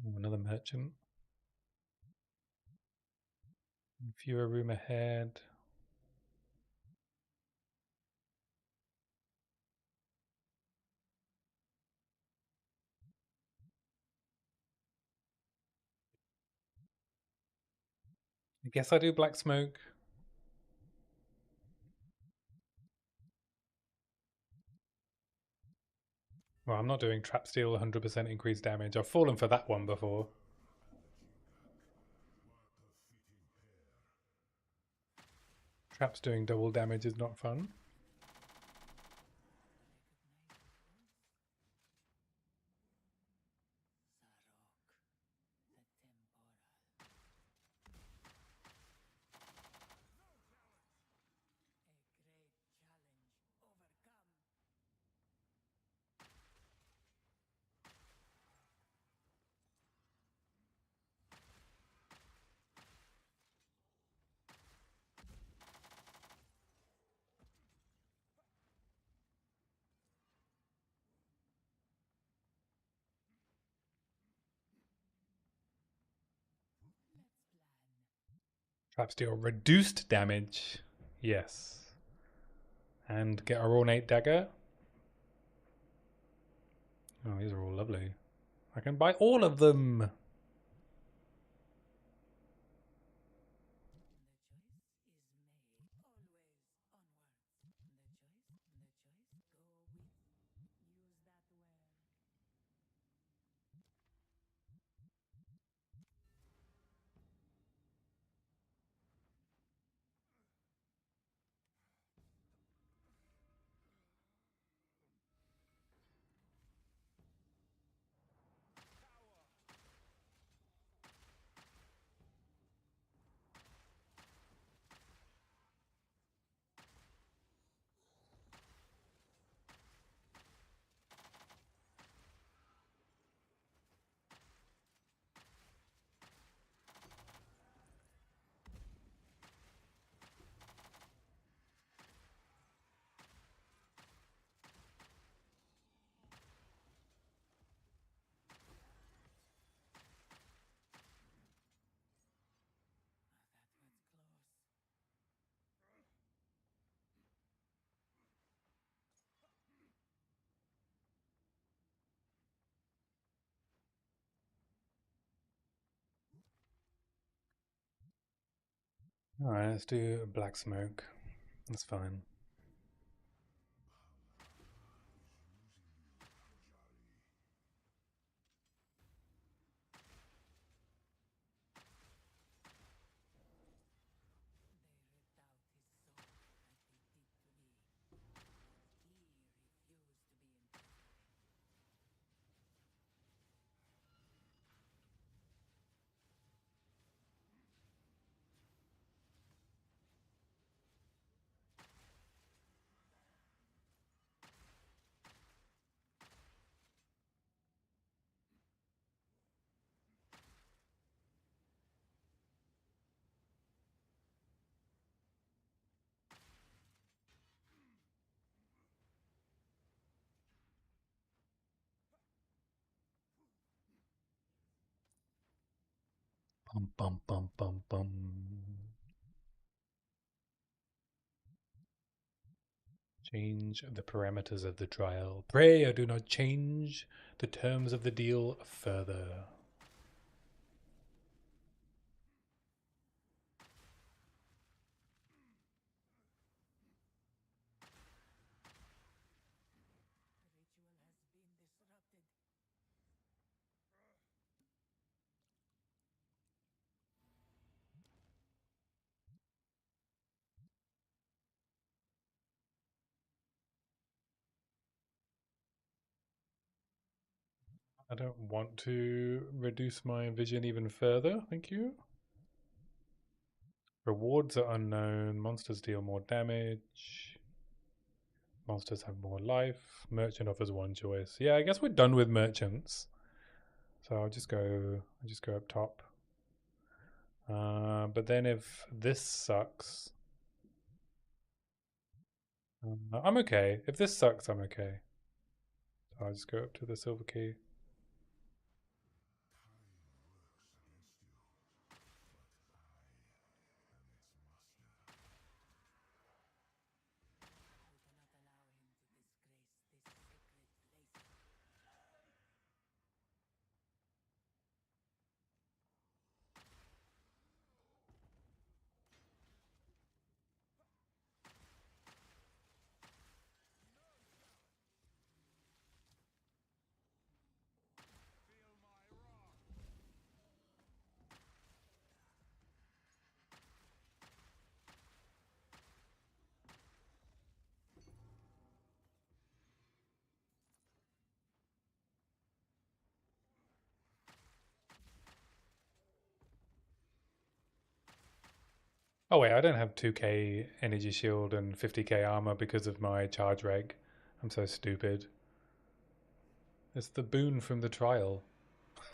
Ooh, another merchant. Fewer room ahead. I guess I do Black Smoke. Well, I'm not doing Trap Steel 100% increased damage. I've fallen for that one before. Traps doing double damage is not fun. Traps deal reduced damage. Yes. And get our ornate dagger. Oh, these are all lovely. I can buy all of them. Alright, let's do black smoke. That's fine. Bum bum bum bum bum. Change the parameters of the trial. Pray I do not change the terms of the deal further. I don't want to reduce my vision even further, thank you. Rewards are unknown. Monsters deal more damage. Monsters have more life. Merchant offers one choice. Yeah, I guess we're done with merchants. So I'll just go up top. But then if this sucks, I'm okay. If this sucks, I'm okay. So I'll just go up to the silver key. Oh wait, I don't have 2k energy shield and 50k armor because of my charge reg. I'm so stupid. It's the boon from the trial.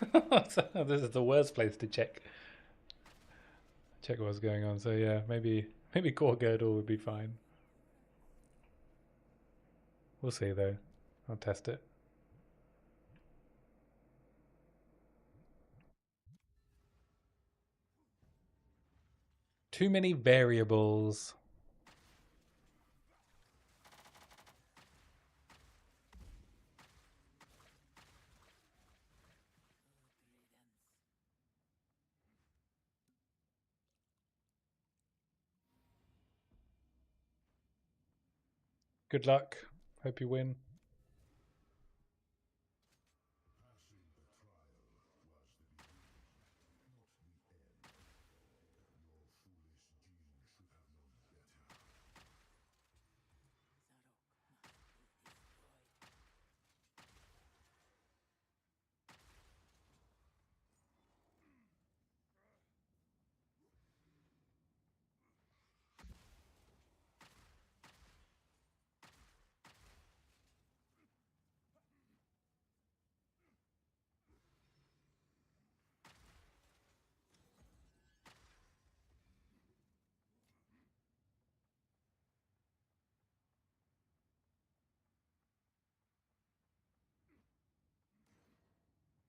This is the worst place to check what's going on. So yeah, maybe core girdle would be fine. We'll see though. I'll test it. Too many variables. Good luck. Hope you win.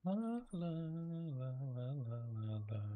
La, la, la, la, la, la.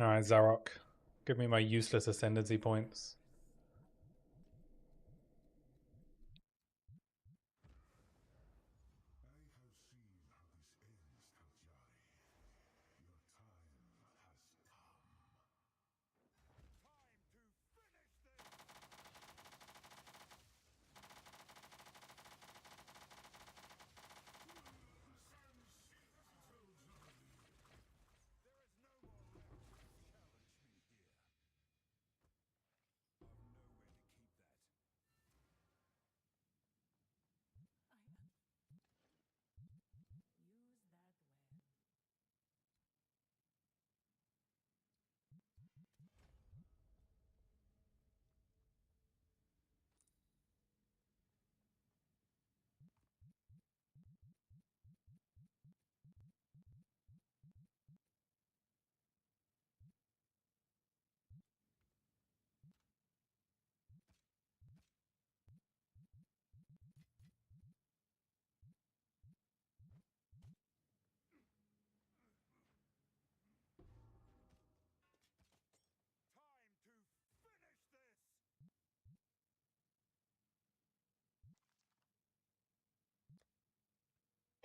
Alright, Zarok. Give me my useless ascendancy points.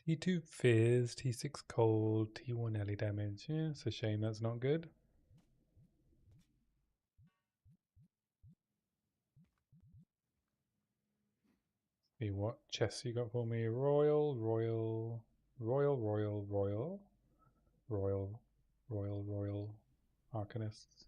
T2 Fizz, T6 Cold, T1 Ellie damage. Yeah, it's a shame that's not good. See what chests you got for me. Royal, Royal, Royal, Royal, Royal, Royal, Royal, Royal, Arcanists.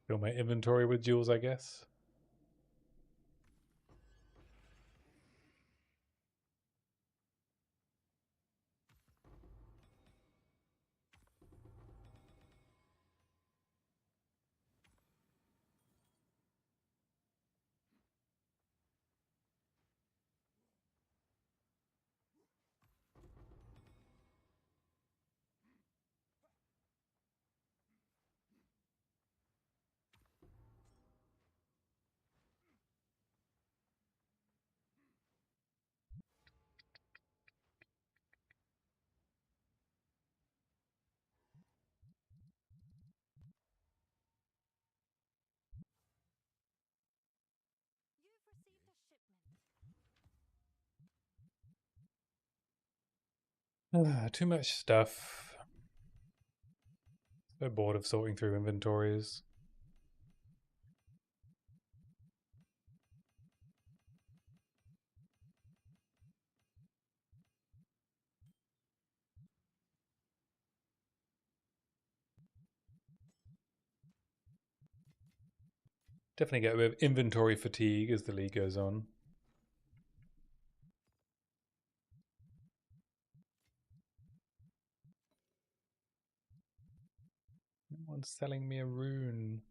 Fill my inventory with jewels, I guess. Too much stuff. So bored of sorting through inventories. Definitely get a bit of inventory fatigue as the league goes on. No one's selling me a rune.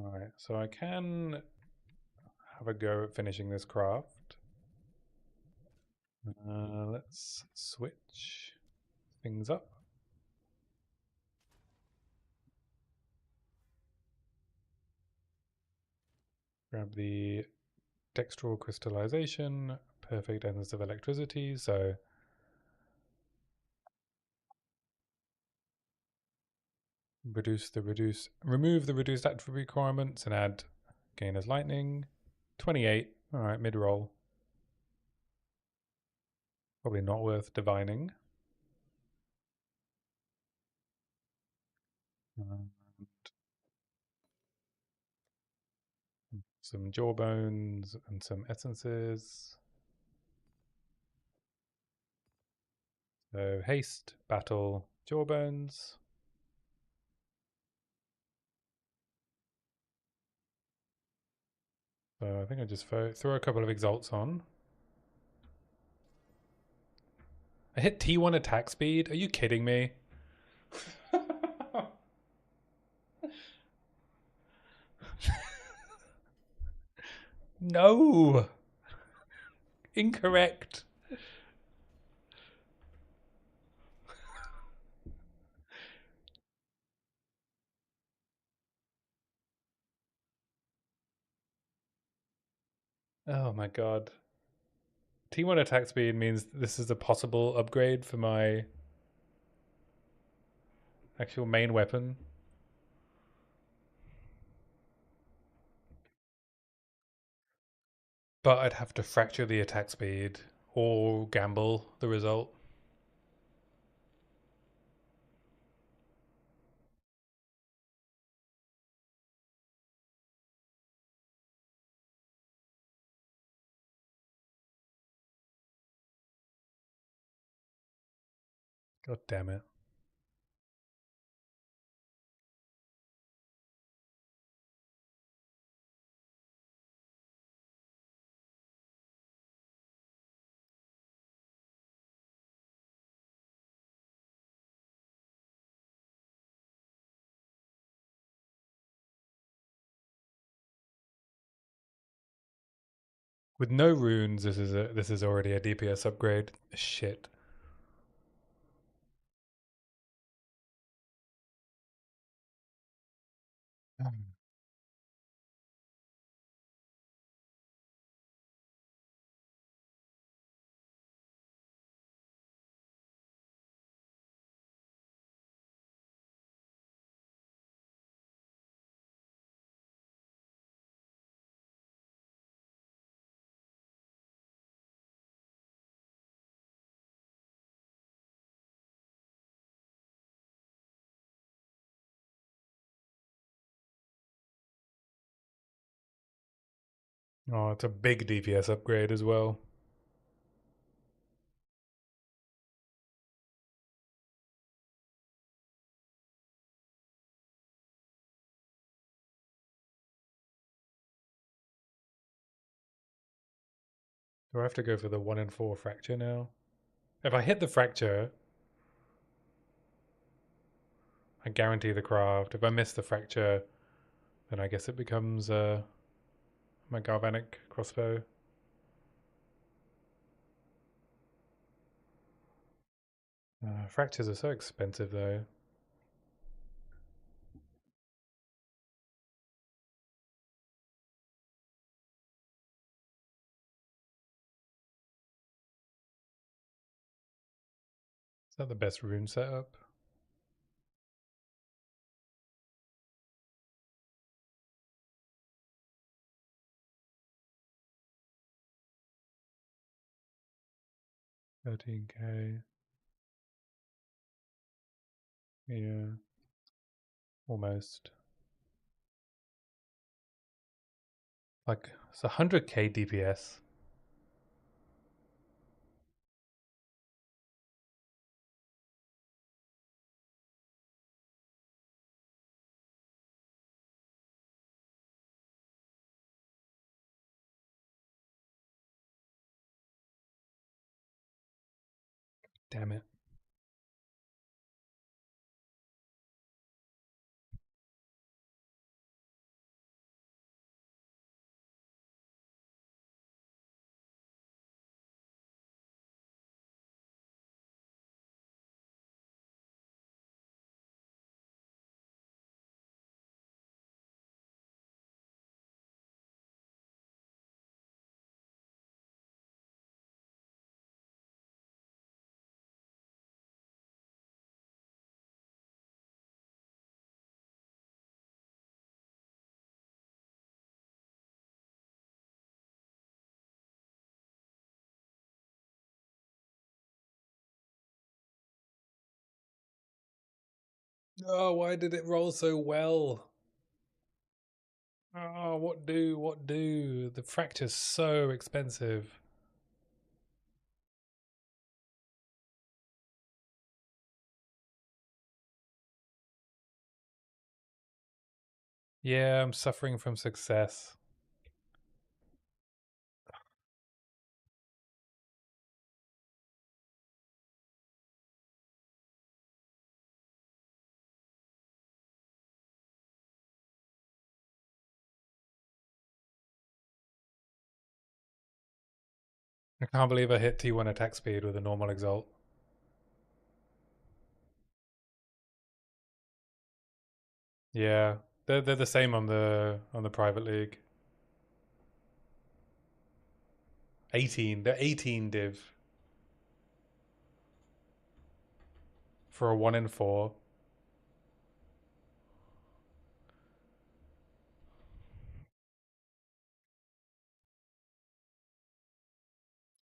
Alright, so I can have a go at finishing this craft. Let's switch things up. Grab the textural crystallization, perfect endless of electricity, so remove the reduced attribute requirements and add gain as lightning. 28. Alright, mid roll. Probably not worth divining. And some jawbones and some essences. So haste, battle, jawbones. So I think I just throw a couple of exalts on. I hit T1 attack speed. Are you kidding me? No! Incorrect. Oh my god. T1 attack speed means this is a possible upgrade for my actual main weapon. But I'd have to fracture the attack speed or gamble the result. God damn it. With no runes, this is already a DPS upgrade. Shit. Oh, it's a big DPS upgrade as well. Do I have to go for the 1 in 4 fracture now? If I hit the fracture, I guarantee the craft. If I miss the fracture, then I guess it becomes my galvanic crossbow. Fractures are so expensive though. Is that the best rune setup? $13K. Yeah, almost. Like, it's 100K DPS. Damn it. Oh, why did it roll so well? Oh, what do? What do? The fracture's so expensive. Yeah, I'm suffering from success. I can't believe I hit T1 attack speed with a normal exalt. Yeah, they're the same on the private league. 18. They're 18 div for a 1 in 4.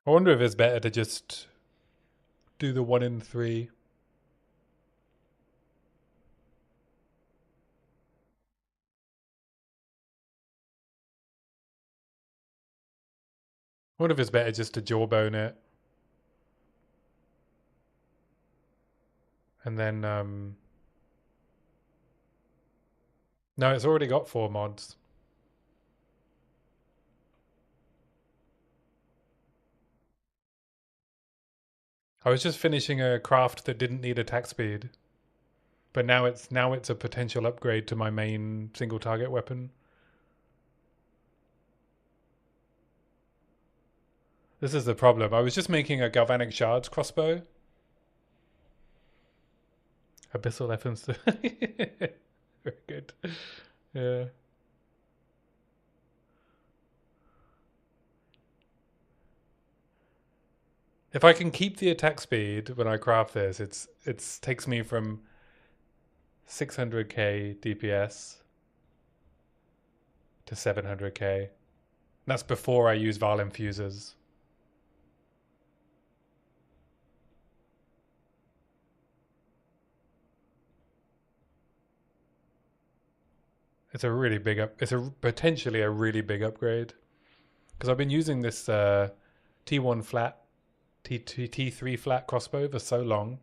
I wonder if it's better to just do the 1 in 3. I wonder if it's better just to jawbone it. And then, no, it's already got 4 mods. I was just finishing a craft that didn't need attack speed. But now it's a potential upgrade to my main single target weapon. This is the problem. I was just making a galvanic shards crossbow. Abyssal weapons. Very good. Yeah. If I can keep the attack speed when I craft this, it's takes me from 600k DPS to 700k. That's before I use Val infusers. It's a really big up. It's a potentially a really big upgrade because I've been using this T1 flat, T3 flat crossbow for so long.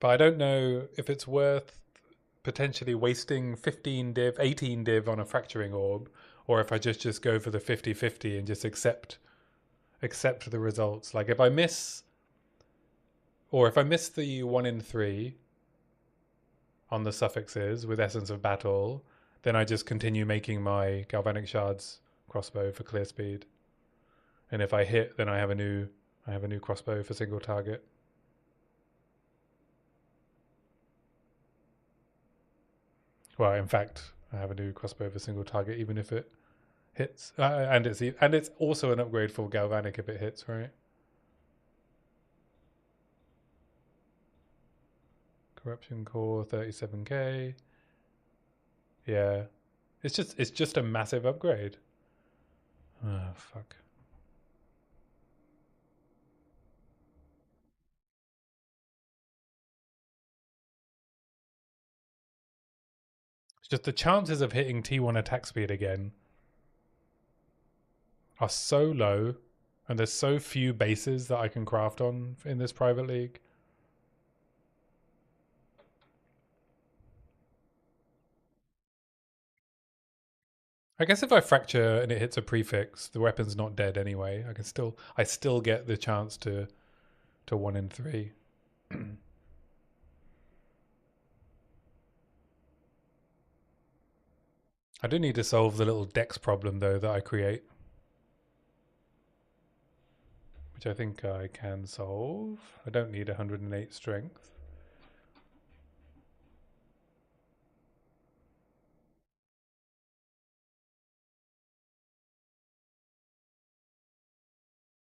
But I don't know if it's worth potentially wasting 15 div, 18 div on a fracturing orb, or if I just go for the 50-50 and just accept the results. Like if I miss, or if I miss the 1 in 3 on the suffixes with Essence of Battle, then I just continue making my Galvanic Shards crossbow for clear speed. And if I hit, then I have a new crossbow for single target. Well, in fact, I have a new crossbow for single target, even if it hits, and it's also an upgrade for Galvanic if it hits, right? Corruption core 37k. Yeah, it's just a massive upgrade. Oh fuck. It's just the chances of hitting T1 attack speed again are so low, and there's so few bases that I can craft on in this private league. I guess if I fracture and it hits a prefix, the weapon's not dead anyway. I still get the chance to 1 in 3. I do need to solve the little dex problem though that I create, which I think I can solve. I don't need 108 strength.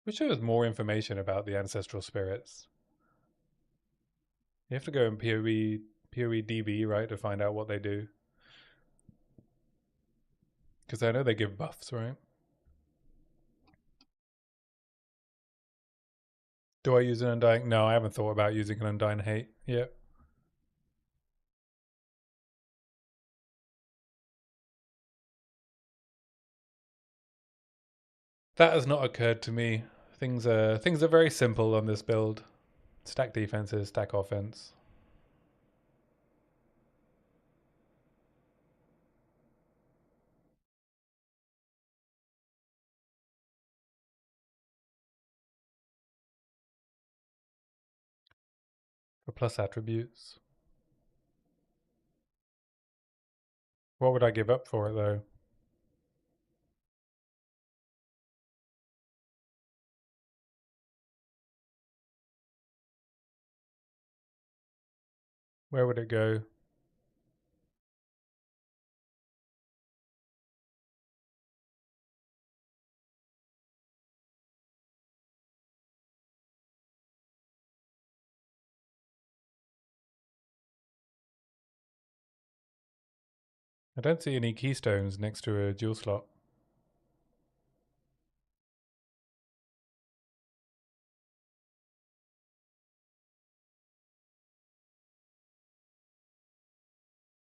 Wish there was more information about the ancestral spirits. You have to go in PoE DB, right, to find out what they do. Because I know they give buffs, right? Do I use an Undying? No, I haven't thought about using an Undying Hate yet. That has not occurred to me. Things are very simple on this build. Stack defenses, stack offense. For plus attributes. What would I give up for it though? Where would it go? I don't see any keystones next to a dual slot.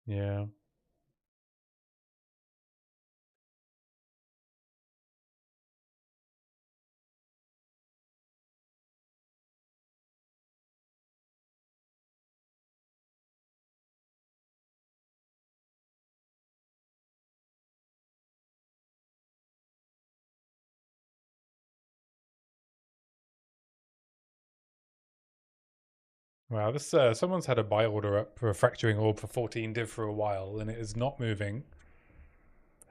Yeah. Wow, this someone's had a buy order up for a fracturing orb for 14 div for a while, and it is not moving.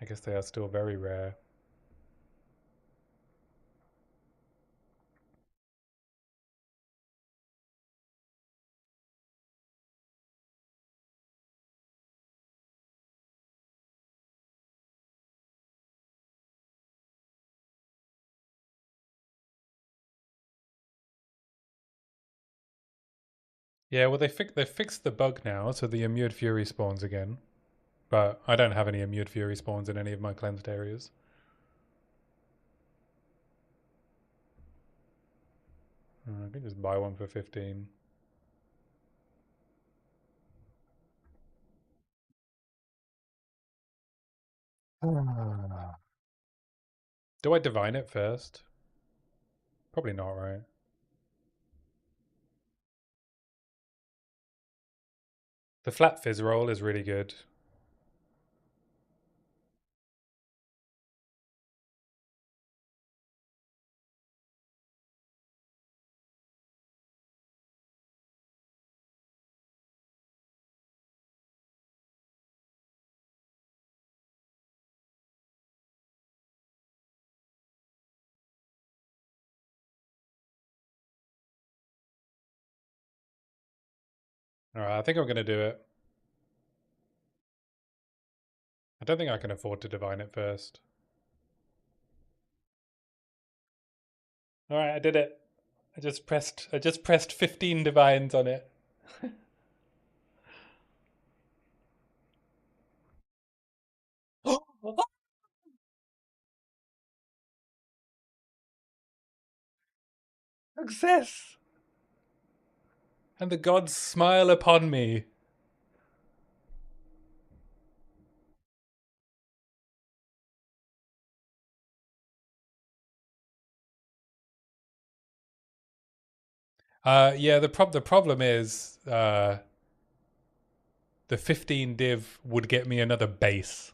I guess they are still very rare. Yeah, well they fixed the bug now, so the Immured Fury spawns again. But I don't have any Immured Fury spawns in any of my cleansed areas. I can just buy one for 15. Do I divine it first? Probably not, right? The flat fizz roll is really good. Alright, I think I'm going to do it. I don't think I can afford to divine it first. Alright, I did it. I just pressed 15 divines on it. Success! And the gods smile upon me. Yeah, the problem is the 15 div would get me another base.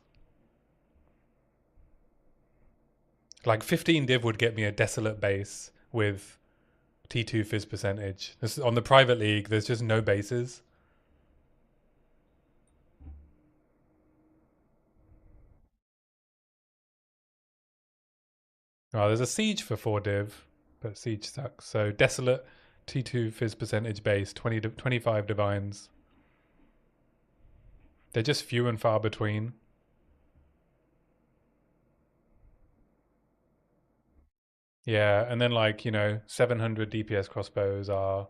Like 15 div would get me a desolate base with T2 fizz percentage. On the private league, there's just no bases. Oh, there's a siege for 4 div, but siege sucks. So desolate, T2 fizz percentage base, 20 to 25 divines. They're just few and far between. Yeah, and then like, 700 DPS crossbows are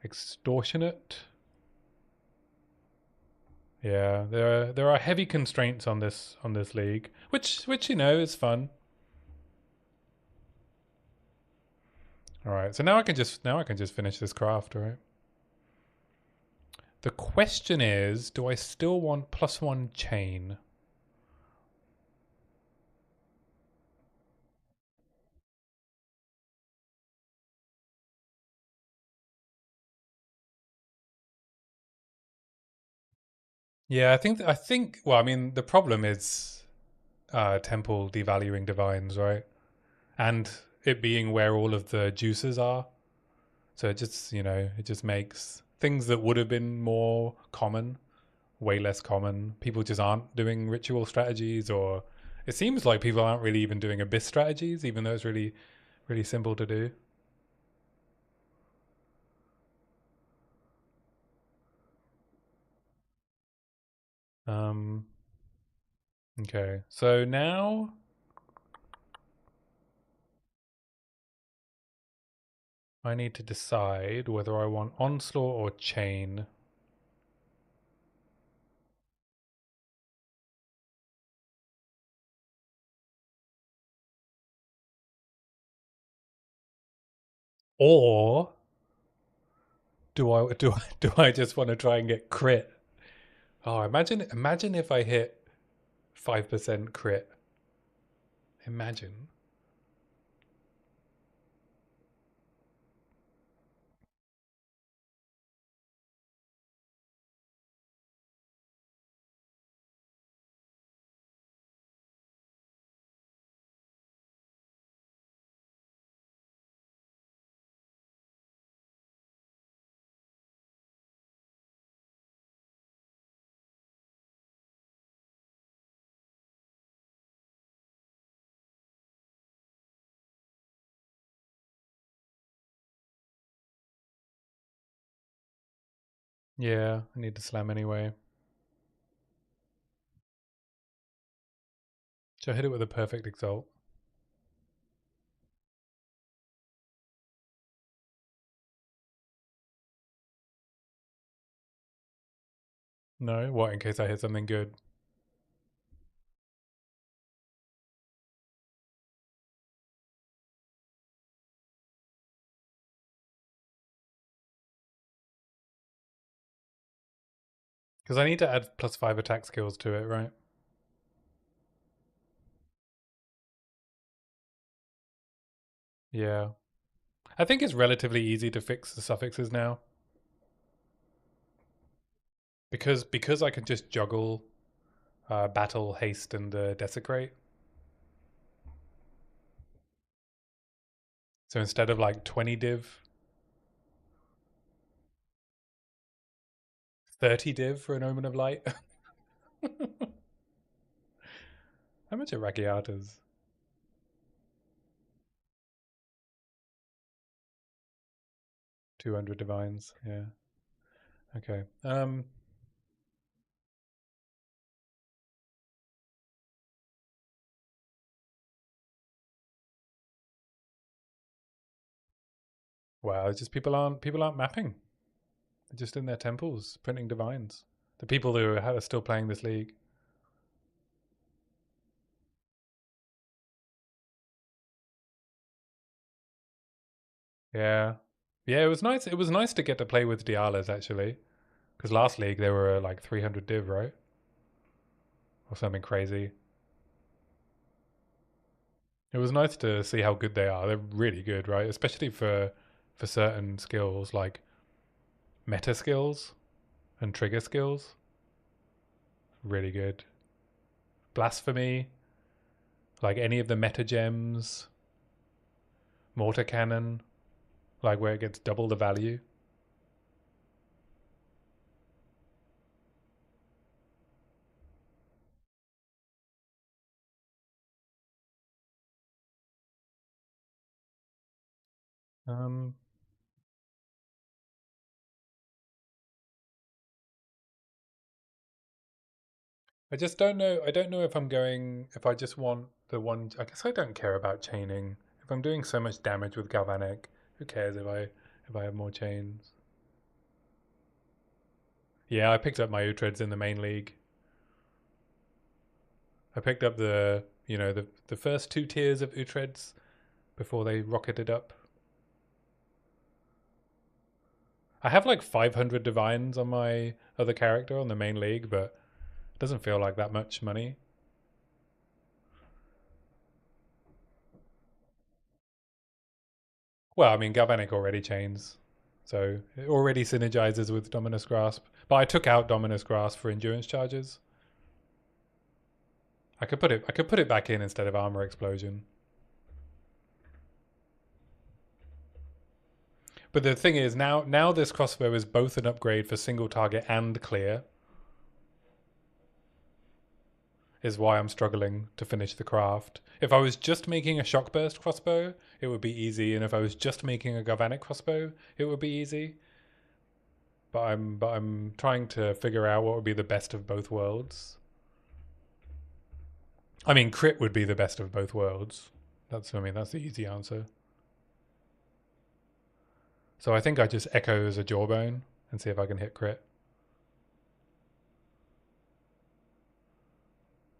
extortionate. Yeah, there are heavy constraints on this league, which is fun. All right, so now I can just finish this craft, right? The question is, do I still want +1 chain? Yeah, I think. Well, I mean, the problem is temple devaluing divines, right? And it being where all of the juices are. So it just makes things that would have been more common way less common. People just aren't doing ritual strategies, or it seems like people aren't really even doing abyss strategies, even though it's really, really simple to do. Um, okay, so now I need to decide whether I want onslaught or chain. Or do I just want to try and get crit? Oh, imagine if I hit 5% crit. Imagine. Yeah, I need to slam anyway. Should I hit it with a perfect exalt? No? What, in case I hit something good? Because I need to add +5 attack skills to it, right? Yeah. I think it's relatively easy to fix the suffixes now. Because I can just juggle battle, haste, and desecrate. So instead of like 20 div, 30 div for an Omen of Light. How much are Rakiatas? 200 divines. Yeah. Okay. Wow, it's just people aren't mapping. They're just in their temples printing divines. The people who are still playing this league. Yeah. Yeah, it was nice. It was nice to get to play with Dialas actually, because last league they were like 300 div, right, or something crazy. It was nice to see how good they are. They're really good, right? Especially for certain skills like meta skills and trigger skills. Really good. Blasphemy. Like any of the meta gems, mortar cannon, like where it gets double the value. Um, I just don't know. I don't know if I'm going. If I just want the one. I guess I don't care about chaining. If I'm doing so much damage with galvanic, who cares if I have more chains? Yeah, I picked up my Utreds in the main league. I picked up the first two tiers of Utreds before they rocketed up. I have like 500 divines on my other character on the main league, but it doesn't feel like that much money. Well, I mean, Galvanic already chains, so it already synergizes with Dominus Grasp. But I took out Dominus Grasp for endurance charges. I could put it back in instead of armor explosion. But the thing is, now this crossbow is both an upgrade for single target and clear. Is why I'm struggling to finish the craft. If I was just making a Shockburst crossbow, it would be easy, and if I was just making a Galvanic crossbow, it would be easy. But I'm trying to figure out what would be the best of both worlds. I mean, crit would be the best of both worlds. That's the easy answer. So I think I just echo as a jawbone and see if I can hit crit.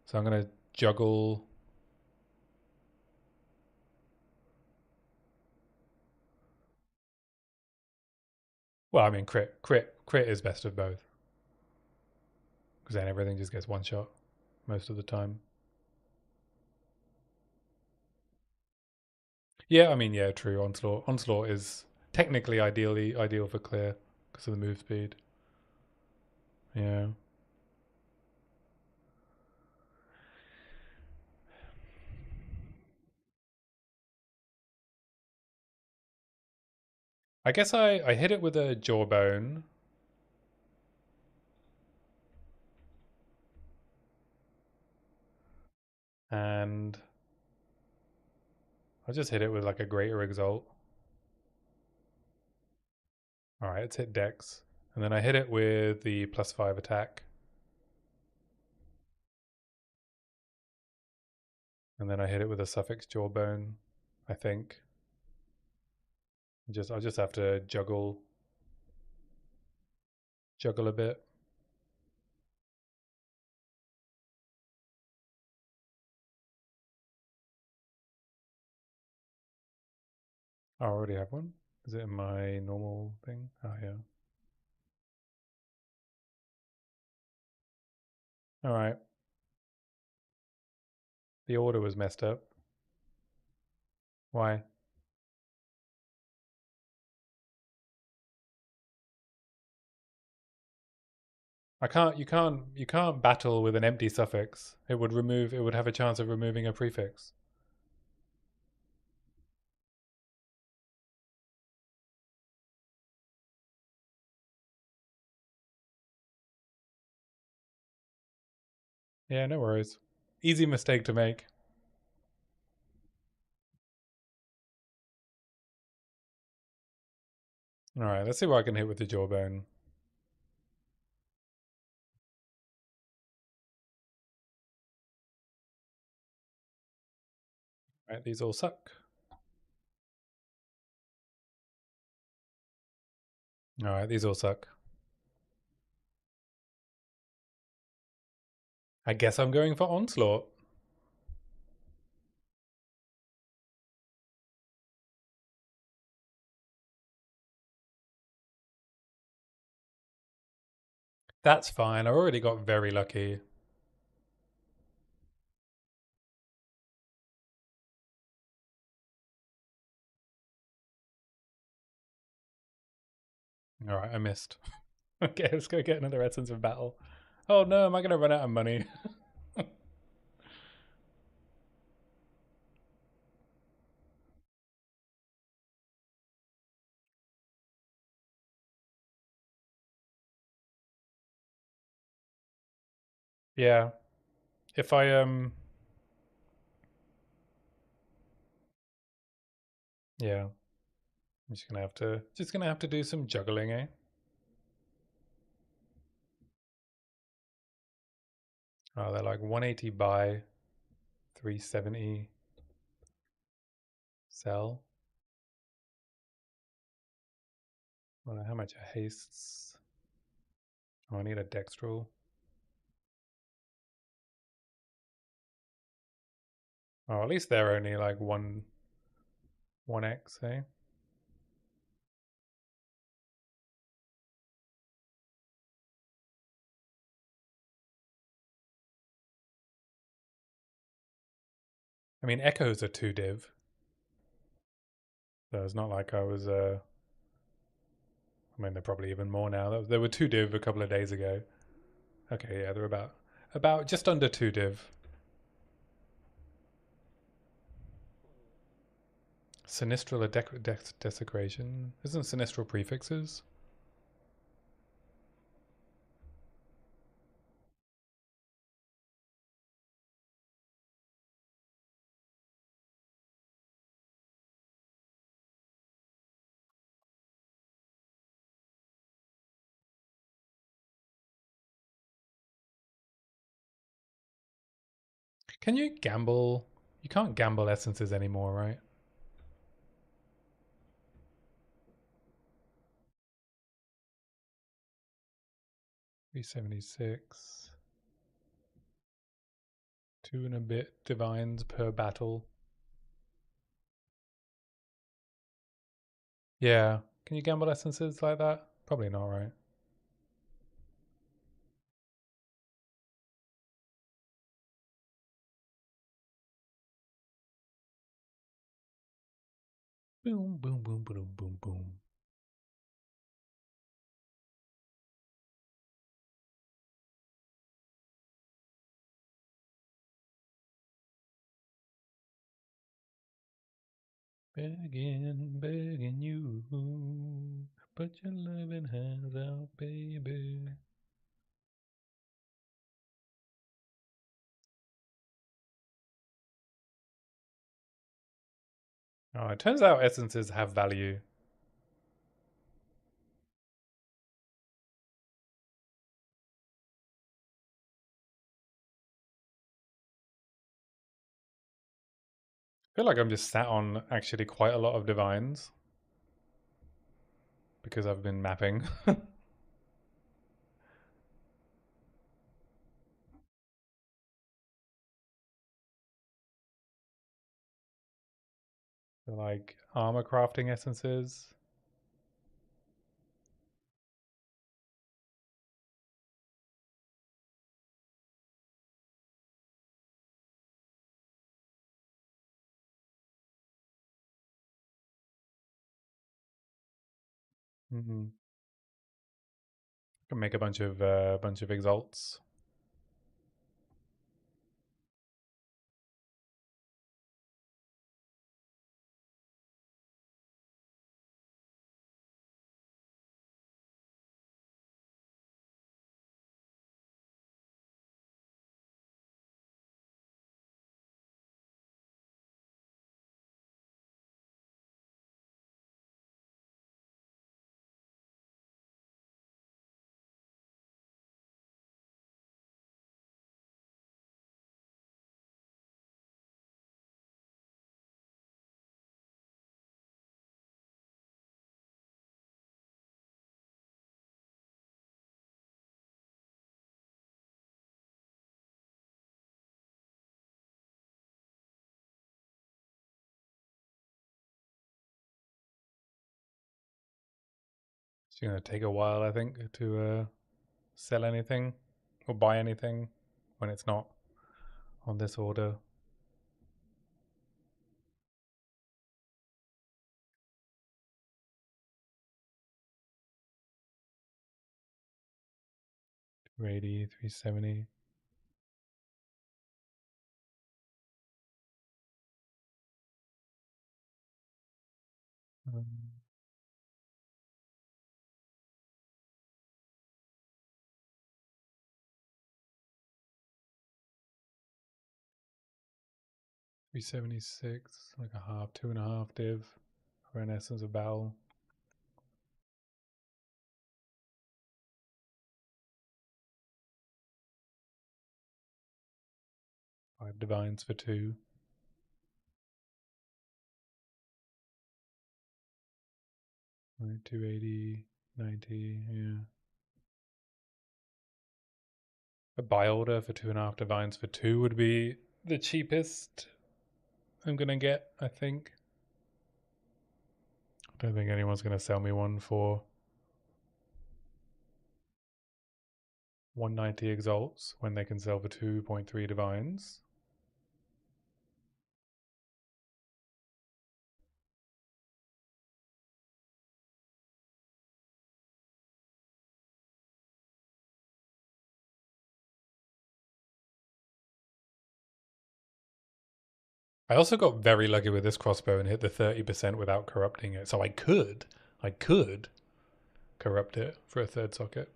So I'm gonna juggle. Well, I mean, crit is best of both because then everything just gets one shot most of the time. Yeah, I mean, yeah, true. Onslaught is technically ideal for clear because of the move speed. Yeah. I guess I hit it with a jawbone. And I just hit it with like a greater exalt. Alright, it's hit dex. And then I hit it with the +5 attack. And then I hit it with a suffix jawbone, I think. I'll just have to juggle a bit. Oh, I already have one. Is it in my normal thing? Oh yeah. Alright. The order was messed up. Why? I can't you can't battle with an empty suffix. It would have a chance of removing a prefix. Yeah, no worries. Easy mistake to make. Alright, let's see what I can hit with the jawbone. Right, these all suck. Alright, these all suck. I guess I'm going for Onslaught. That's fine. I already got very lucky. Alright, I missed. Okay, let's go get another Essence of Battle. Oh no, am I going to run out of money? Yeah. If I yeah, I'm just gonna have to do some juggling, eh? Oh, they're like 180 buy, 370 sell. I don't know how much it hastes. Oh, I need a dextral. Oh, at least they're only like one X, eh? I mean, echoes are 2 div, so it's not like I was. I mean, they're probably even more now. They were 2 div a couple of days ago. Okay, yeah, they're about just under 2 div. Sinistral desecration. Isn't sinistral prefixes? Can you gamble? You can't gamble essences anymore, right? 376. 2 and a bit divines per battle. Yeah. Can you gamble essences like that? Probably not, right? Boom, boom, boom, boom, boom, boom. Begging you. Put your loving hands out, baby. Oh, it turns out essences have value. I feel like I'm just sat on actually quite a lot of divines because I've been mapping. Like armor crafting essences. Mm-hmm. Can make a bunch of exalts. It's gonna take a while, I think, to sell anything or buy anything when it's not on this order. Ready 370. Um, 376, like a half, 2.5 div for an Essence of Battle. 5 divines for 2. Right, 280, 90, yeah. A buy order for 2.5 divines for 2 would be the cheapest I'm gonna get, I think. I don't think anyone's gonna sell me one for 190 exalts when they can sell for 2.3 divines. I also got very lucky with this crossbow and hit the 30% without corrupting it. So I could corrupt it for a third socket.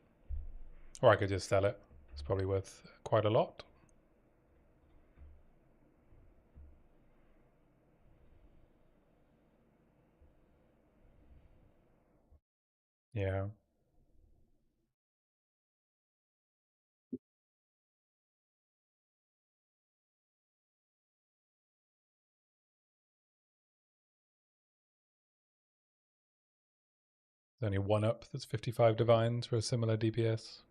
Or I could just sell it. It's probably worth quite a lot. Yeah. There's only one up that's 55 divines for a similar DPS.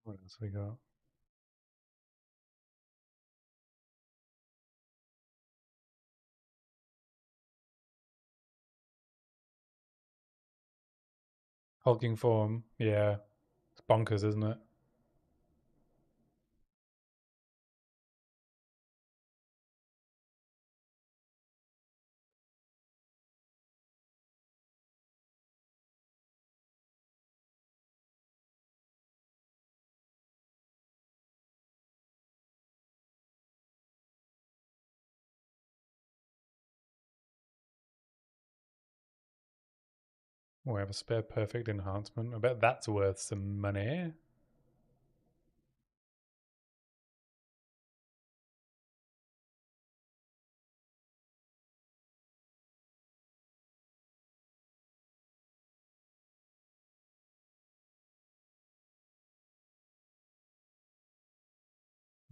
What else we got? Hulking form. Yeah. It's bonkers, isn't it? We have a spare perfect enhancement. I bet that's worth some money.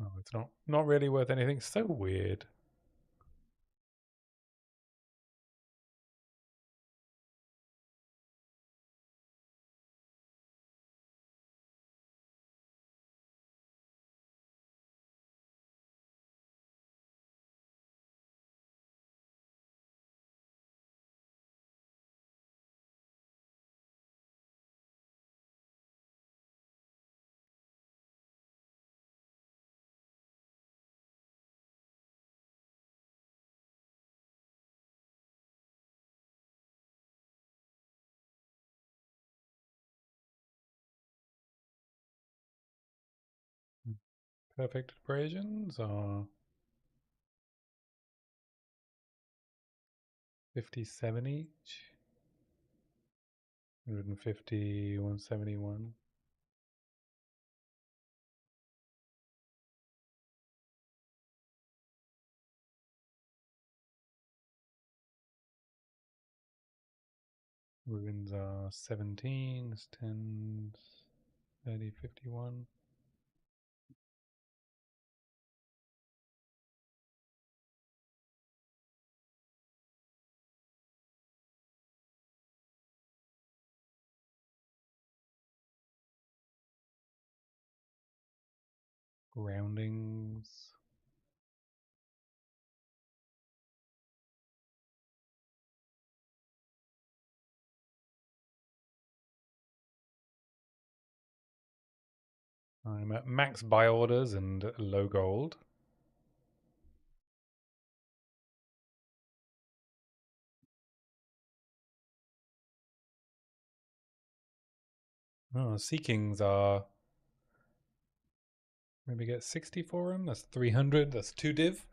Oh, it's not really worth anything. So weird. Perfect abrasions are 57 each. 150, 171. Ruins are 17s, 10s, 30, 51. Groundings. I'm at max buy orders and low gold. Oh, Sea Kings are maybe get 60 for them. That's 300. That's 2 div.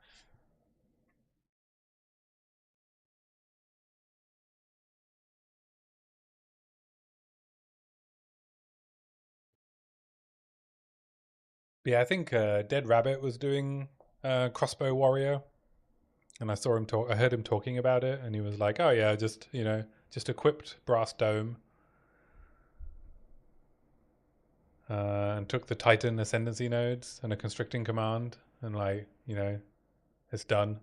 But yeah, I think Dead Rabbit was doing Crossbow Warrior, and I saw him talk. I heard him talking about it, and he was like, "Oh yeah, just just equipped Brass Dome, and took the Titan Ascendancy nodes and a Constricting Command, and like it's done."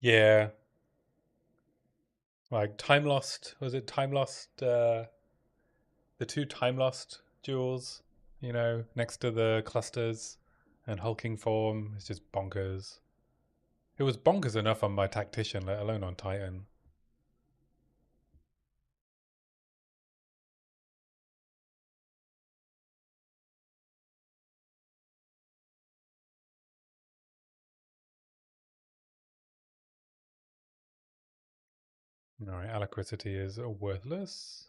Yeah, like Time Lost. Was it Time Lost? The two Time Lost jewels, next to the clusters and hulking form is just bonkers. It was bonkers enough on my tactician, let alone on Titan. All right, Alacrity is worthless.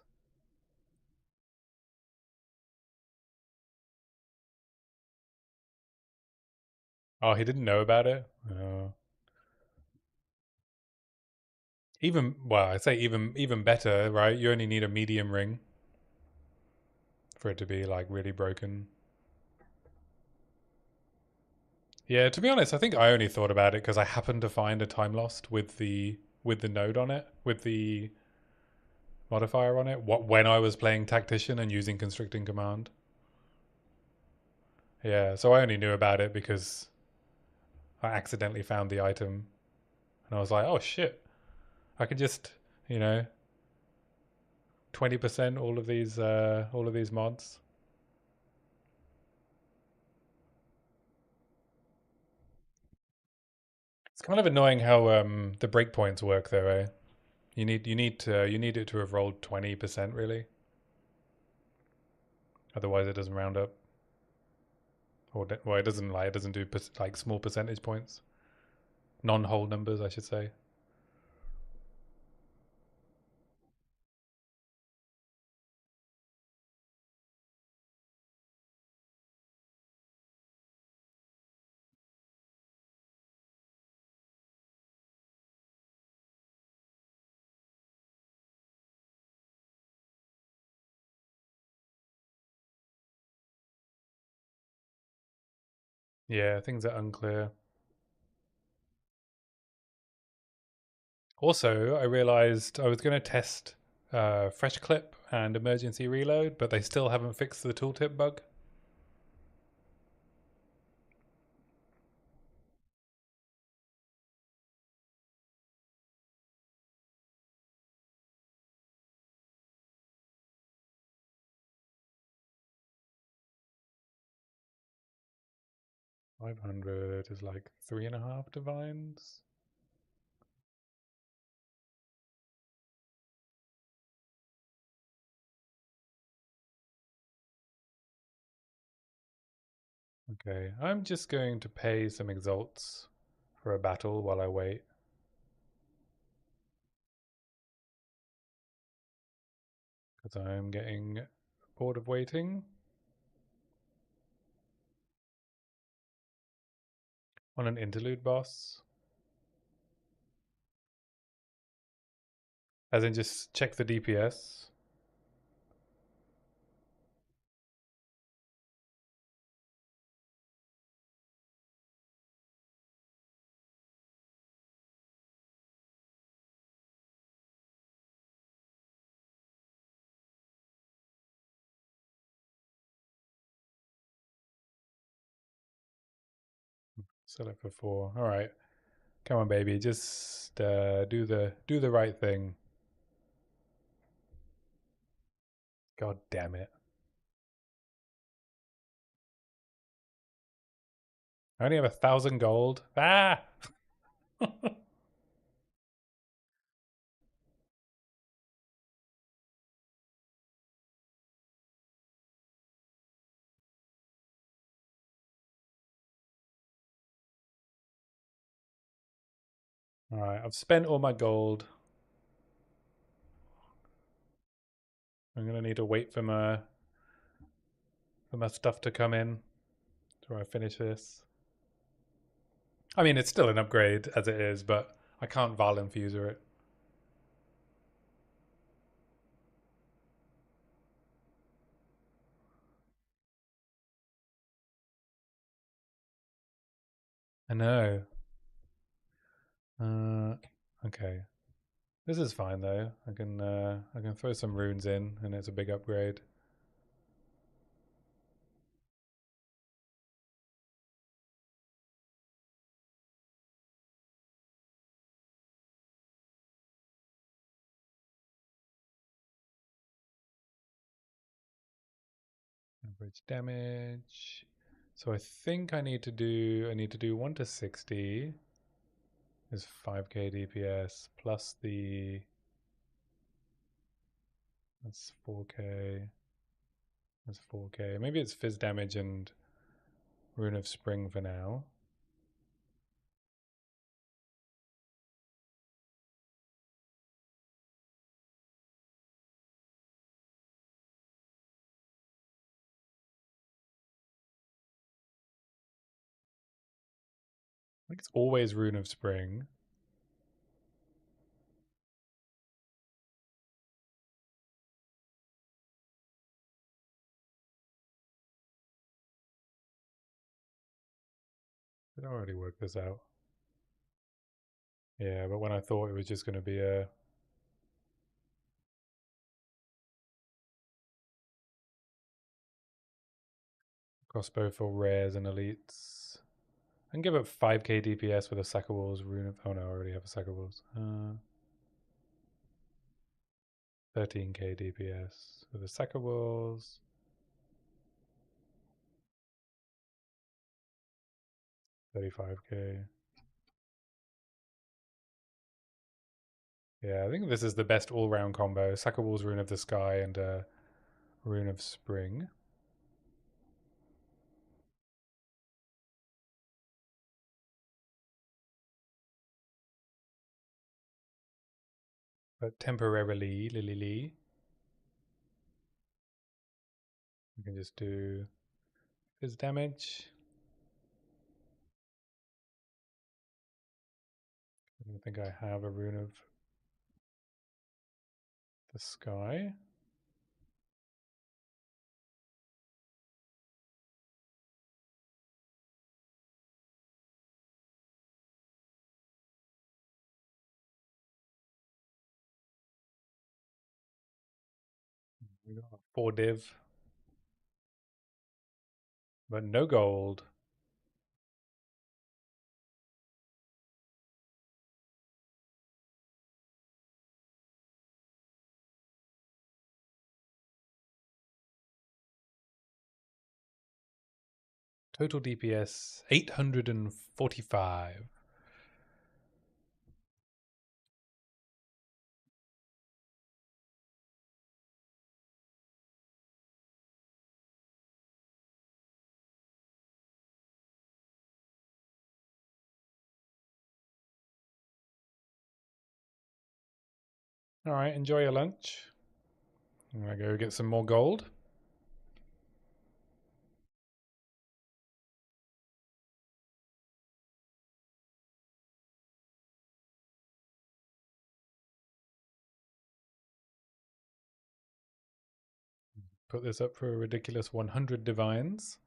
Oh, he didn't know about it. Well, I say even better, right? You only need a medium ring for it to be like really broken. Yeah, to be honest, I think I only thought about it because I happened to find a Time Lost with the node on it, with the modifier on it. What when I was playing Tactician and using Constricting Command. Yeah, so I only knew about it because I accidentally found the item, and I was like, oh shit, I could just you know 20% all of these mods. It's kind of annoying how the breakpoints work though, eh? You need it to have rolled 20% really, otherwise it doesn't round up, or well, it doesn't do like small percentage points, non-whole numbers, I should say. Yeah, things are unclear. Also, I realized I was going to test fresh clip and emergency reload, but they still haven't fixed the tooltip bug. 500 is like 3.5 divines. Okay, I'm just going to pay some exalts for a battle while I wait, because I'm getting bored of waiting. On an interlude boss. As in, just check the DPS. Select for 4. All right. Come on, baby. Just do the right thing. God damn it. I only have 1,000 gold. Ah! All right. I've spent all my gold. I'm gonna need to wait for my stuff to come in before I finish this. I mean, it's still an upgrade as it is, but I can't Val Infuser it. I know. Uh, okay. This is fine though. I can throw some runes in, and it's a big upgrade. Average damage. So I think I need to do 1 to 60 is 5k DPS plus that's 4k. That's 4k. Maybe it's fizz damage and Rune of Spring for now. I think it's always Rune of Spring. Did I already work this out? Yeah, but when I thought it was just going to be a crossbow for rares and elites. I can give up 5k DPS with a Sack of Wolves Rune of... Oh no, I already have a Sack of Wolves. 13k DPS with a Sack of Wolves. 35k. Yeah, I think this is the best all-round combo. Sack of Wolves, Rune of the Sky, and Rune of Spring. But temporarily, Lily, we can just do his damage. I don't think I have a Rune of the Sky. We got 4 div, but no gold. Total DPS 845. All right, enjoy your lunch. I'm gonna go get some more gold. put this up for a ridiculous 100 divines.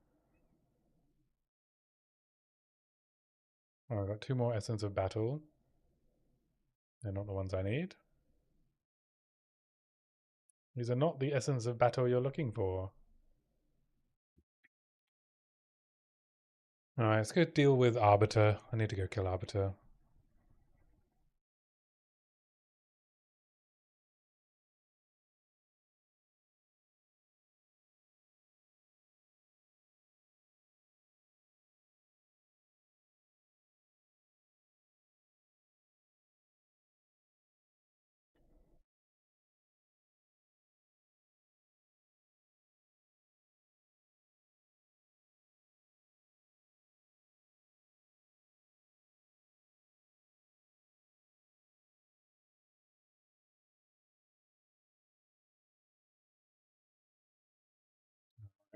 Oh, I've got 2 more Essence of Battle. They're not the ones I need. These are not the Essence of Battle you're looking for. Alright, let's go deal with Arbiter. I need to go kill Arbiter.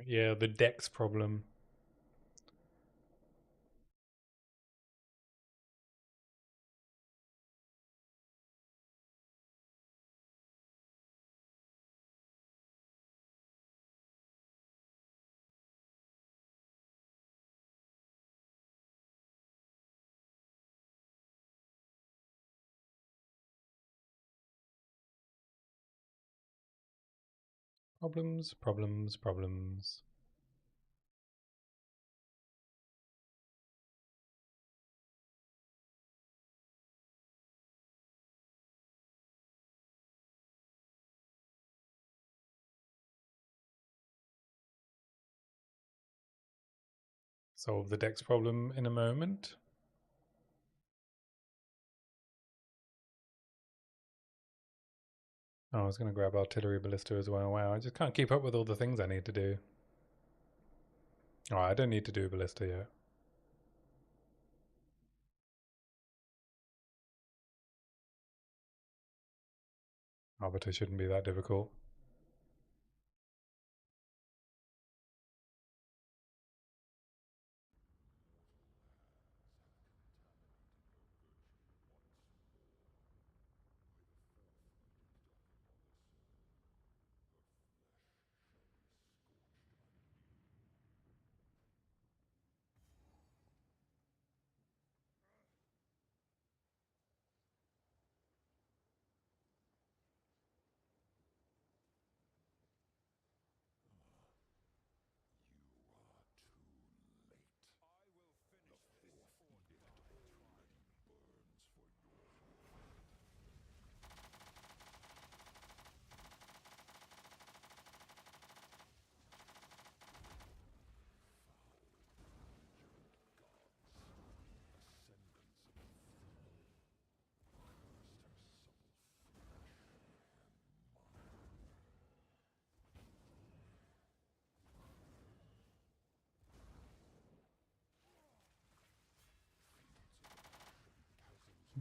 Yeah, the Dex problem. Problems, problems, problems. Solve the Dex problem in a moment. Oh, I was going to grab Artillery Ballista as well. Wow, I just can't keep up with all the things I need to do. Oh, I don't need to do Ballista yet. Arbiter shouldn't be that difficult.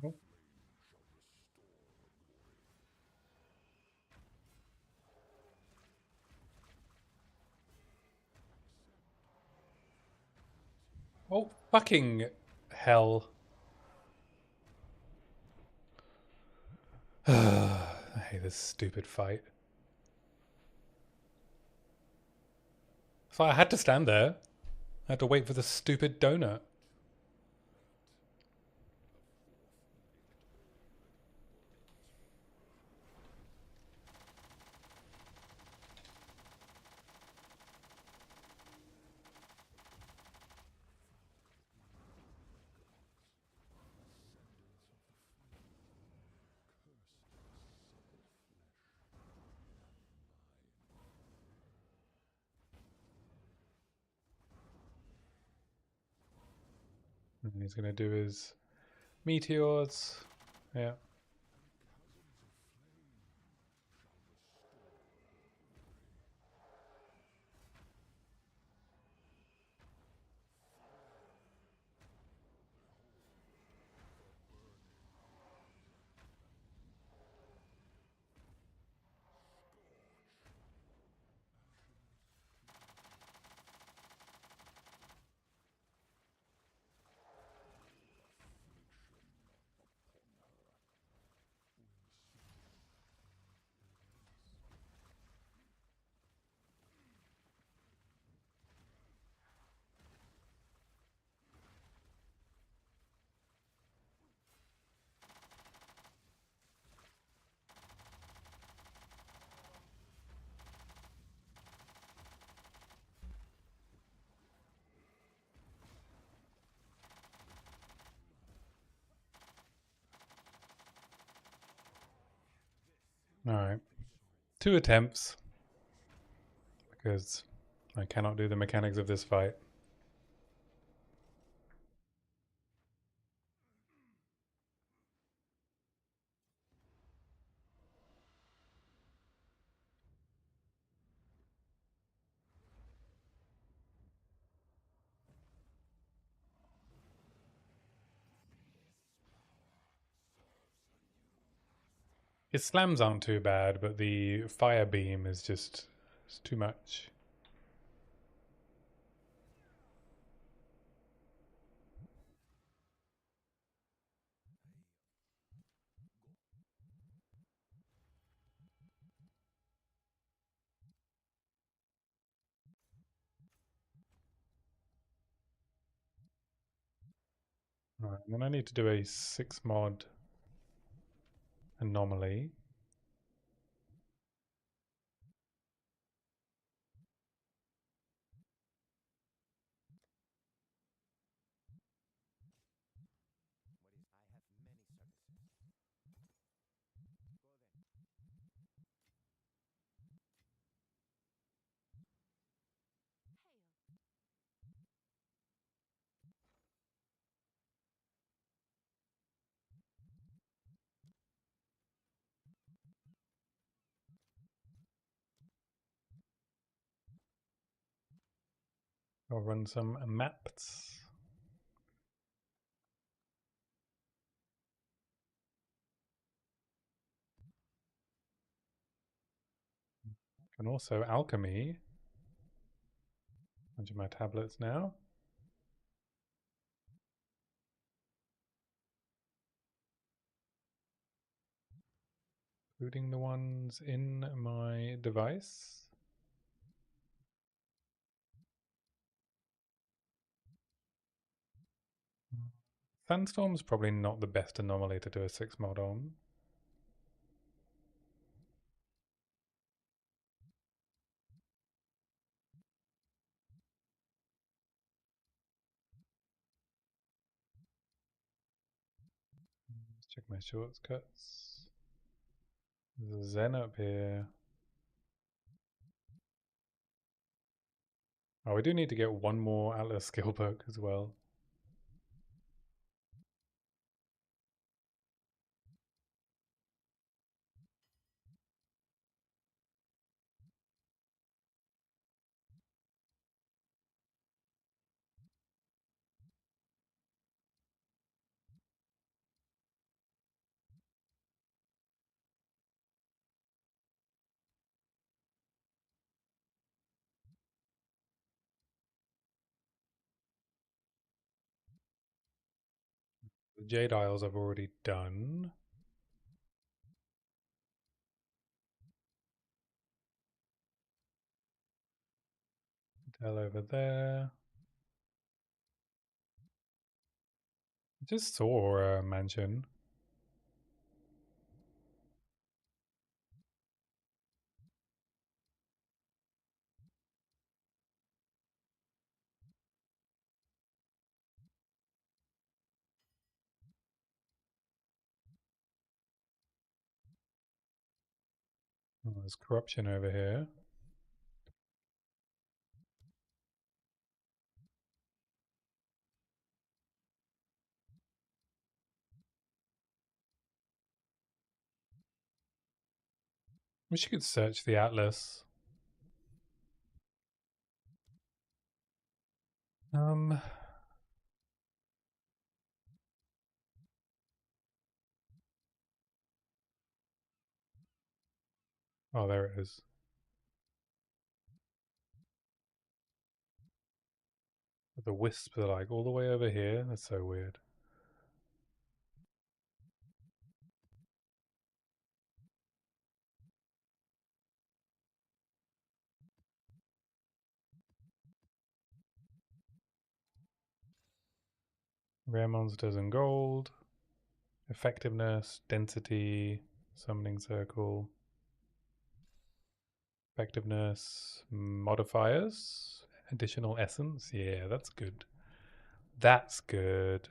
Oh. Oh, fucking hell. I hate this stupid fight. So I had to stand there. I had to wait for the stupid donut. And he's going to do his meteors. Yeah. Alright. 2 attempts. Because I cannot do the mechanics of this fight. His slams aren't too bad, but the fire beam is just it's too much. Right, and then I need to do a 6 mod anomaly. I'll run some maps. And also alchemy. Bunch of my tablets now. Including the ones in my device. Sandstorm's probably not the best anomaly to do a 6 mod on. Let's check my shortcuts. There's a Zen up here. Oh, we do need to get one more Atlas skill book as well. The Jade Isles I've already done. Tell over there. I just saw a mansion. Oh, there's corruption over here. Wish you could search the Atlas. Um. Oh, there it is. The wisps are like all the way over here. That's so weird. Rare monsters and gold. Effectiveness, density, summoning circle. Effectiveness, modifiers, additional essence. Yeah, that's good. That's good.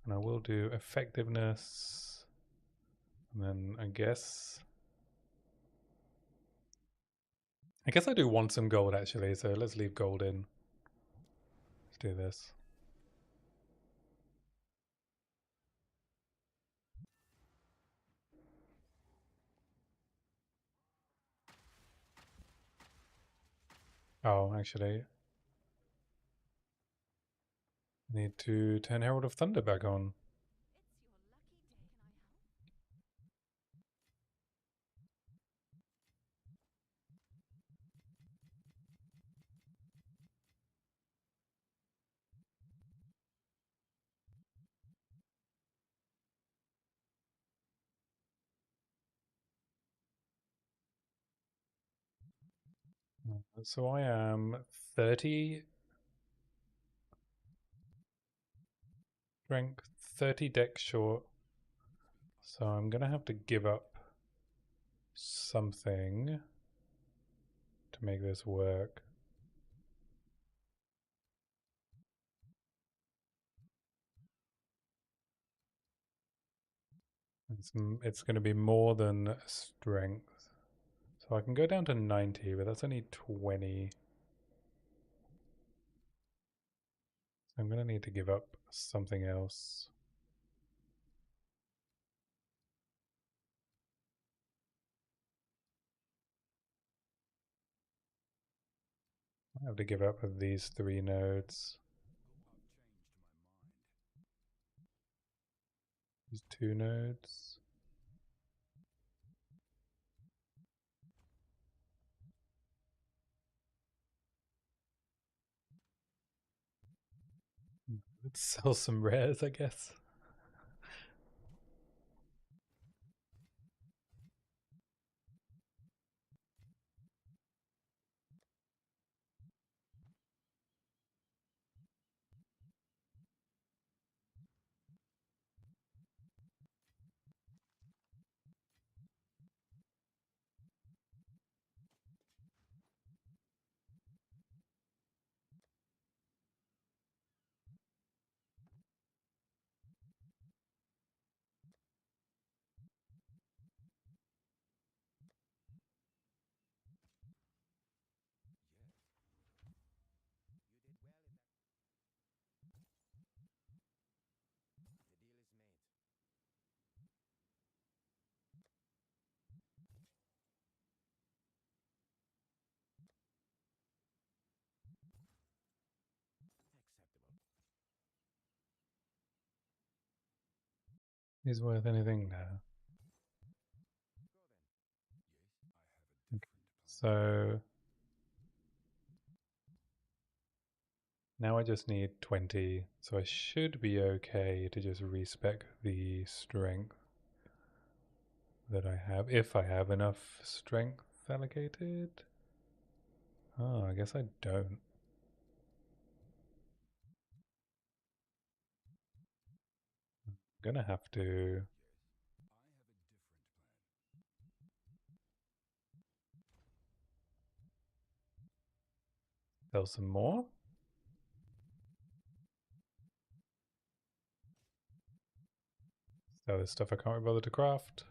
And I will do effectiveness And then I guess I do want some gold actually, so let's leave gold in. Let's do this. Oh, actually, I need to turn Herald of Thunder back on. So I am 30 strength, 30 deck short. So I'm going to have to give up something to make this work. It's going to be more than strength. So I can go down to 90, but that's only 20. So I'm going to need to give up something else. I have to give up these 3 nodes. These 2 nodes. Let's sell some rares, I guess. Is worth anything now. Okay. So now I just need 20, so I should be okay to just respec the strength that I have, if I have enough strength allocated. Oh, I guess I don't. I'm gonna have to sell some more. Sell this stuff I can't be bothered to craft.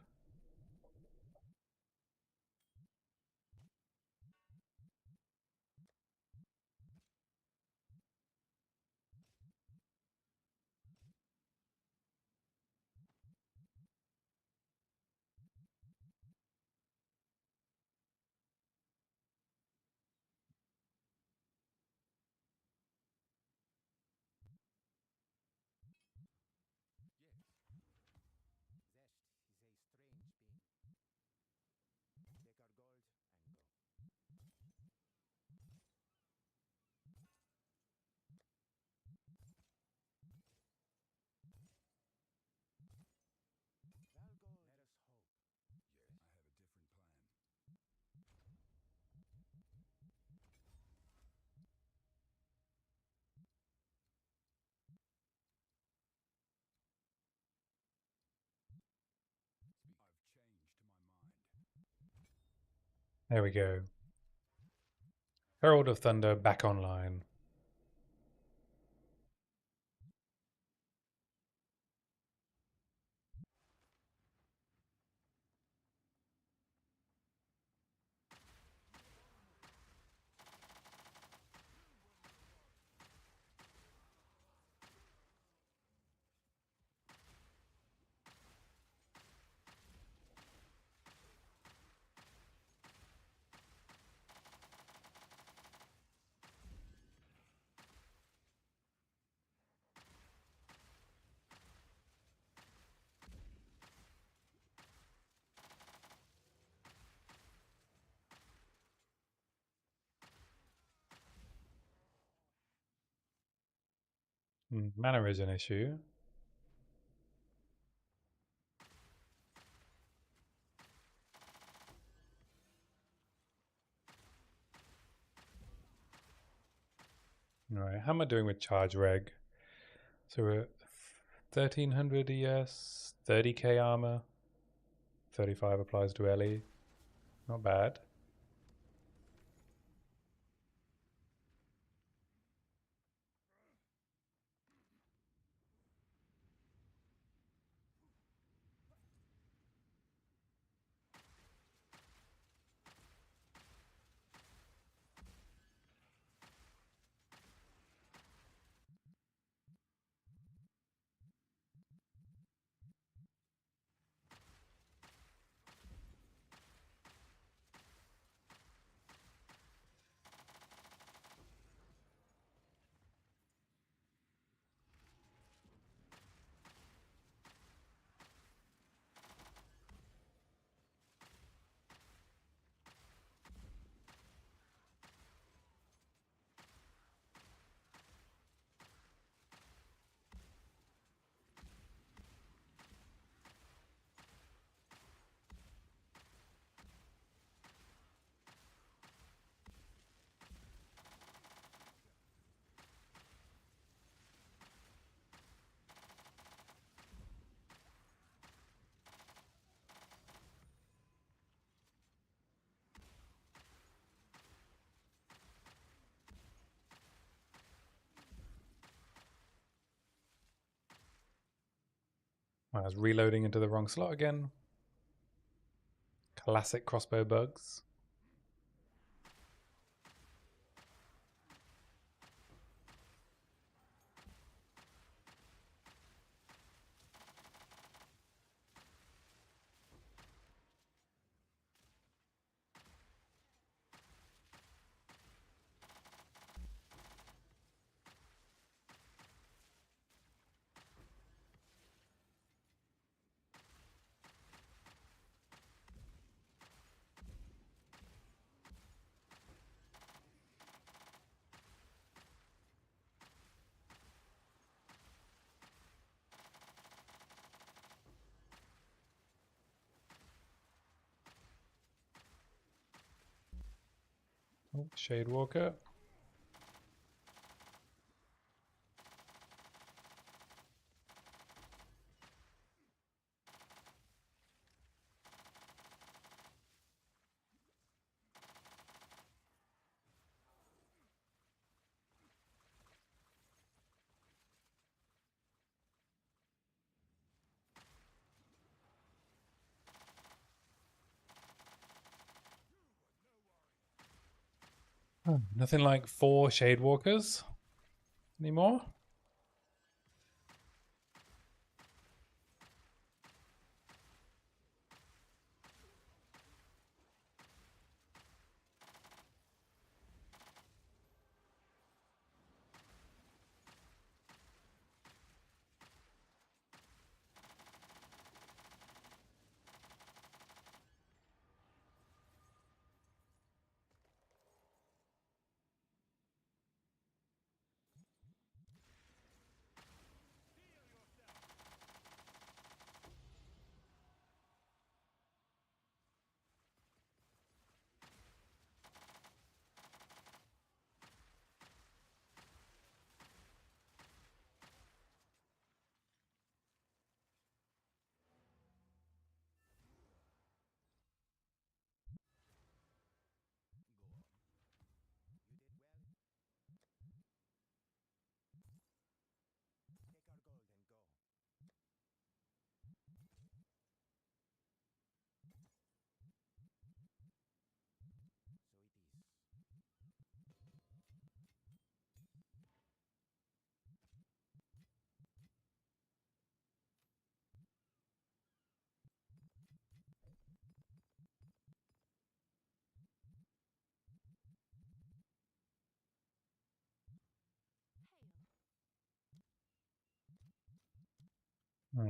There we go. Herald of Thunder back online. Mana is an issue. Alright, how am I doing with charge reg? So we're at 1300 ES, 30k armor, 35 applies to LE. Not bad. I was reloading into the wrong slot again. Classic crossbow bugs. Oh, Shade Walker. Nothing like 4 Shade Walkers anymore.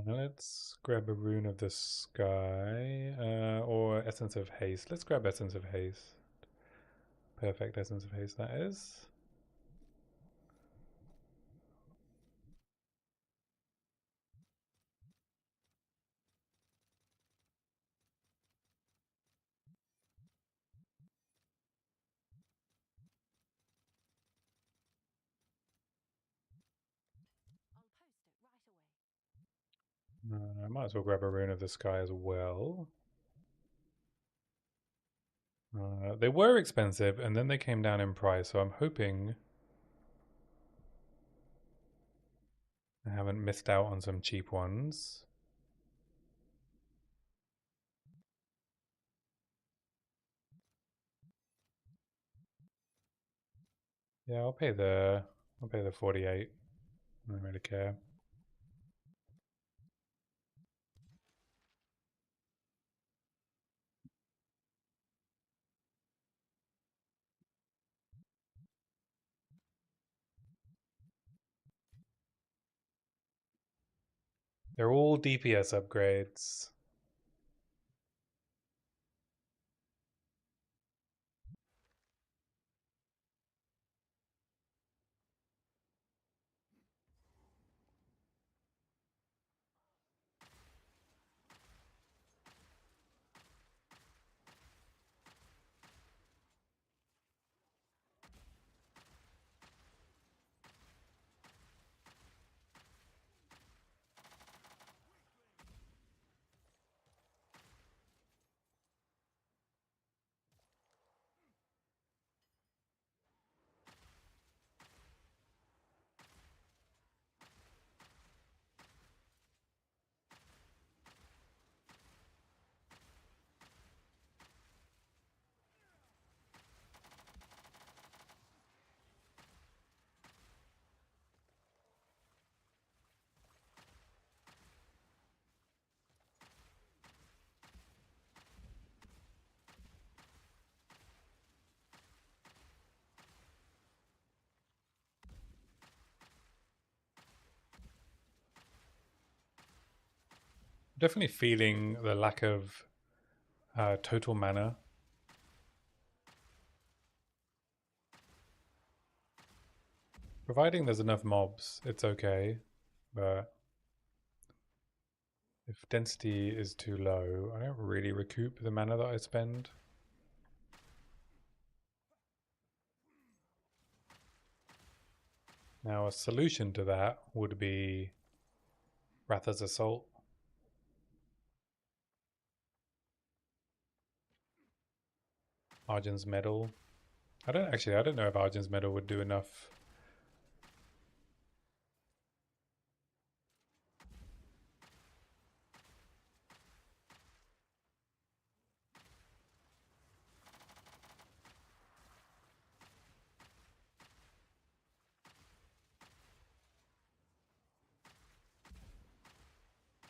Let's grab a Rune of the Sky or Essence of Haste. Let's grab Essence of Haste. Perfect Essence of Haste, that is. I might as well grab a Rune of the Sky as well. They were expensive, and then they came down in price, so I'm hoping I haven't missed out on some cheap ones. Yeah, I'll pay the 48. I don't really care. They're all DPS upgrades. Definitely feeling the lack of total mana. Providing there's enough mobs, it's okay. But if density is too low, I don't really recoup the mana that I spend. Now, a solution to that would be Ratha's Assault. Arjun's Medal. I don't know if Arjun's Medal would do enough.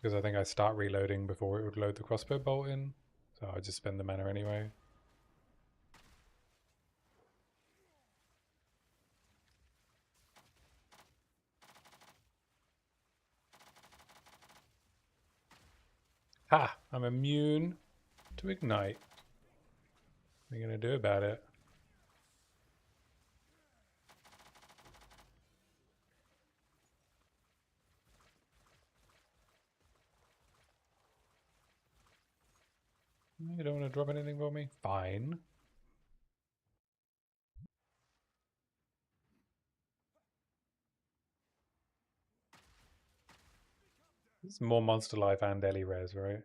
Because I think I start reloading before it would load the crossbow bolt in. So I just spend the mana anyway. Ha! I'm immune to Ignite. What are you going to do about it? You don't want to drop anything for me? Fine. It's more Monster Life and Ellie Res, right?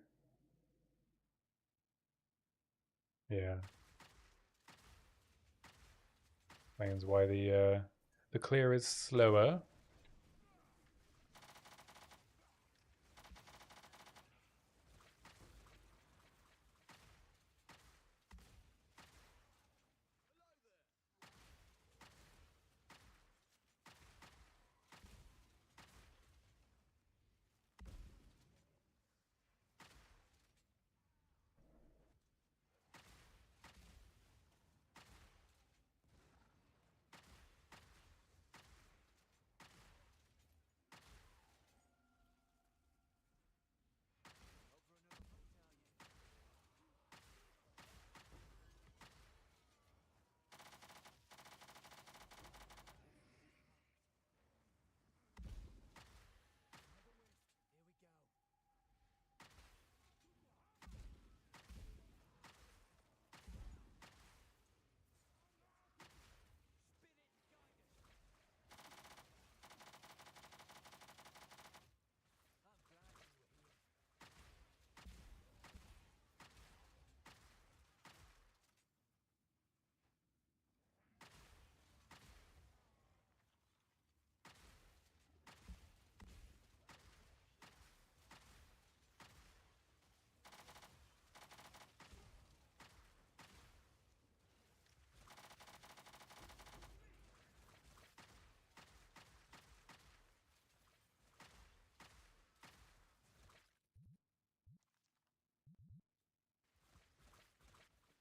Yeah. Explains why the clear is slower.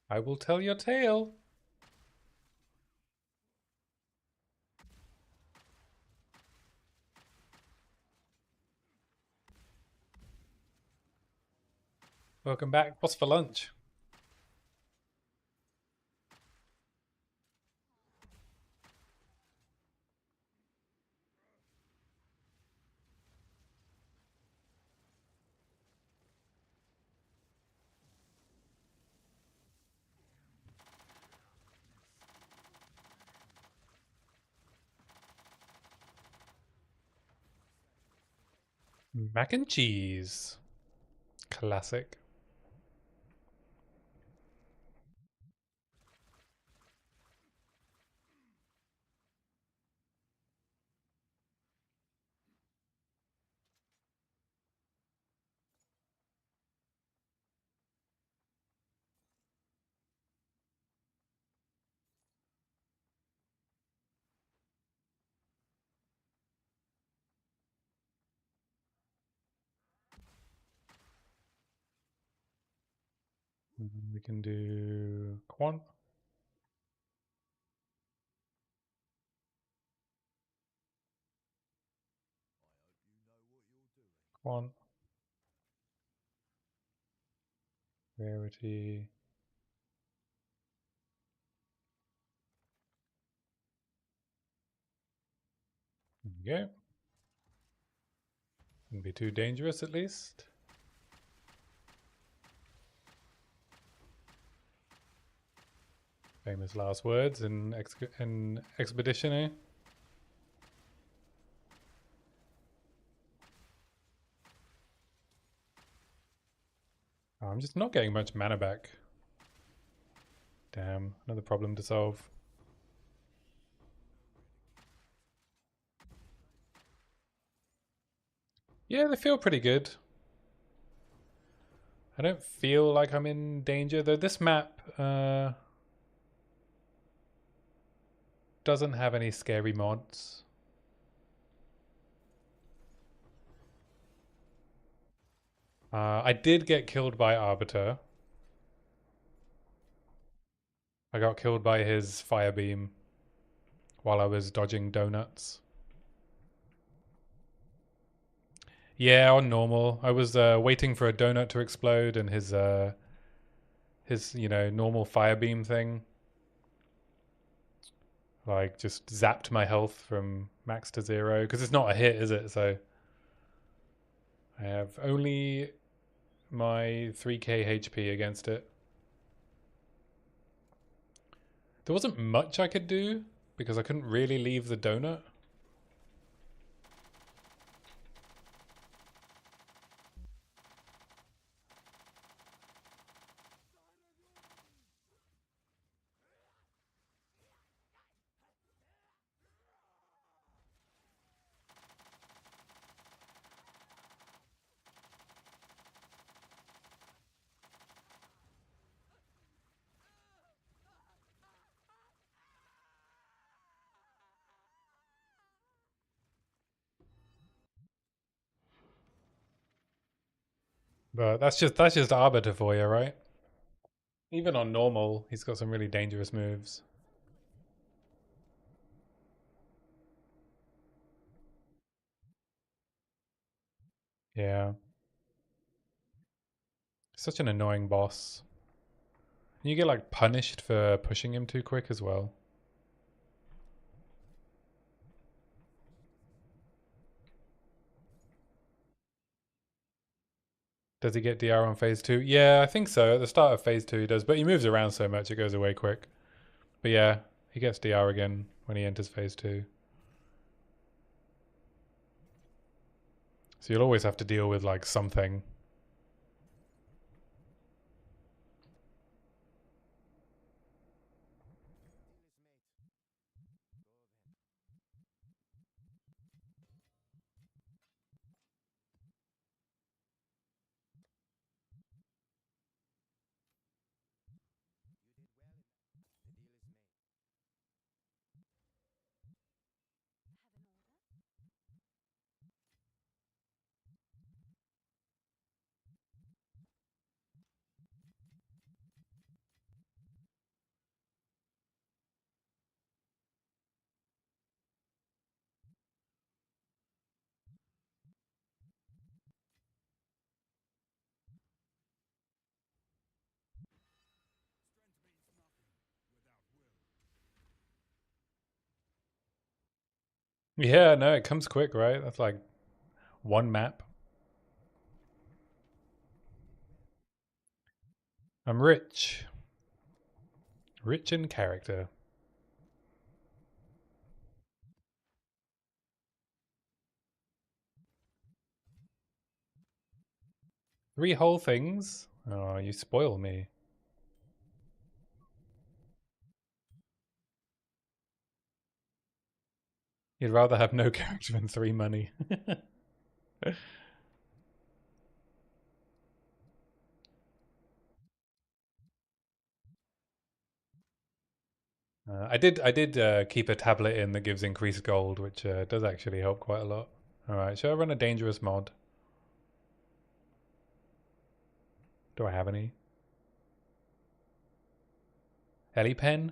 I will tell your tale. Welcome back. What's for lunch? Mac and cheese. Classic. We can do quant. Quant. Rarity. There we go. Wouldn't be too dangerous at least. Famous last words in Expedition, eh? Oh, I'm just not getting much mana back. Damn, another problem to solve. Yeah, they feel pretty good. I don't feel like I'm in danger, though this map doesn't have any scary mods. I did get killed by Arbiter. I got killed by his fire beam while I was dodging donuts. Yeah, on normal. I was waiting for a donut to explode, and his normal fire beam thing like just zapped my health from max to 0 because it's not a hit, is it? So I have only my 3k HP against it. There wasn't much I could do because I couldn't really leave the donut. But that's just Arbiter for you, right? Even on normal, he's got some really dangerous moves. Yeah. Such an annoying boss. You get like punished for pushing him too quick as well. Does he get DR on phase 2? Yeah, I think so. At the start of phase 2 he does, but he moves around so much it goes away quick. But yeah, he gets DR again when he enters phase 2. So you'll always have to deal with like something. Yeah, no, it comes quick, right? That's like one map. I'm rich. Rich in character. 3 whole things? Oh, you spoil me. You'd rather have no character than 3 money. I did keep a tablet in that gives increased gold, which does actually help quite a lot. All right, shall I run a dangerous mod? Do I have any? Ellie pen,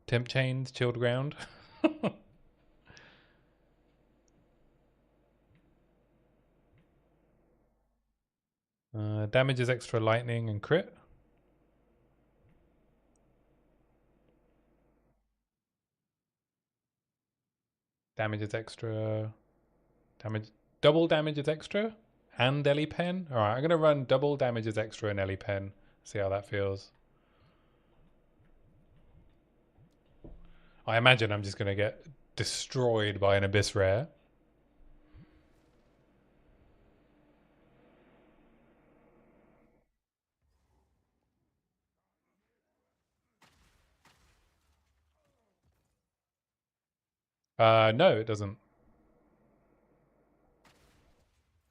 temp chains, chilled ground. Damages extra lightning and crit. Damages extra. Damage. Double damages extra. And Ellie pen. All right, I'm gonna run double damages extra and Ellie pen. See how that feels. I imagine I'm just gonna get destroyed by an abyss rare. No, it doesn't.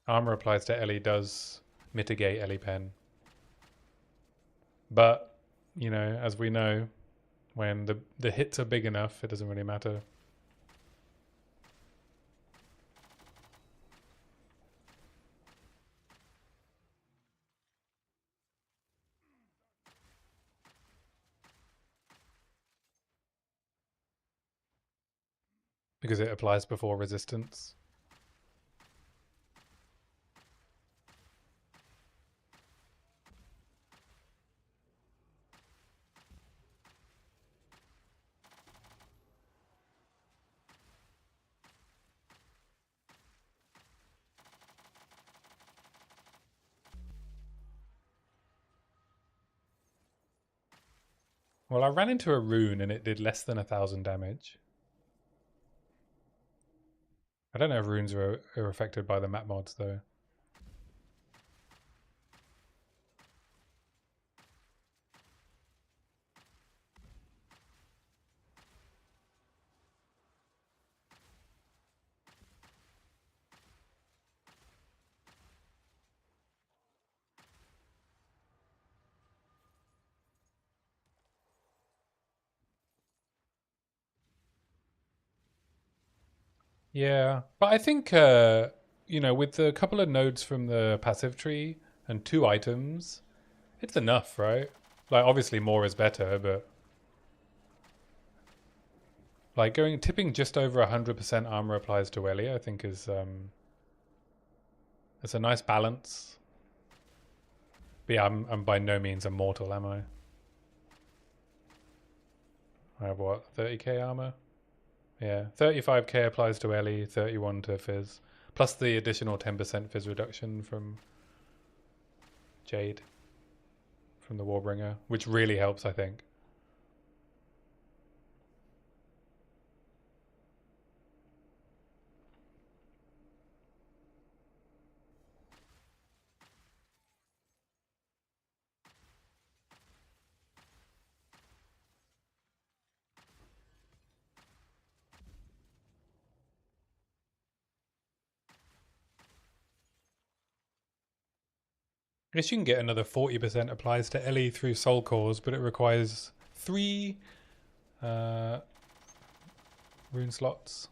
Armor applies to Ellie does mitigate Ellie pen. But, as we know, when the hits are big enough, it doesn't really matter. Because it applies before resistance. Well, I ran into a rune and it did less than 1,000 damage. I don't know if runes are affected by the map mods though. Yeah, but I think with a couple of nodes from the passive tree and 2 items, it's enough, right? Like obviously more is better, but like going tipping just over 100% armor applies to Ellie, I think is it's a nice balance. But yeah, I'm by no means immortal, am I? I have what, 30k armor? Yeah, 35k applies to Ellie, 31 to Fizz, plus the additional 10% Fizz reduction from Jade from the Warbringer, which really helps, I think. I guess you can get another 40% applies to Ellie through Soul Cores, but it requires 3 uh, rune slots.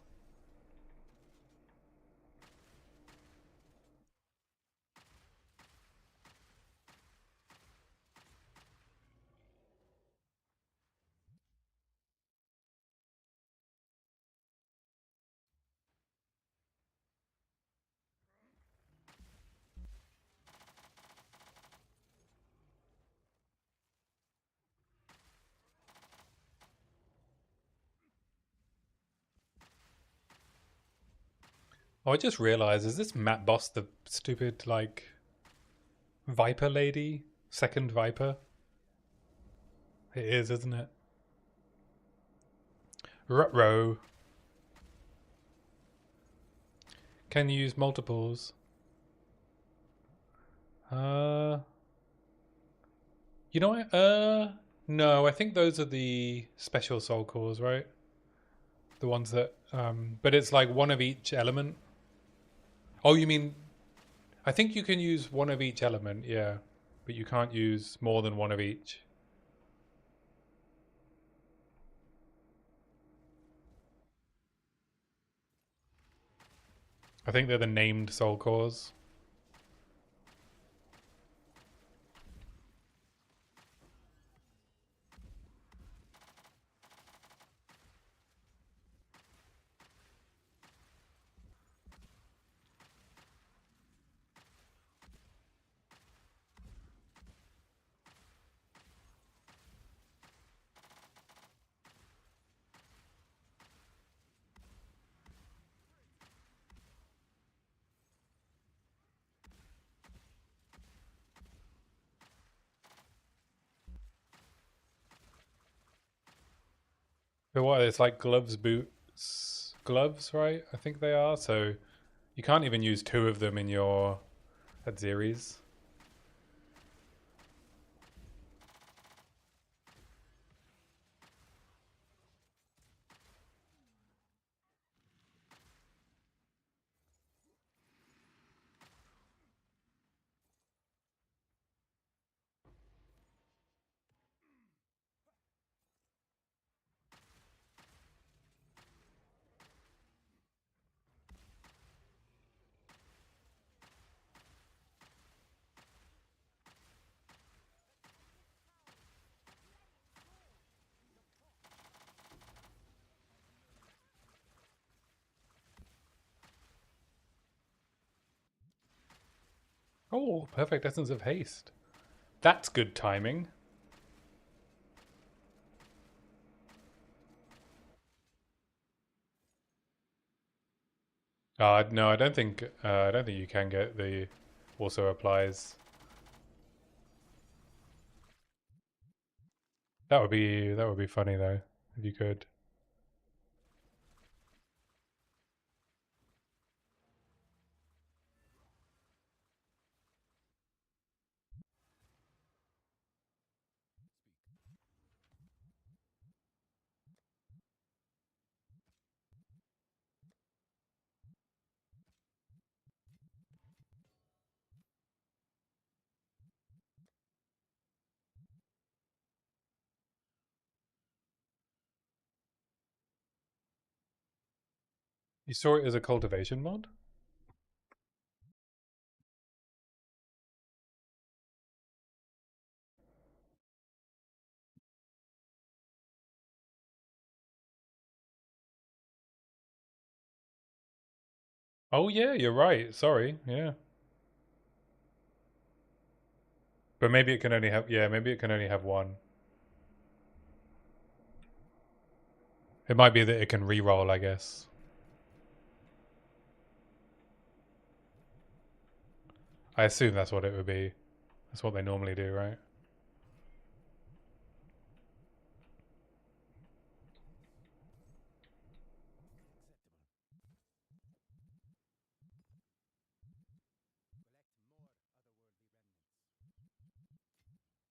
Oh, I just realized, is this Matt Boss the stupid, like, Viper lady? Second Viper? It is, isn't it? Rutro. Can you use multiples? Uh, you know what? No, I think those are the special soul cores, right? The ones that, but it's like one of each element. Oh, you mean, I think you can use one of each element, yeah. But you can't use more than one of each. I think they're the named soul cores. But what, it's like gloves, boots, gloves, right? I think they are. So you can't even use two of them in your series. Oh, perfect essence of haste. That's good timing. No, I don't think you can get the also applies. That would be funny though, if you could. You saw it as a cultivation mod? Oh yeah, you're right. Sorry. Yeah. But maybe it can only have maybe it can only have one. It might be that it can re-roll, I guess. I assume that's what it would be. That's what they normally do, right?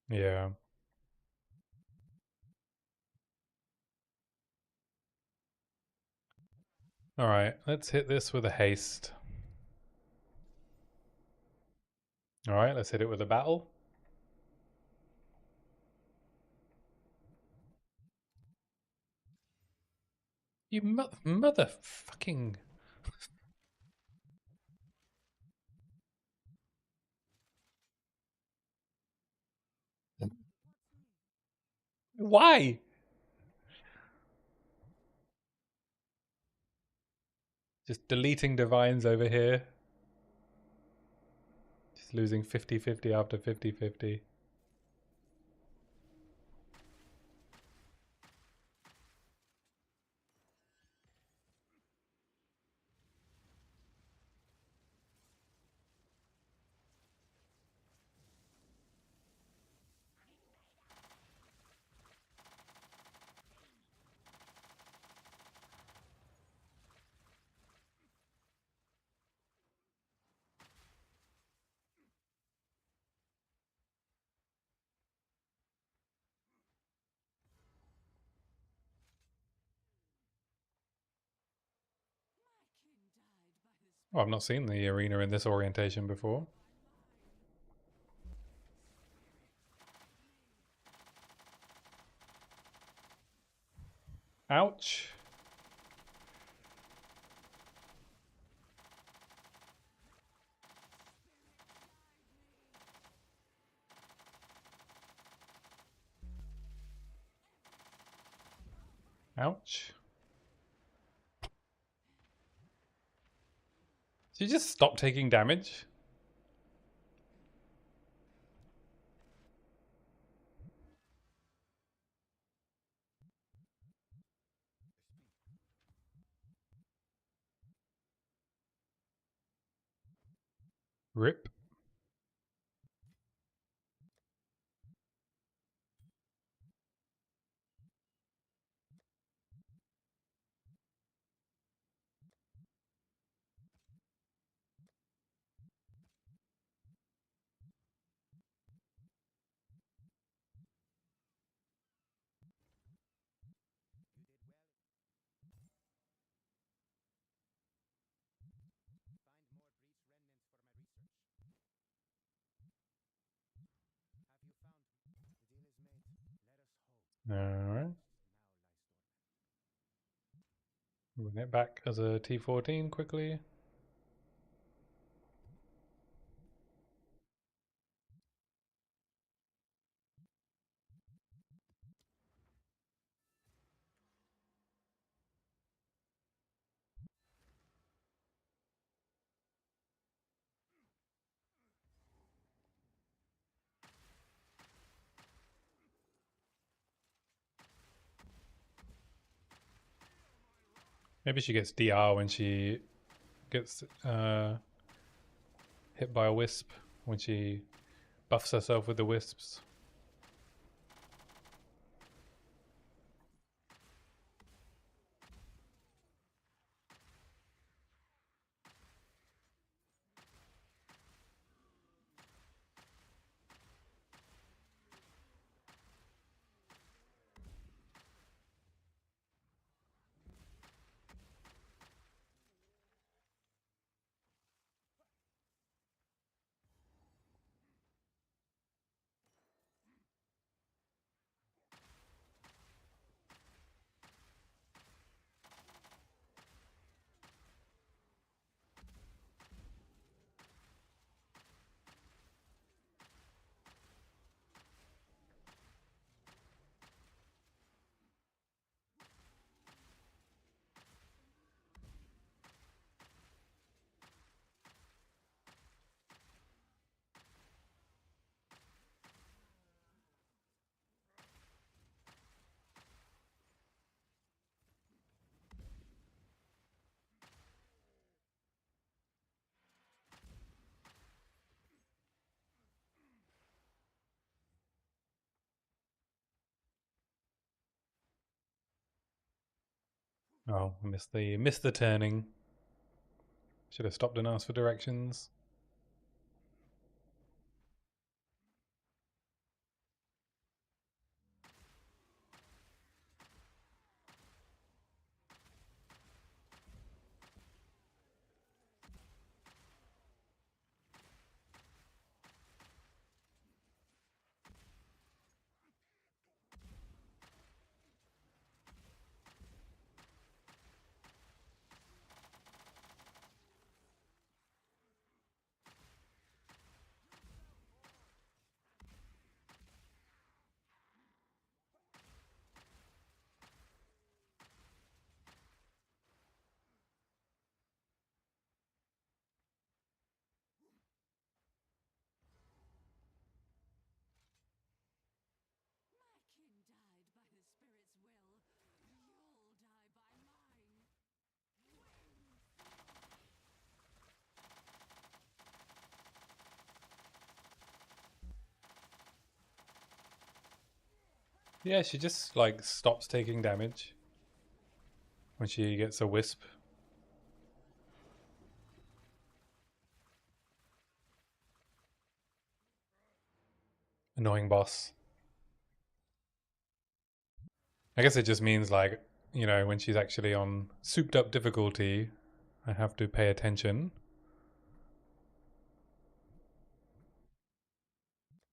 Yeah. Alright, let's hit this with a haste. Alright, let's hit it with a battle. You mother fucking... Why? Just deleting divines over here. Just losing 50-50 after 50-50. Oh, I've not seen the arena in this orientation before. Ouch. Ouch. Did you just stop taking damage? Rip. Alright. Run it back as a T14 quickly. Maybe she gets DR when she gets hit by a wisp, when she buffs herself with the wisps. Oh, missed the turning. Should have stopped and asked for directions. Yeah, she just like stops taking damage when she gets a wisp. Annoying boss. I guess it just means like, when she's actually on souped up difficulty, I have to pay attention.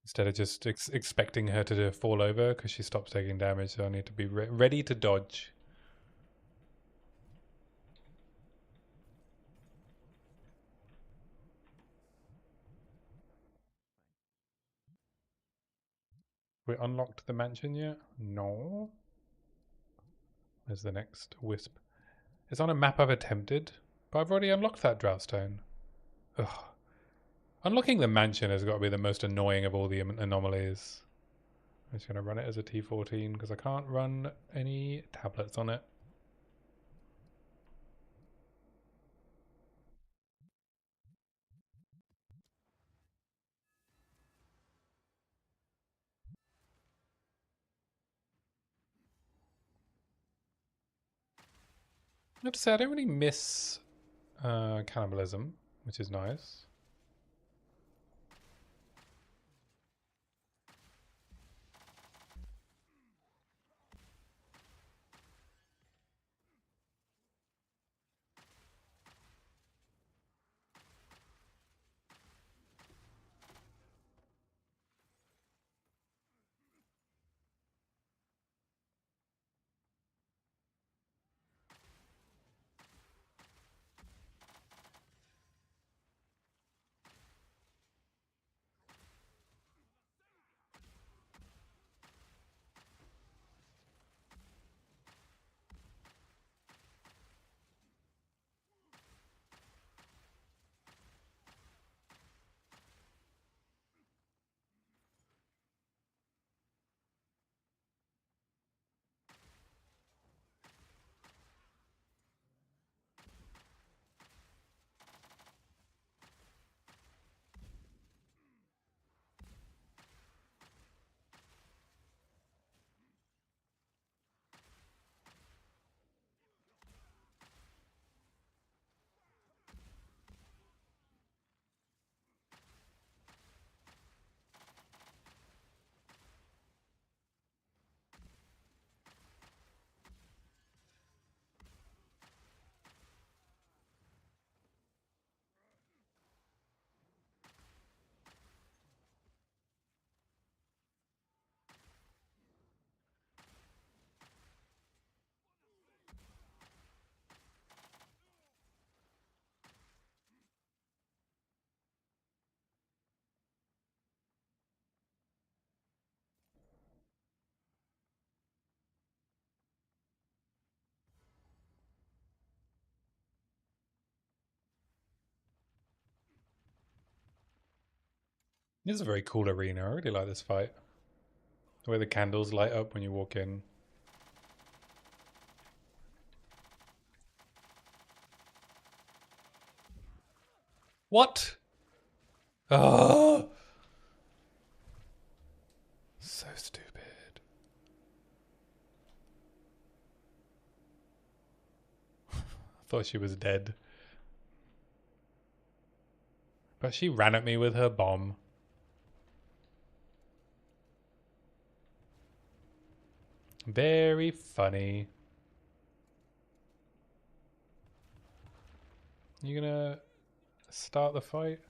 Instead of just expecting her to fall over because she stops taking damage, so I need to be ready to dodge. We unlocked the mansion yet? No. Where's the next wisp? It's on a map I've attempted, but I've already unlocked that Droughtstone. Ugh. Unlocking the mansion has got to be the most annoying of all the anomalies. I'm just going to run it as a T14 because I can't run any tablets on it. I have to say, I don't really miss cannibalism, which is nice. This is a very cool arena. I really like this fight. The way the candles light up when you walk in. What? Oh, so stupid. I thought she was dead. But she ran at me with her bomb. Very funny. You gonna start the fight?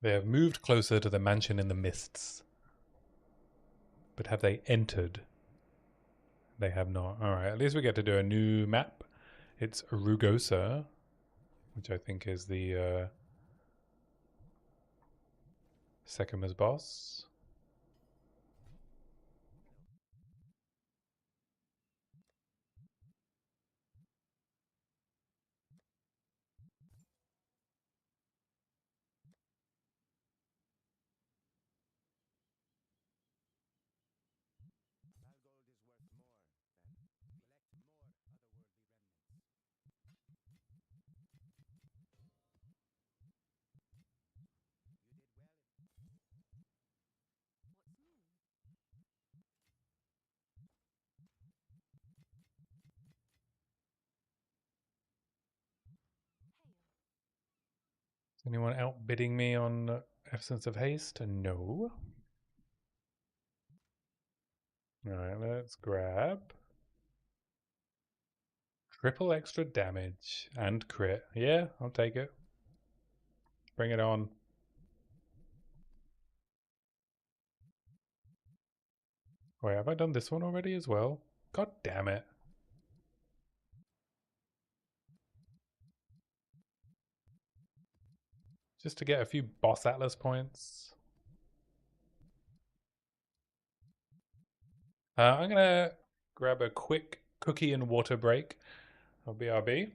They have moved closer to the mansion in the mists. But have they entered? They have not. Alright, at least we get to do a new map. It's Rugosa, which I think is the Sekima's boss. Is anyone outbidding me on Essence of Haste? No. Alright, let's grab triple extra damage and crit. Yeah, I'll take it. Bring it on. Wait, have I done this one already as well? God damn it. Just to get a few boss atlas points. I'm gonna grab a quick cookie and water break. I'll BRB.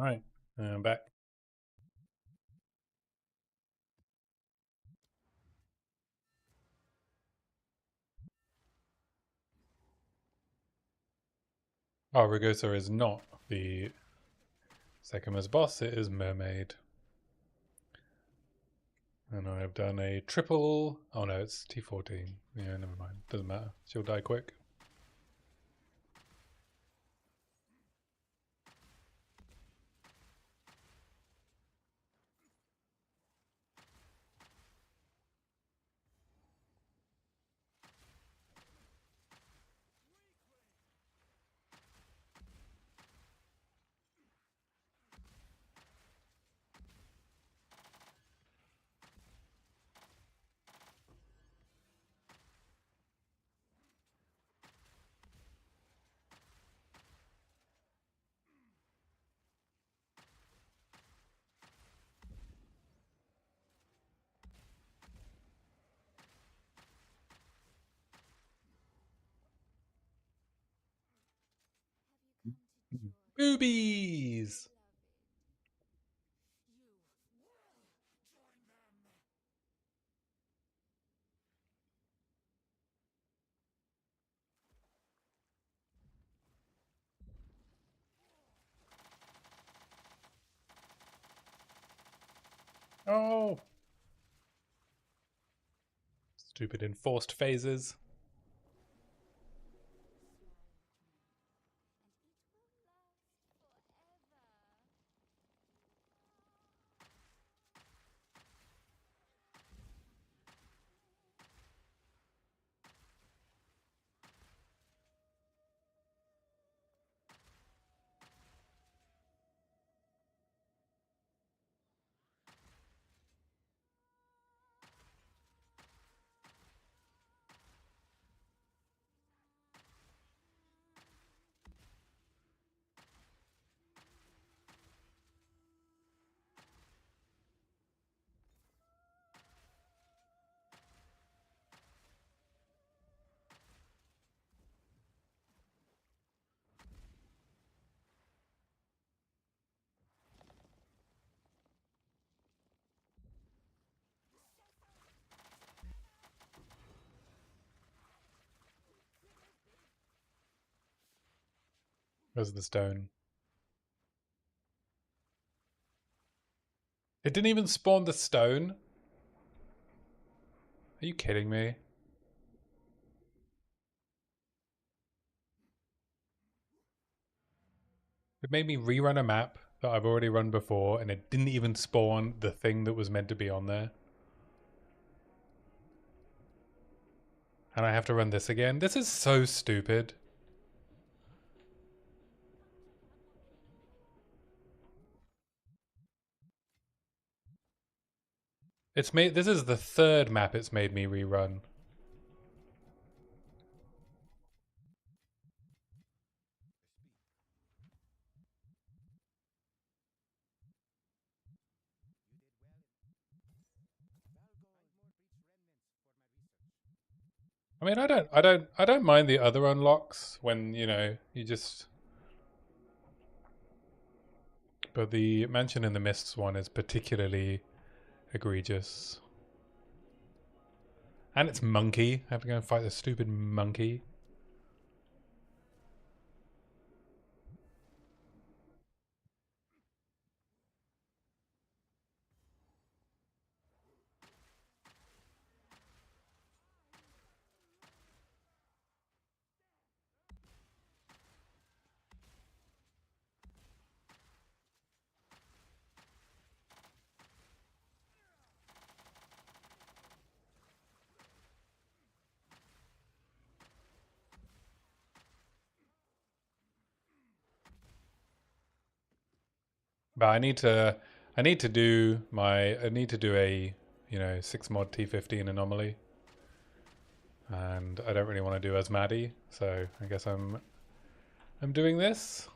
Alright, I'm back. Oh, Ragosa is not the second most boss, it is Mermaid. And I have done a triple... Oh no, it's T14. Yeah, never mind. Doesn't matter. She'll die quick. Boobies! Oh! Stupid enforced phases. Where's the stone? It didn't even spawn the stone? Are you kidding me? It made me rerun a map that I've already run before, and it didn't even spawn the thing that was meant to be on there. And I have to run this again? This is so stupid. It's made. This is the third map it's made me rerun. I mean, I don't mind the other unlocks when, you know, you just... But the Mansion in the Mists one is particularly egregious. And it's monkey. I have to go and fight the stupid monkey. But I need to do a, you know, 6 mod T15 anomaly. And I don't really want to do as Maddie, so I guess I'm doing this.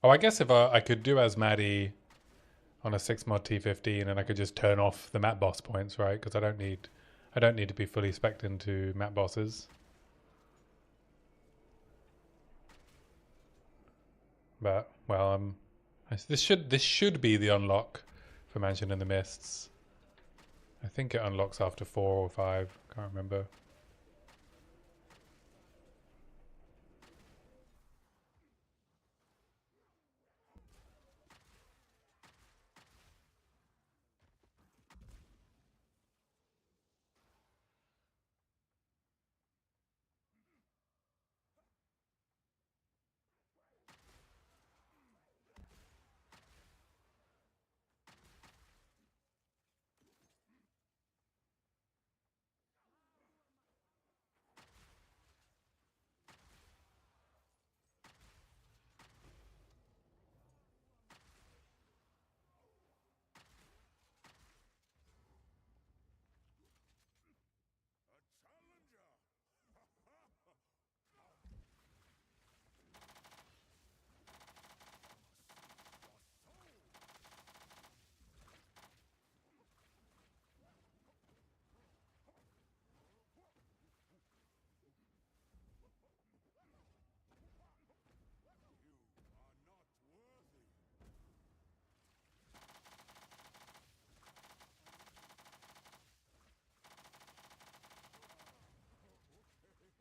Oh, I guess if I could do as Maddie on a 6 mod T15, and I could just turn off the map boss points, right? Because I don't need to be fully spec'd into map bosses. But well, this should be the unlock for Mansion in the Mists. I think it unlocks after 4 or 5. Can't remember.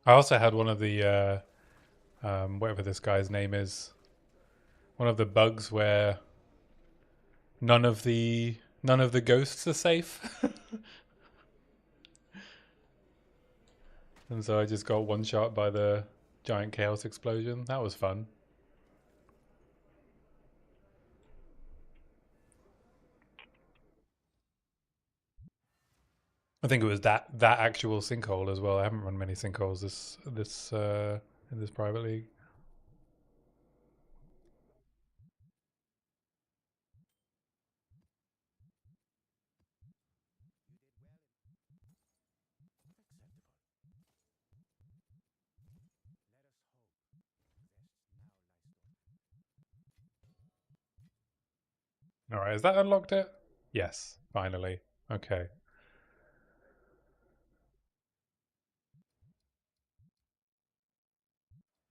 I also had one of the whatever this guy's name is, one of the bugs where none of the ghosts are safe. And so I just got one shot by the giant chaos explosion. That was fun. I think it was that actual sinkhole as well. I haven't run many sinkholes this in this private league. All right, has that unlocked it? Yes, finally. Okay.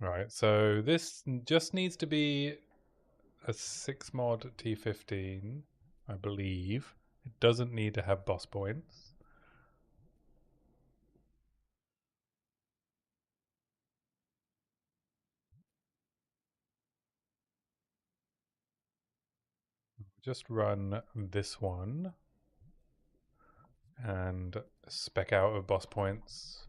Right, so this just needs to be a 6 mod T15, I believe. It doesn't need to have boss points. Just run this one and spec out of boss points.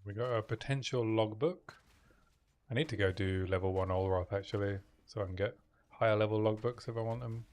We got a potential logbook. I need to go do level 1 Olroth actually, so I can get higher level logbooks if I want them.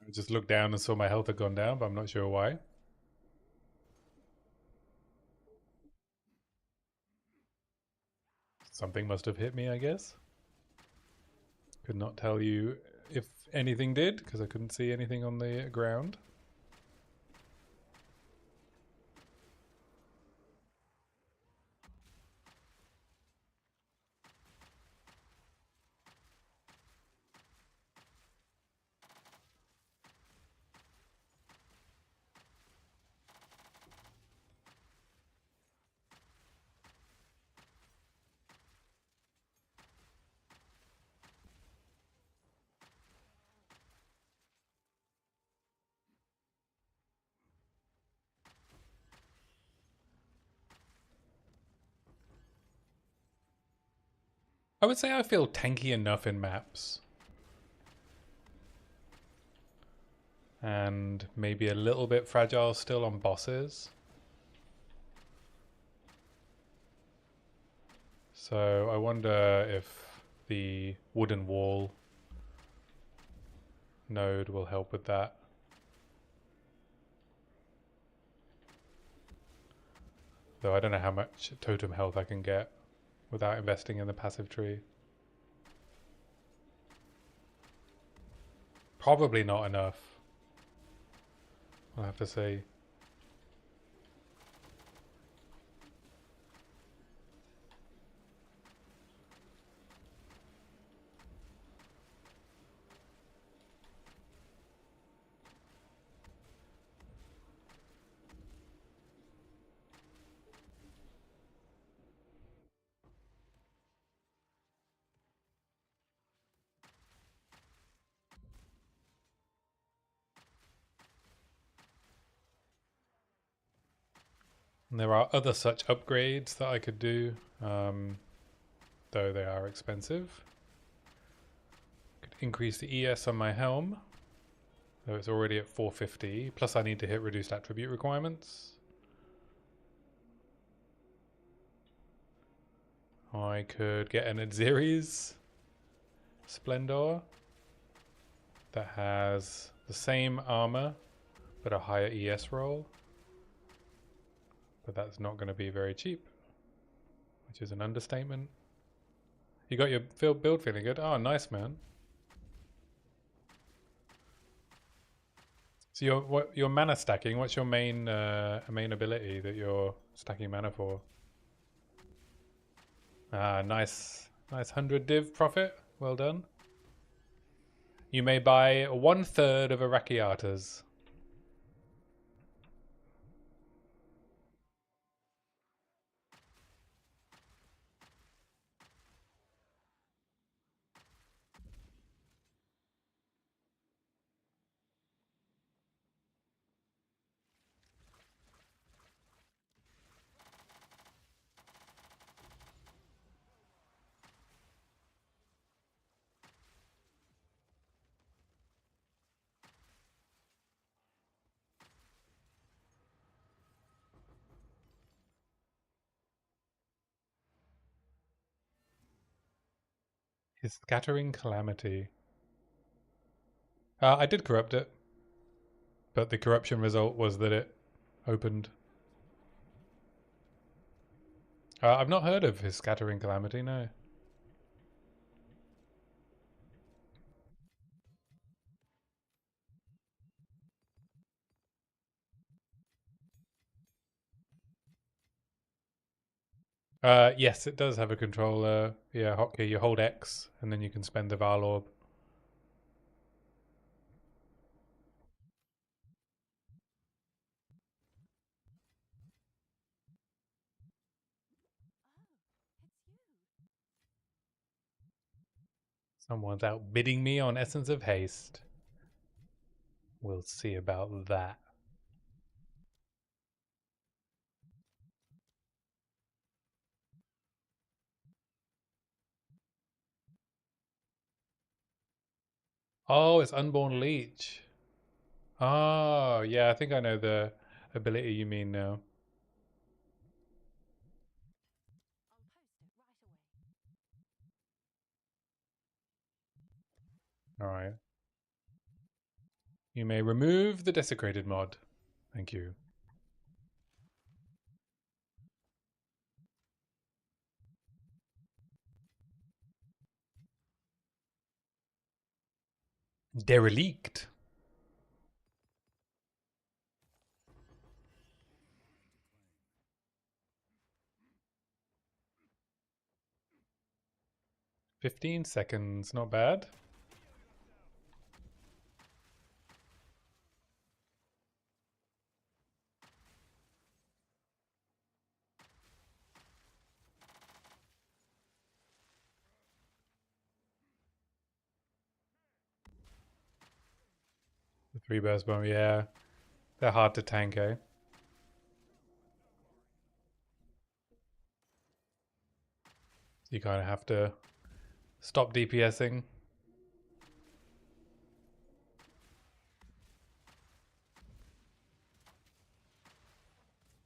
I just looked down and saw my health had gone down, but I'm not sure why. Something must have hit me, I guess. Could not tell you if anything did, because I couldn't see anything on the ground. I would say I feel tanky enough in maps. And maybe a little bit fragile still on bosses. So I wonder if the wooden wall node will help with that. Though I don't know how much totem health I can get without investing in the passive tree. Probably not enough. I'll have to say. And there are other such upgrades that I could do, though they are expensive. Could increase the ES on my helm, though it's already at 450. Plus I need to hit reduced attribute requirements. I could get an Adziri's Splendor that has the same armor, but a higher ES roll. But that's not going to be very cheap, which is an understatement. You got your build feeling good? Oh, nice, man. So your mana stacking, what's your main ability that you're stacking mana for? Ah, nice 100 div profit. Well done. You may buy 1/3 of a Rakiata's. His scattering calamity. I did corrupt it, but the corruption result was that it opened. I've not heard of his scattering calamity, no. Yes, it does have a controller. Yeah, hotkey. You hold X, and then you can spend the Val Orb. Someone's outbidding me on Essence of Haste. We'll see about that. Oh, it's Unborn Leech. Oh, yeah, I think I know the ability you mean now. Alright. You may remove the desecrated mod. Thank you. Derelict. $15, not bad. The 3 burst bomb, yeah. They're hard to tank, eh? You kind of have to Stop DPSing.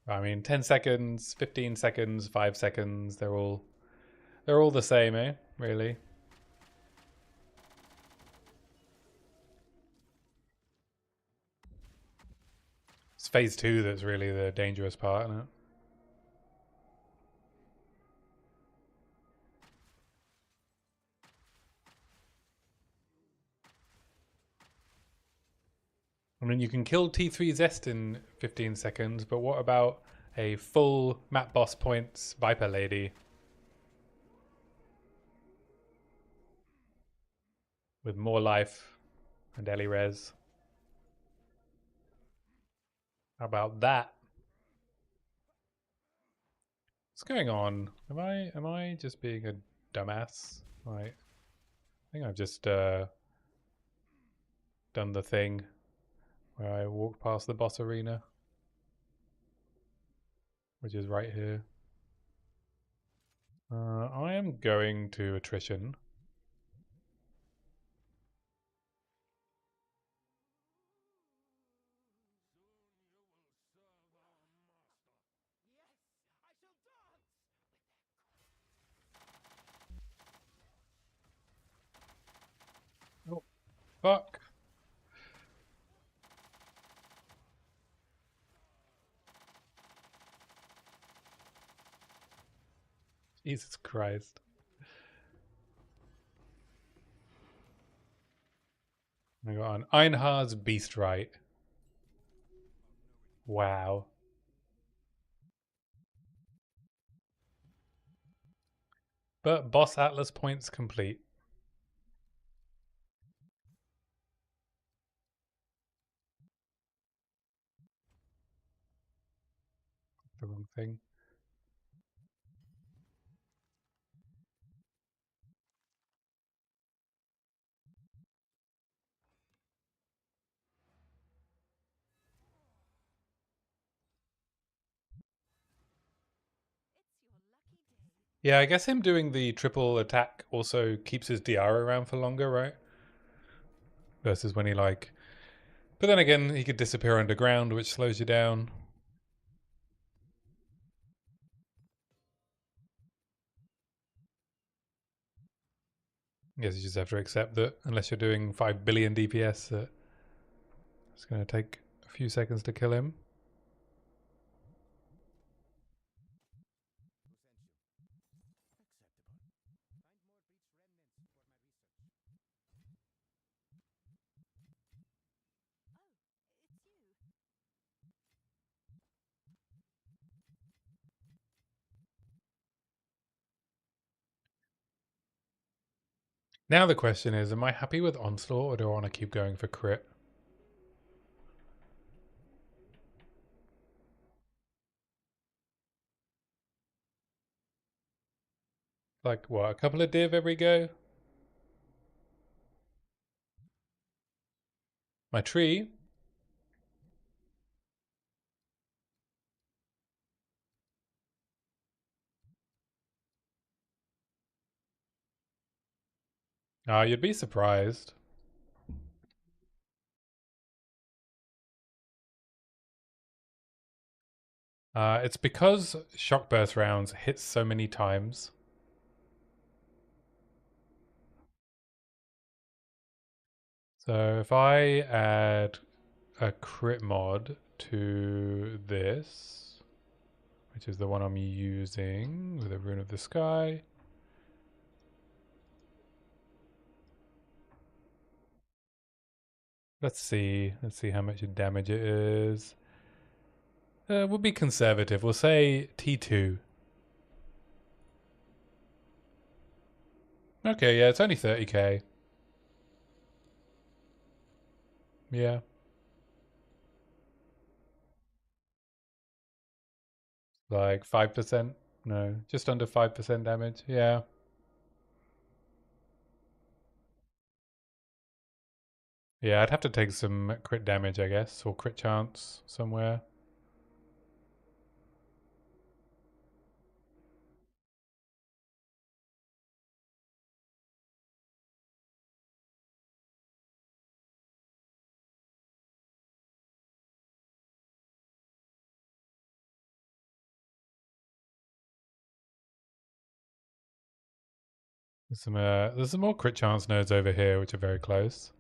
I mean, 10 seconds, 15 seconds, 5 seconds, they're all the same, eh? Really. It's phase 2 that's really the dangerous part, isn't it? I mean, you can kill T3 Zest in 15 seconds, but what about a full map boss points Viper Lady with more life and Ellie Res? How about that? What's going on? Am I just being a dumbass? Like, I think I've just done the thing where I walk past the boss arena, which is right here. I am going to attrition. Oh, fuck. Jesus Christ. I got on Einhar's Beast Right. Wow. But boss Atlas points complete. The wrong thing. Yeah, I guess him doing the triple attack also keeps his DR around for longer, right? Versus when he like... But then again, he could disappear underground, which slows you down. I guess you just have to accept that unless you're doing 5 billion DPS, that it's going to take a few seconds to kill him. Now the question is, am I happy with Onslaught or do I want to keep going for crit? Like, what, a couple of div every go? My tree? You'd be surprised. It's because Shockburst rounds hit so many times. So if I add a crit mod to this, which is the one I'm using with a Rune of the Sky. Let's see how much damage it is. We'll be conservative. We'll say T2. Okay, yeah, it's only 30k. Yeah. Like 5%? No, just under 5% damage. Yeah. Yeah, I'd have to take some crit damage, I guess, or crit chance somewhere. There's some more crit chance nodes over here, which are very close.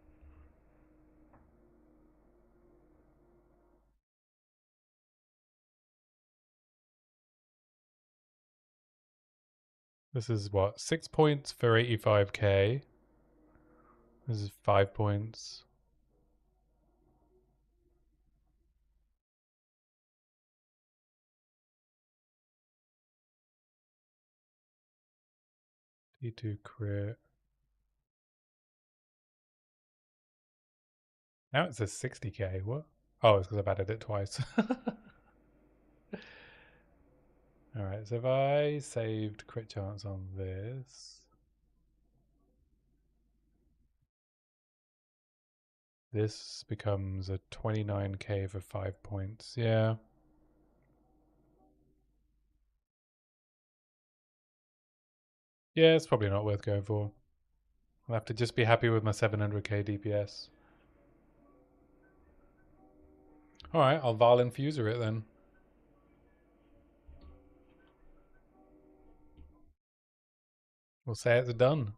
This is what, 6 points for 85k. This is 5 points. D2 crit. Now it says 60k. What? Oh, it's because I've added it twice. Alright, so if I saved crit chance on this. This becomes a 29k for 5 points. Yeah. Yeah, it's probably not worth going for. I'll have to just be happy with my 700k DPS. Alright, I'll Val Infuser it then. We'll say it's done.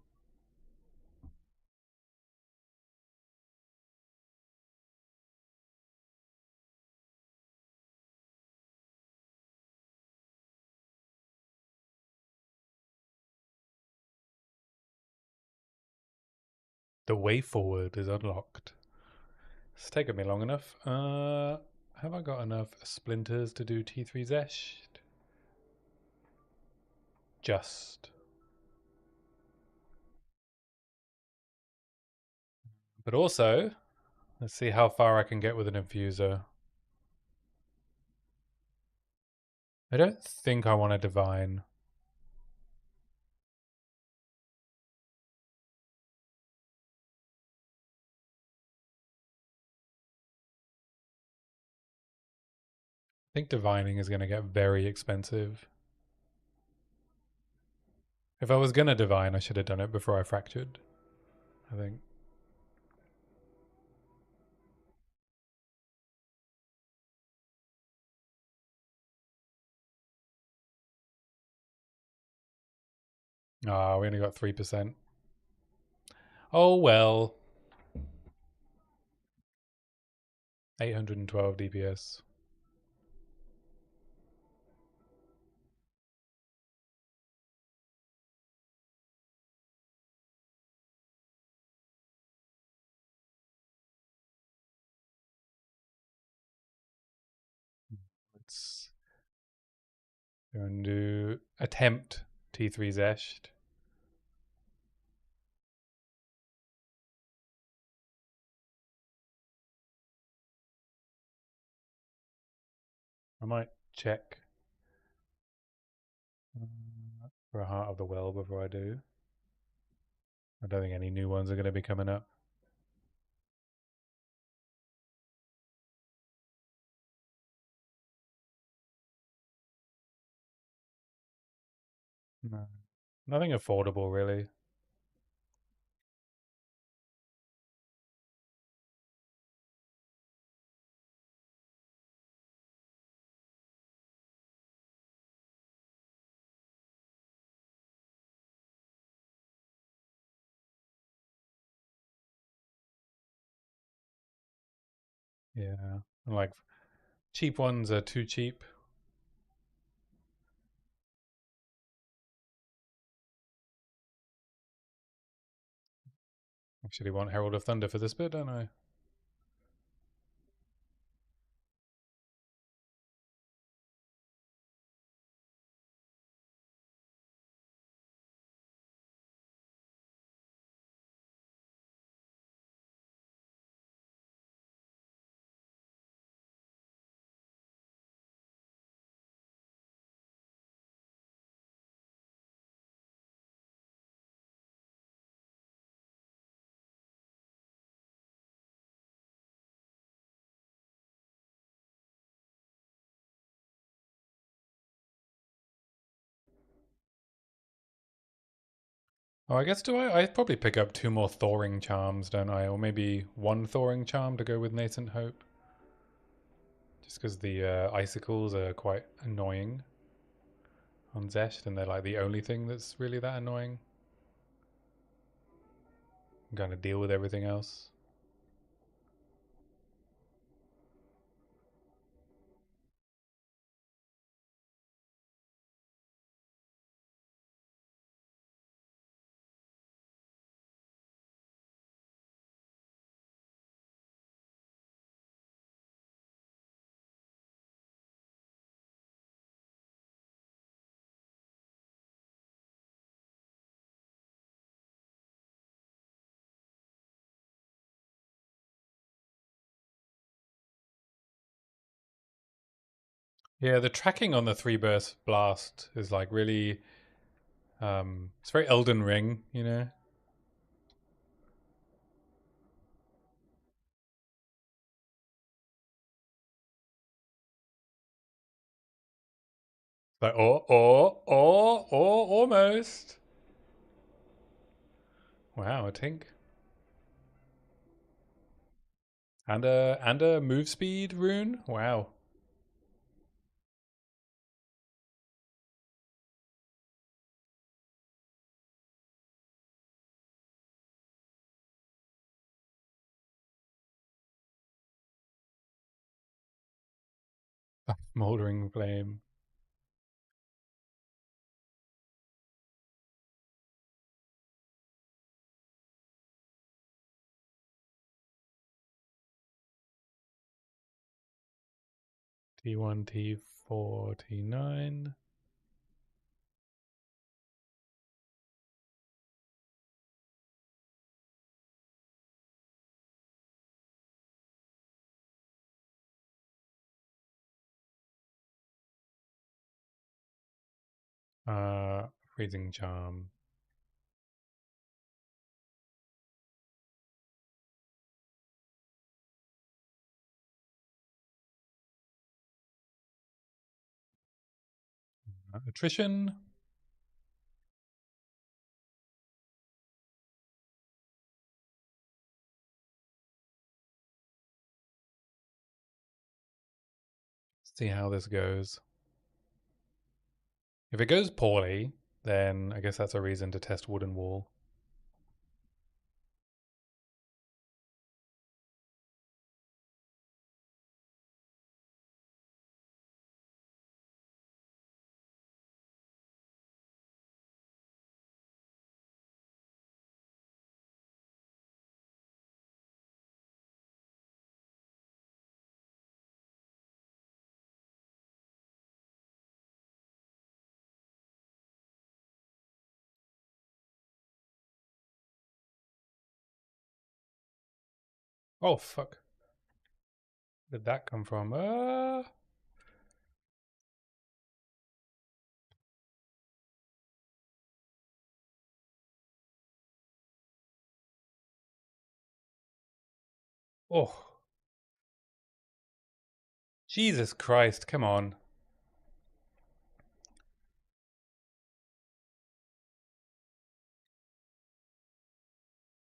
The way forward is unlocked. It's taken me long enough. Have I got enough splinters to do T3 Zesht? Just. But also, let's see how far I can get with an infuser. I don't think I want a divine. I think divining is going to get very expensive. If I was going to divine, I should have done it before I fractured, I think. Ah, we only got 3%. Oh well. 812 DPS. Let's go and do attempt T3 Zesht. I might check for a Heart of the Well before I do. I don't think any new ones are going to be coming up. No. Nothing affordable, really. Yeah. Like, cheap ones are too cheap. Actually want Herald of Thunder for this bit, don't I? Oh, I guess I probably pick up 2 more Thawing Charms, don't I? Or maybe 1 Thawing Charm to go with Nascent Hope. Just because the icicles are quite annoying on Zesht, and they're like the only thing that's really that annoying. and kind of deal with everything else. Yeah, the tracking on the three burst blast is like really, it's very Elden Ring, you know? Like, almost. Wow, a tink. And a move speed rune. Wow. Moldering flame. T1, T4, T9. Uh, Freezing charm. Attrition. See how this goes. If it goes poorly, then I guess that's a reason to test wooden wall. Oh fuck! Where did that come from? Oh, Jesus Christ! Come on,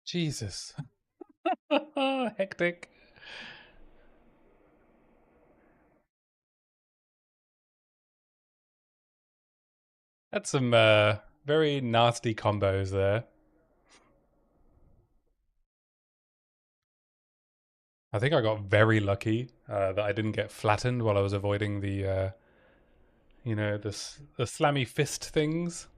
Jesus! Hectic. That's some very nasty combos there. I think I got very lucky that I didn't get flattened while I was avoiding the slammy fist things.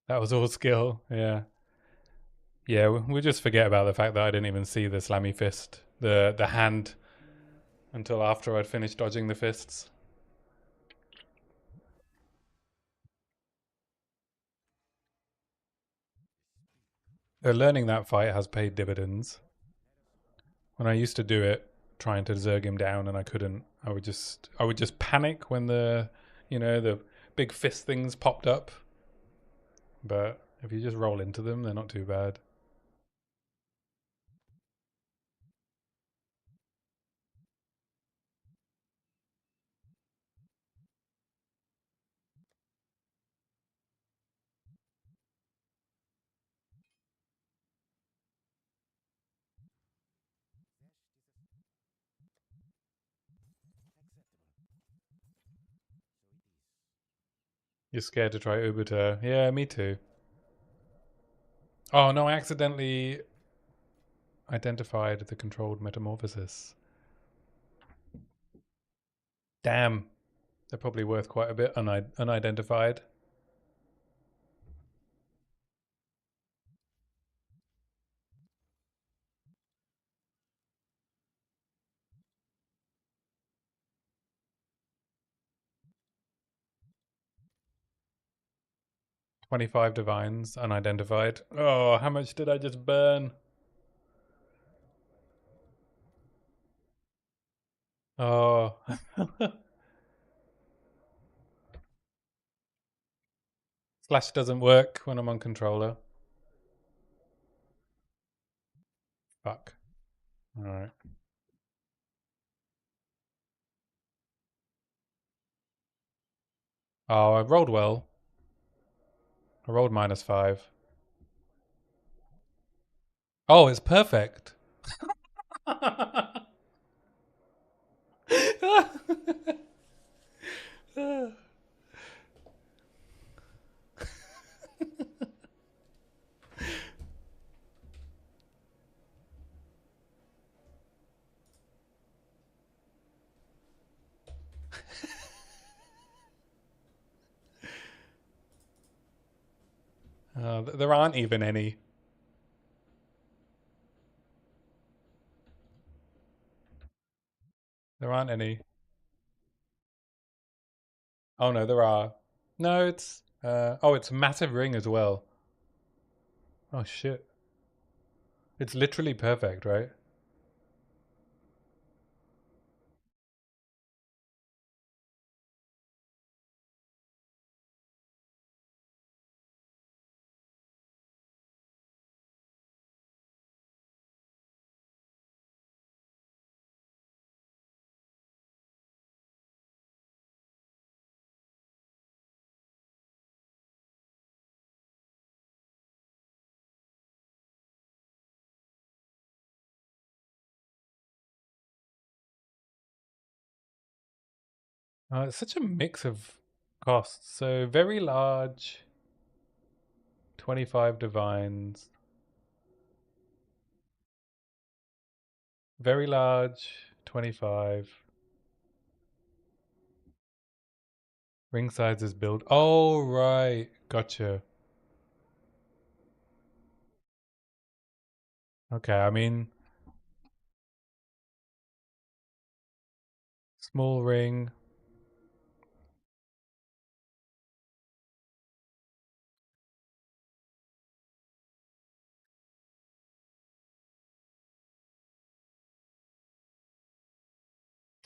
That was all skill. Yeah, yeah. We just forget about the fact that I didn't even see the slammy fist, the hand, until after I'd finished dodging the fists. Learning that fight has paid dividends. When I used to do it, trying to zerg him down, and I couldn't, I would just panic when the big fist things popped up. But if you just roll into them, they're not too bad. You're scared to try Ubuter. Yeah, me too. Oh no, I accidentally identified the controlled metamorphosis. Damn. They're probably worth quite a bit unidentified. $25 divines, unidentified. Oh, how much did I just burn? Oh. Slash doesn't work when I'm on controller. Fuck. Alright. Oh, I rolled well. I rolled -5. Oh, it's perfect. There aren't even any. There aren't any. Oh no, there are. No, it's oh, it's massive ring as well. Oh shit. It's literally perfect, right? It's such a mix of costs. So very large, 25 divines. Very large, 25. Ring size is built. Oh, right. Gotcha. Okay, I mean, small ring,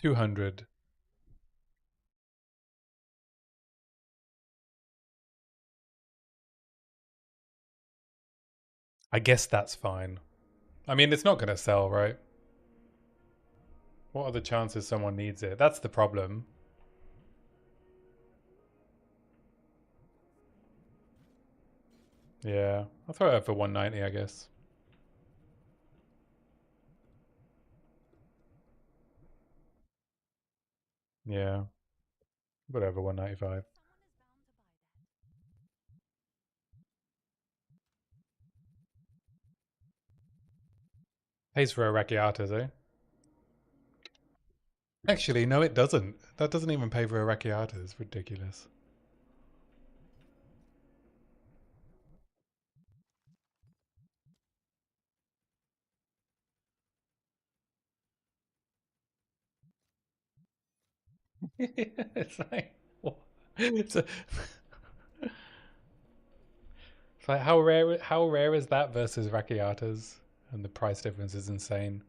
200. I guess that's fine. I mean, it's not going to sell, right? What are the chances someone needs it? That's the problem. Yeah, I'll throw it up for 190, I guess. Yeah, whatever, 195. Pays for Arachiatas, eh? Actually, no, it doesn't. That doesn't even pay for Arachiatas. Ridiculous. It's like, it's, a, it's like how rare is that versus Rakiatas? And the price difference is insane.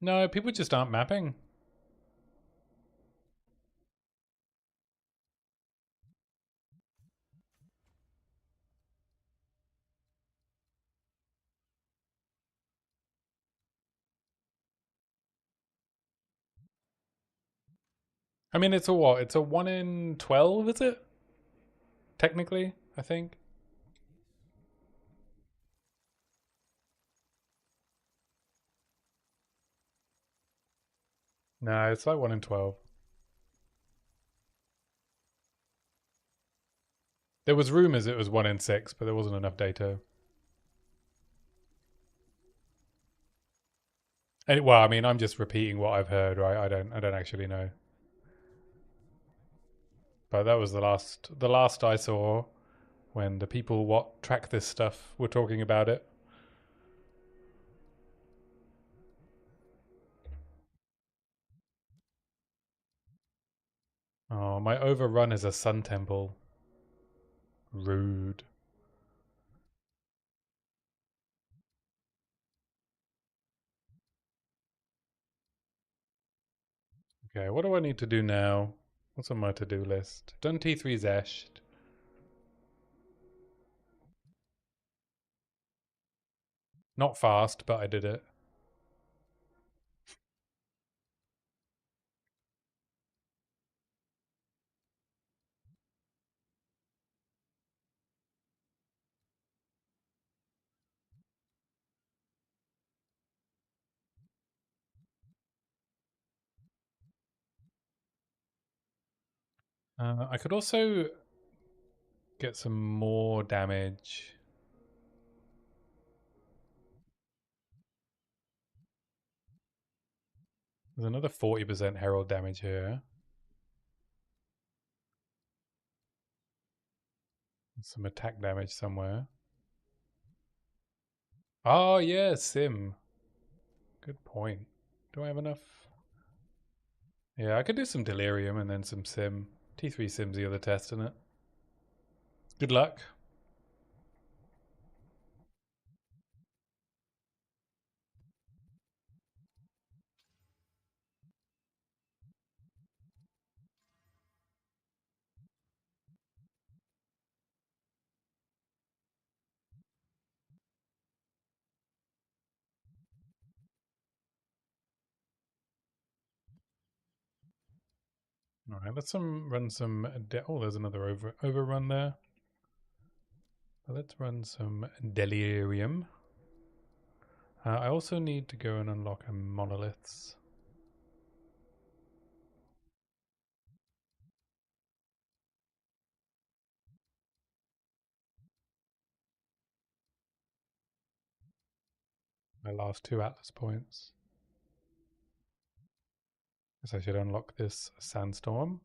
No, people just aren't mapping. I mean, it's a what? It's a 1 in 12, is it? Technically, I think. No, it's like 1 in 12. There was rumors it was 1 in 6, but there wasn't enough data. And, well, I mean, I'm just repeating what I've heard, right? I don't actually know. But that was the last I saw when the people what track this stuff were talking about it. Oh, my overrun is a sun temple. Rude. Okay, what do I need to do now? What's on my to-do list? Done T3 Zesht. Not fast, but I did it. I could also get some more damage. There's another 40% herald damage here. Some attack damage somewhere. Oh, yeah, Sim. Good point. Do I have enough? Yeah, I could do some Delirium and then some Sim. T3 Sim's the other test, isn't it? Good luck. All right, let's run some. Oh, there's another overrun there. Let's run some Delirium. I also need to go and unlock a monoliths. My last 2 Atlas points. Guess I should unlock this Sandstorm.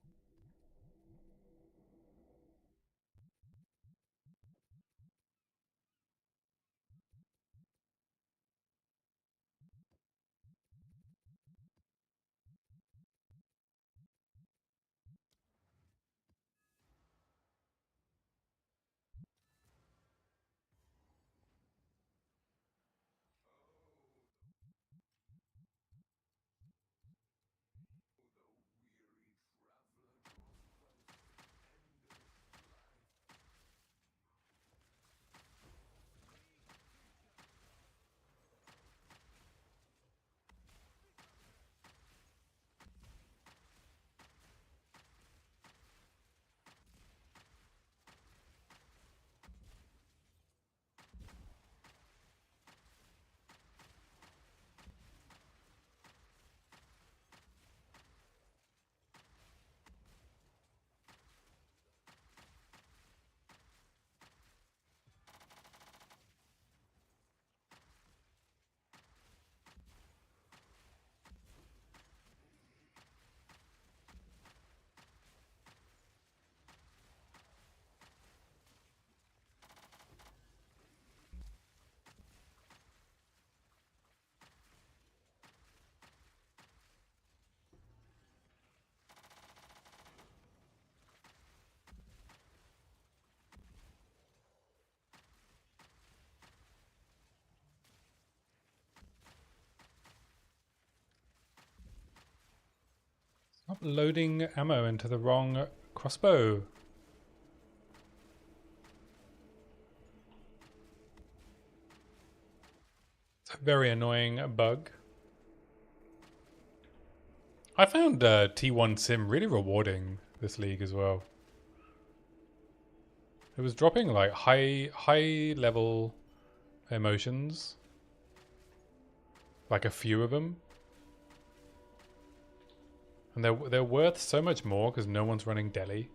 Stop loading ammo into the wrong crossbow. It's a very annoying bug. I found T1 Sim really rewarding this league as well. It was dropping like high level emotions, like a few of them. And they're worth so much more because no one's running Delhi.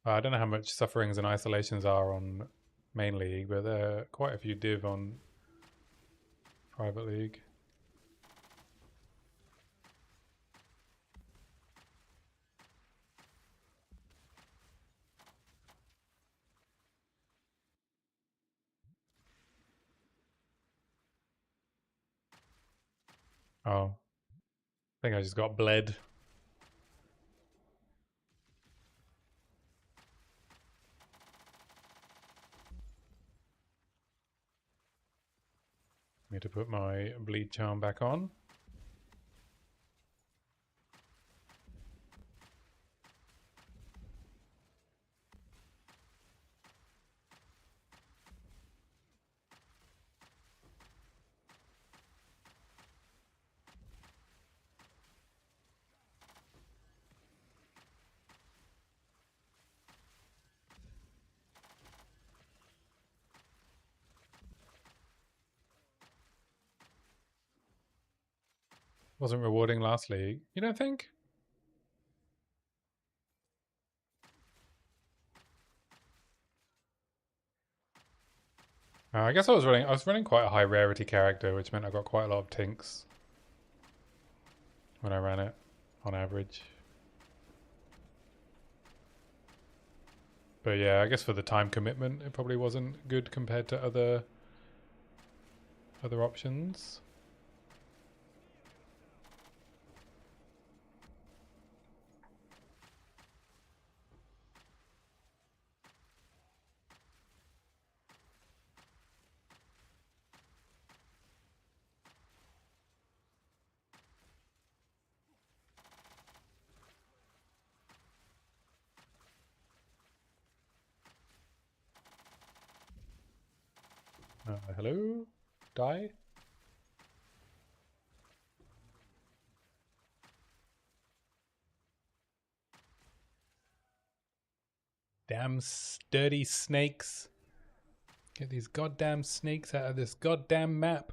I don't know how much sufferings and isolations are on main league, but there are quite a few div on private league. Oh, I think I just got bled. Need to put my bleed charm back on. Wasn't rewarding last league. You don't think? I guess I was running quite a high rarity character, which meant I got quite a lot of tinks when I ran it on average. But yeah, I guess for the time commitment, it probably wasn't good compared to other options. Hello? Die? Damn sturdy snakes. Get these goddamn snakes out of this goddamn map.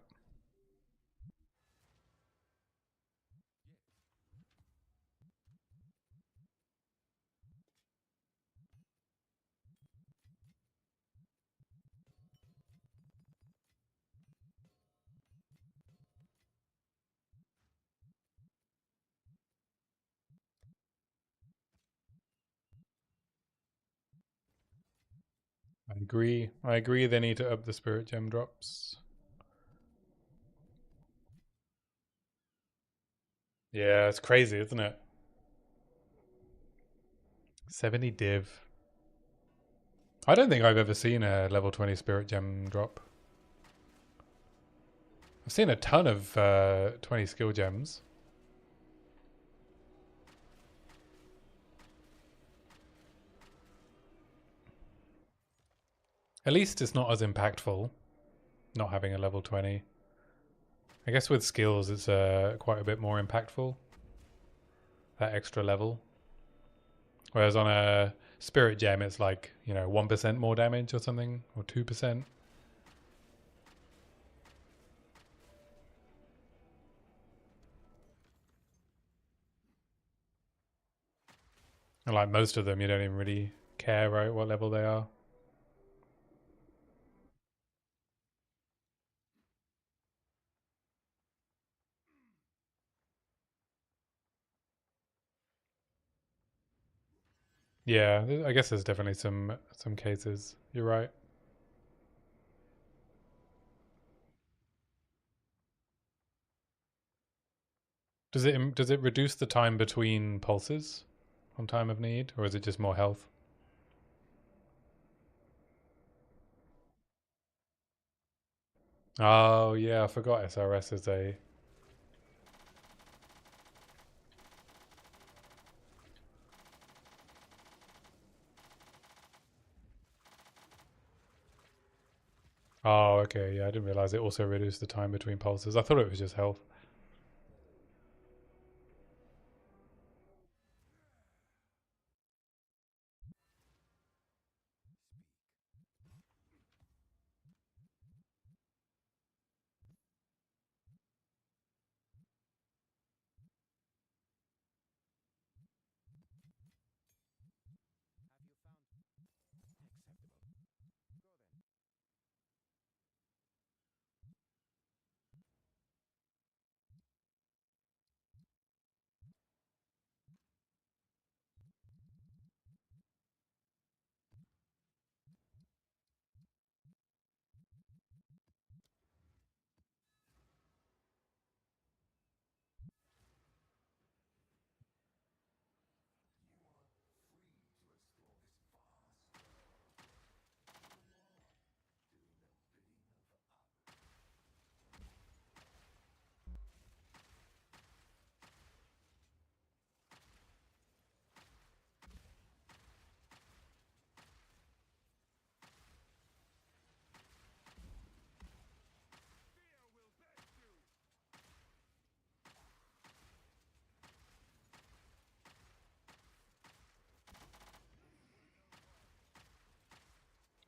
I agree. I agree they need to up the spirit gem drops. Yeah, it's crazy, isn't it? 70 div. I don't think I've ever seen a level 20 spirit gem drop. I've seen a ton of 20 skill gems. At least it's not as impactful, not having a level 20. I guess with skills it's quite a bit more impactful. That extra level. Whereas on a spirit gem it's like, 1% more damage or something, or 2%. And like most of them you don't even really care, right, what level they are. Yeah, I guess there's definitely some cases. You're right. Does it reduce the time between pulses on time of need, or is it just more health? Oh yeah, I forgot SRS is a. Oh okay, yeah, I didn't realize it also reduced the time between pulses. I thought it was just health.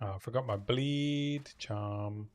Oh, I forgot my bleed charm.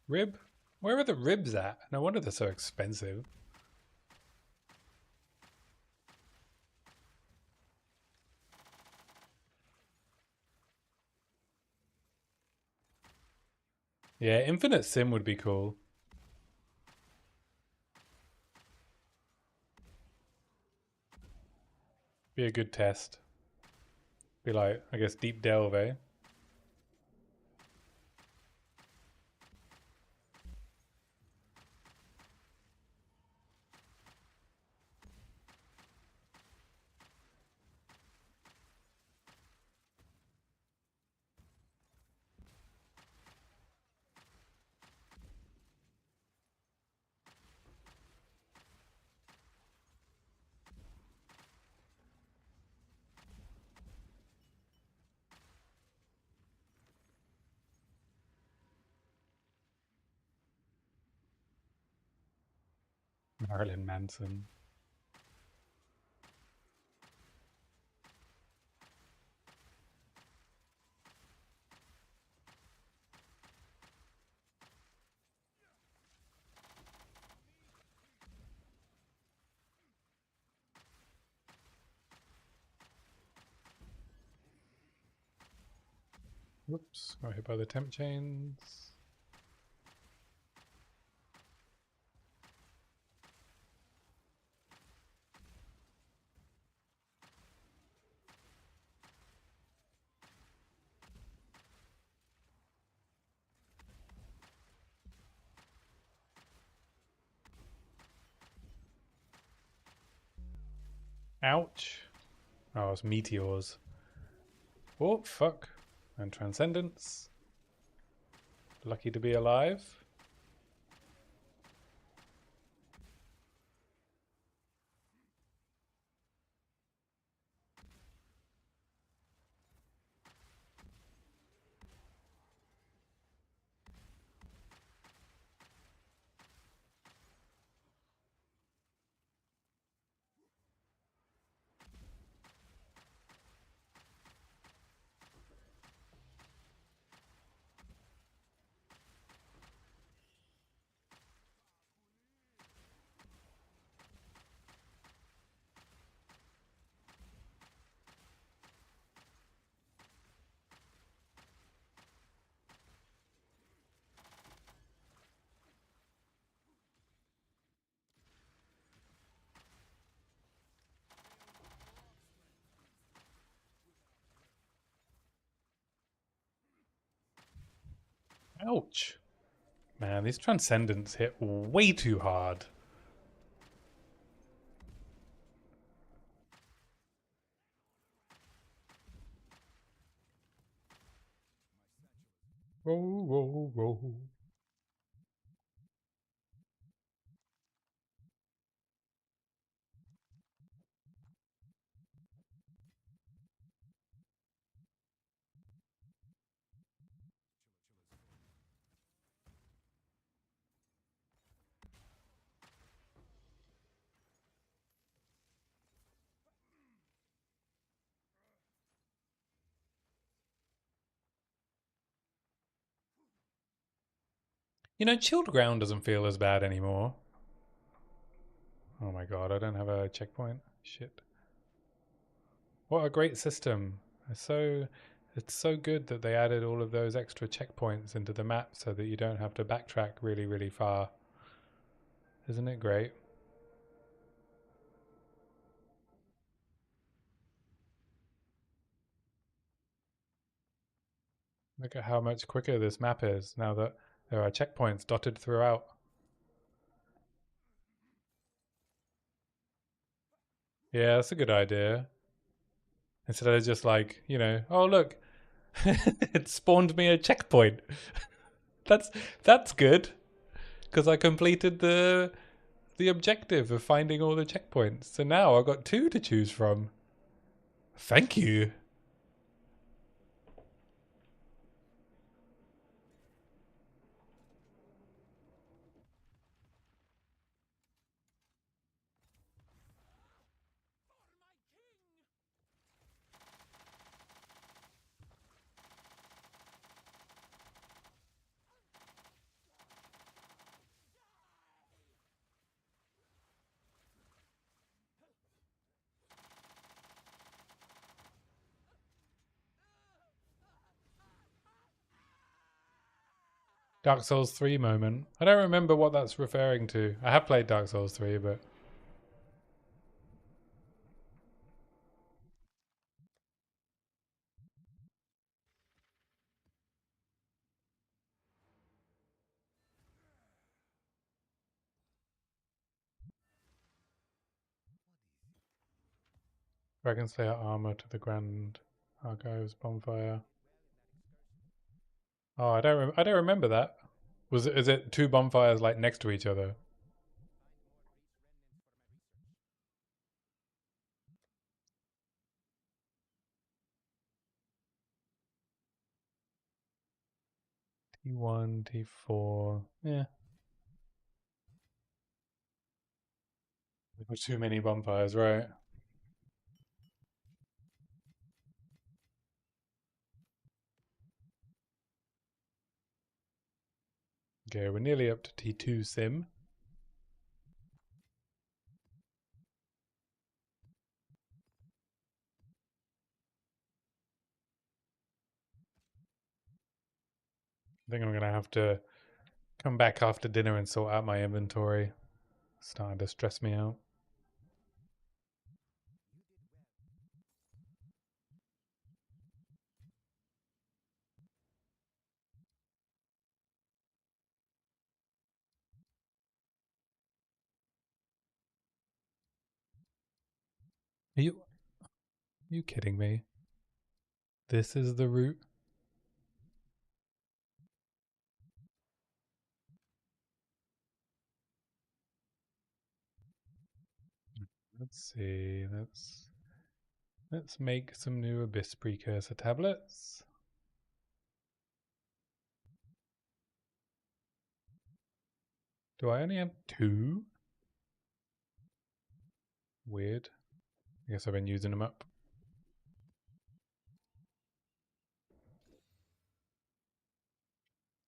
Rib? Where are the ribs at? No wonder they're so expensive. Yeah, Infinite Sim would be cool. Be a good test. Be like, I guess, Deep Delve, eh? Marilyn Manson. Whoops, got hit by the temp chains. Ouch. Oh, it's meteors. Oh, fuck. And Transcendence. Lucky to be alive. Ouch. Man, these Transcendents hit way too hard. Roll, roll, roll. You know, Chilled Ground doesn't feel as bad anymore. Oh my god, I don't have a checkpoint. Shit. What a great system. It's so good that they added all of those extra checkpoints into the map so that you don't have to backtrack really, really far. Isn't it great? Look at how much quicker this map is now that there are checkpoints dotted throughout. Yeah, that's a good idea. Instead of just like, you know, oh look, it spawned me a checkpoint. That's that's good because I completed the objective of finding all the checkpoints. So now I've got 2 to choose from. Thank you. Dark Souls 3 moment. I don't remember what that's referring to. I have played Dark Souls 3, but Dragon Slayer armor to the Grand Archives bonfire. Oh, I don't remember that. Is it 2 bonfires like next to each other? T1, T4. Yeah. There were too many bonfires, right? Okay, we're nearly up to T2 sim. I think I'm going to have to come back after dinner and sort out my inventory. It's starting to stress me out. Are you kidding me? This is the route? Let's see. Let's make some new Abyss precursor tablets. Do I only have 2? Weird. I guess I've been using them up.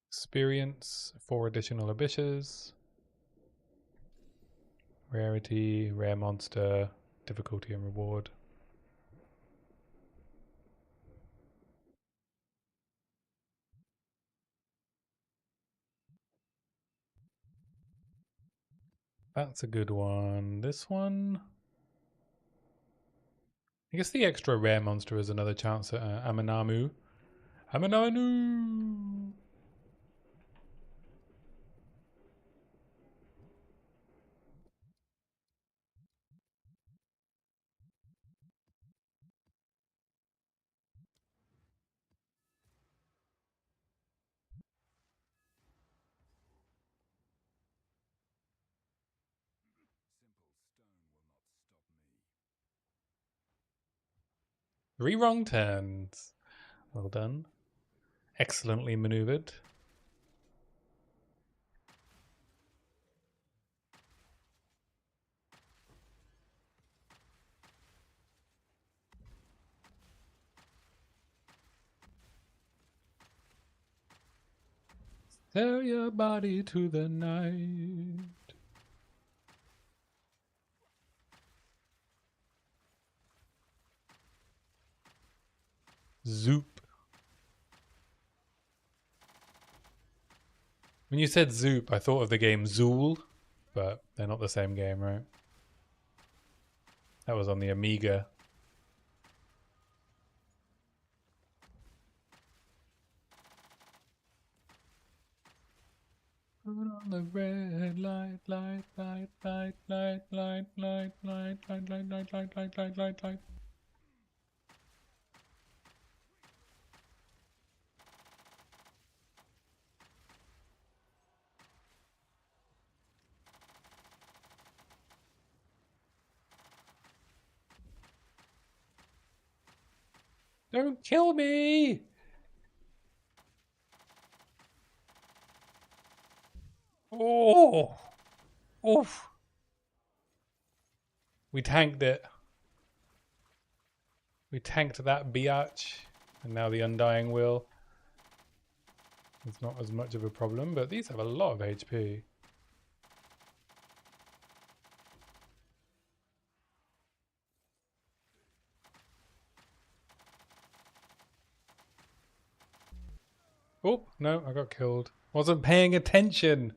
Experience, 4 additional Abysses. Rarity, rare monster, difficulty and reward. That's a good one. This one? I guess the extra rare monster is another chance at Aminamu. Aminamu! Three wrong turns. Well done. Excellently maneuvered. Sell your body to the night. Zoop. When you said Zoop, I thought of the game Zool, but they're not the same game, right? That was on the Amiga. Put on the red light, light, light, light, light, light, light, light, light, light, light, light, light, light, light, light. Don't kill me! Oh! Oof! We tanked it. We tanked that biatch. And now the Undying Will. It's not as much of a problem, but these have a lot of HP. Oh, no, I got killed. Wasn't paying attention.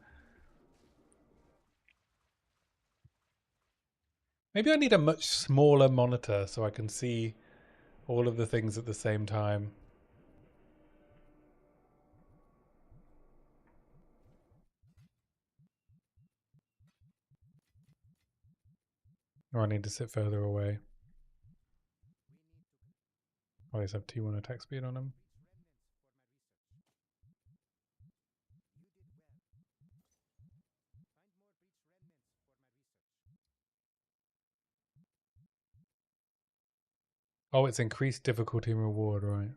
Maybe I need a much smaller monitor so I can see all of the things at the same time. Or I need to sit further away. I always have T1 attack speed on him. Oh, it's increased difficulty and reward, right?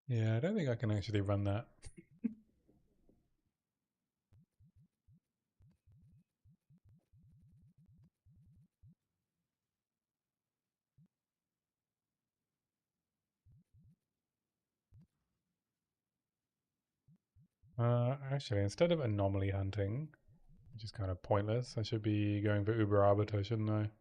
Yeah, I don't think I can actually run that. Actually, instead of anomaly hunting, which is kind of pointless, I should be going for Uber Arbiter, shouldn't I?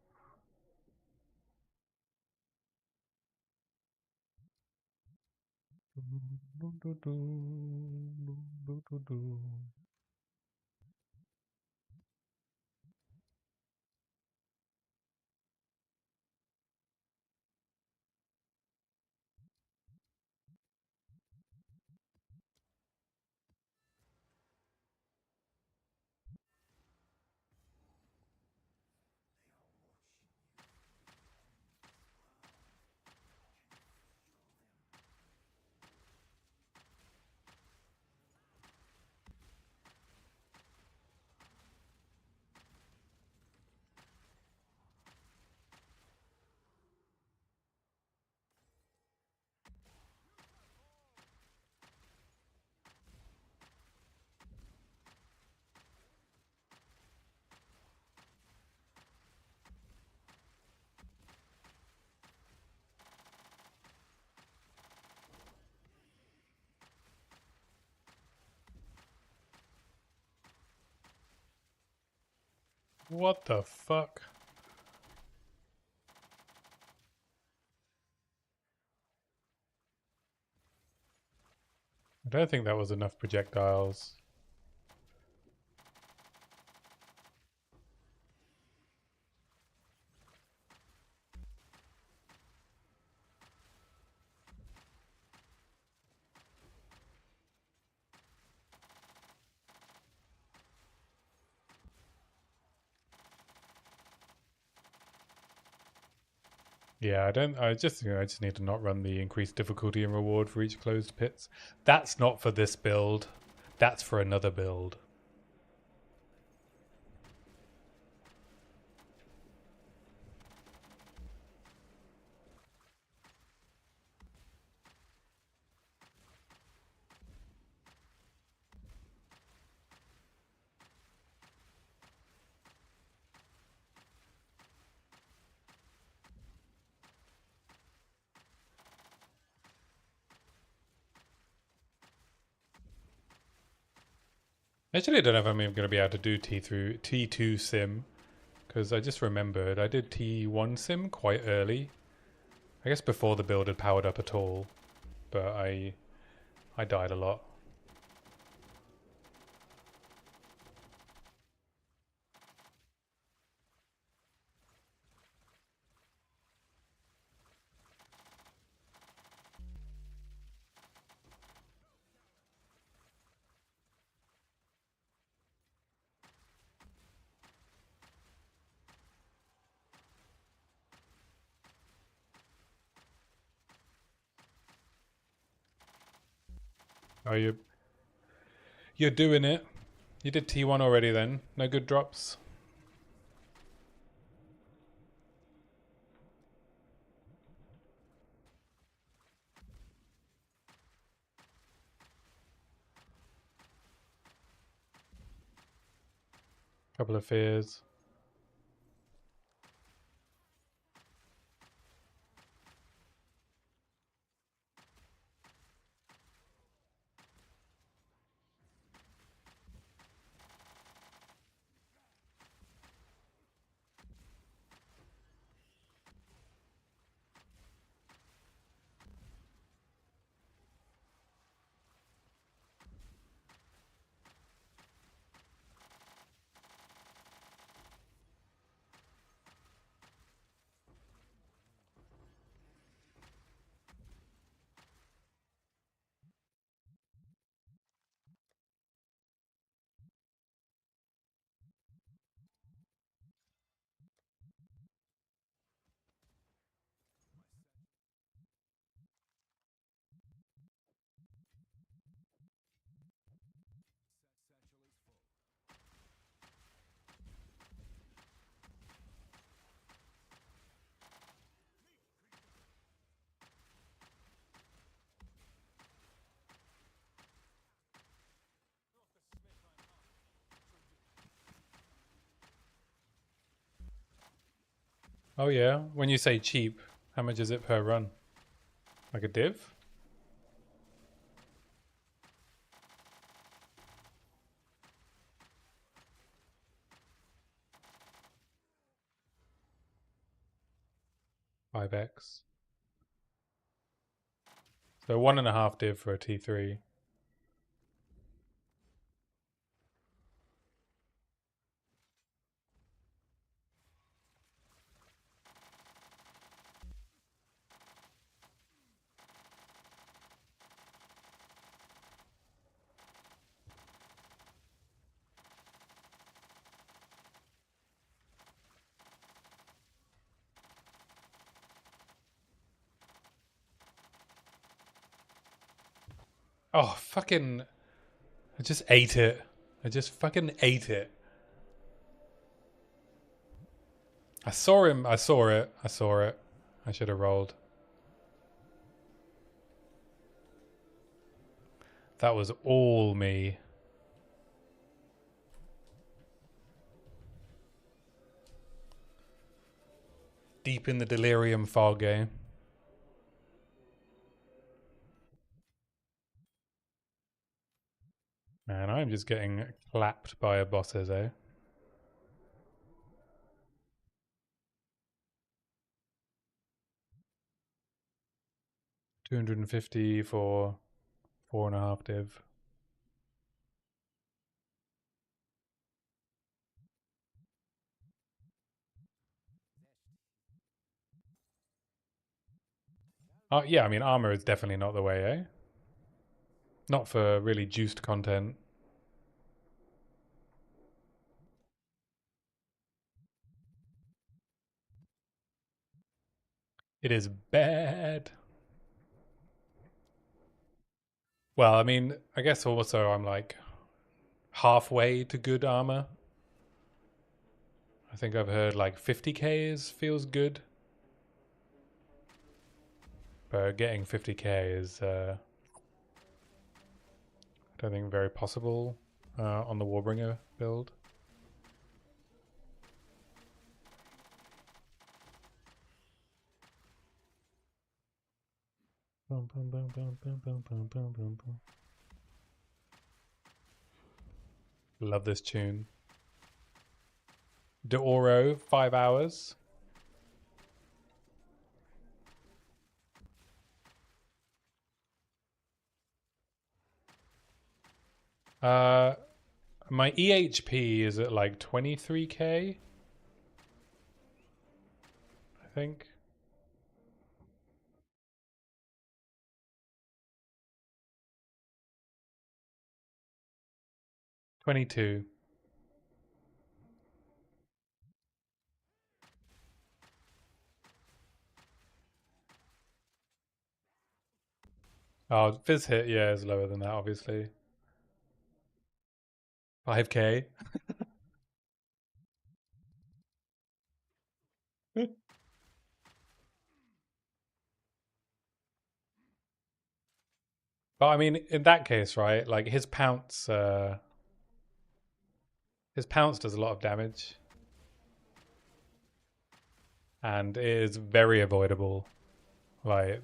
What the fuck? I don't think that was enough projectiles. Yeah, I just need to not run the increased difficulty and reward for each closed pits. That's not for this build. That's for another build. Actually, I don't know if I'm even going to be able to do T2 sim, because I just remembered I did T1 sim quite early. I guess before the build had powered up at all, but I died a lot. Oh, you're doing it. You did T1 already then. No good drops. Couple of fears. Oh yeah. When you say cheap, how much is it per run? Like a div? Five X. So 1.5 div for a T3. Oh, fucking. I just ate it. I just fucking ate it. I saw him. I saw it. I saw it. I should have rolled. That was all me. Deep in the delirium fog, eh? Man, I'm just getting clapped by a bosses, eh? 250 for 4.5 div. Oh, yeah, I mean, armor is definitely not the way, eh? Not for really juiced content. It is bad. Well, I mean, I guess also I'm like halfway to good armor. I think I've heard like 50k feels good. But getting 50k is, I don't think, very possible on the Warbringer build. Boom, boom, boom, boom, boom, boom, boom, boom, boom, boom. Love this tune. De Oro, 5 hours. Uh, my EHP is at like 23k, I think. 22. Oh, Fizz hit, yeah, is lower than that, obviously. 5k. But I mean, in that case, right? Like his pounce does a lot of damage, and it is very avoidable. Like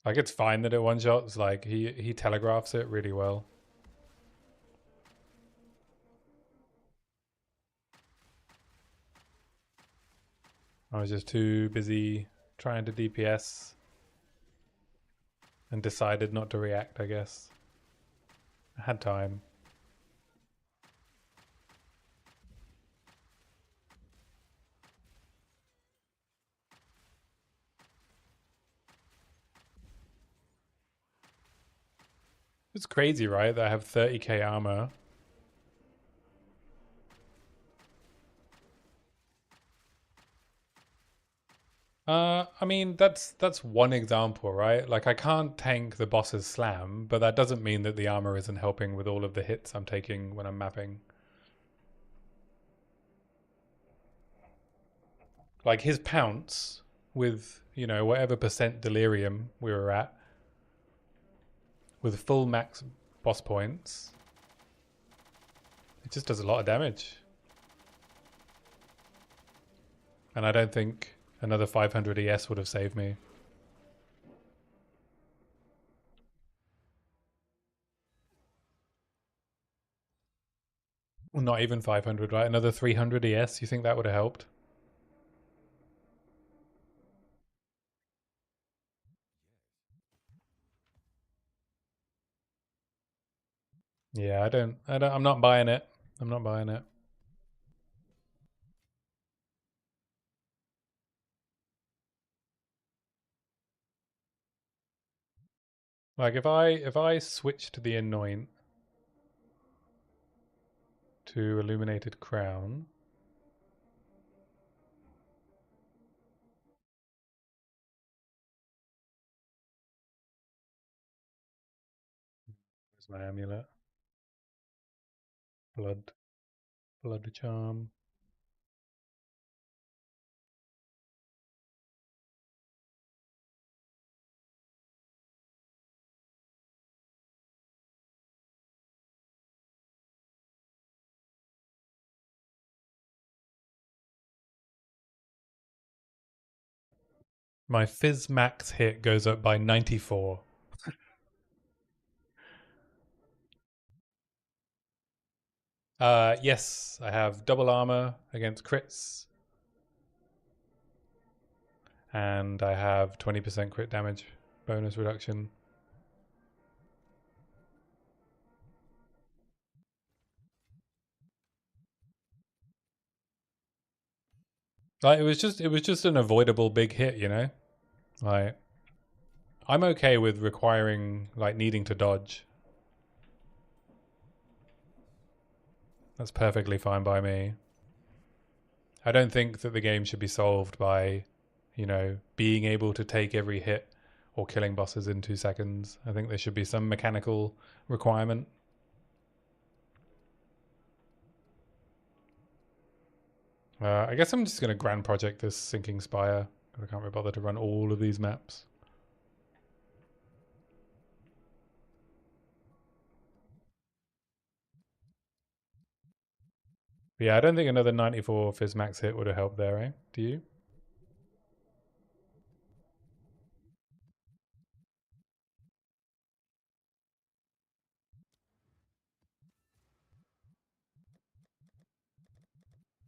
it's fine that it one shots. Like he telegraphs it really well. I was just too busy trying to DPS and decided not to react. I guess I had time. It's crazy, right? That I have 30k armor. I mean that's one example, right? Like I can't tank the boss's slam, but that doesn't mean that the armor isn't helping with all of the hits I'm taking when I'm mapping. Like his pounce with, whatever percent delirium we were at, with full max boss points, it just does a lot of damage. And I don't think another 500 ES would have saved me. Well, not even 500, right? Another 300 ES, you think that would have helped? Yeah, I'm not buying it. I'm not buying it. Like if I switched the anoint to illuminated crown, where's my amulet? Blood, blood charm. My Fizz max hit goes up by 94. Yes, I have double armor against crits, and I have 20% crit damage bonus reduction. Like it was just an avoidable big hit. Like I'm okay with requiring like needing to dodge. That's perfectly fine by me. I don't think that the game should be solved by, being able to take every hit or killing bosses in 2 seconds. I think there should be some mechanical requirement. I guess I'm just going to grand project this Sinking Spire. I can't be bothered to run all of these maps. But yeah, I don't think another 94 Fizz max hit would have helped there, eh? Do you?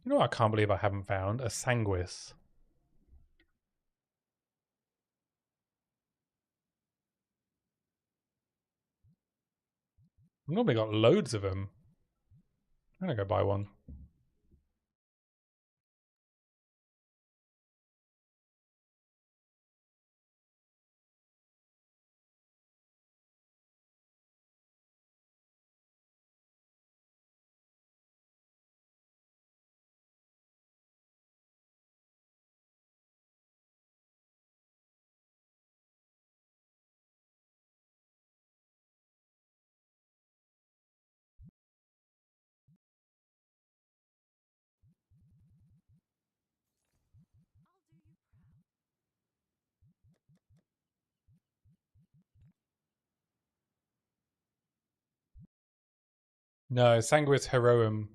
You know what I can't believe I haven't found? A Sanguis. I've normally got loads of them. I'm going to go buy one. No, Sanguis Heroum.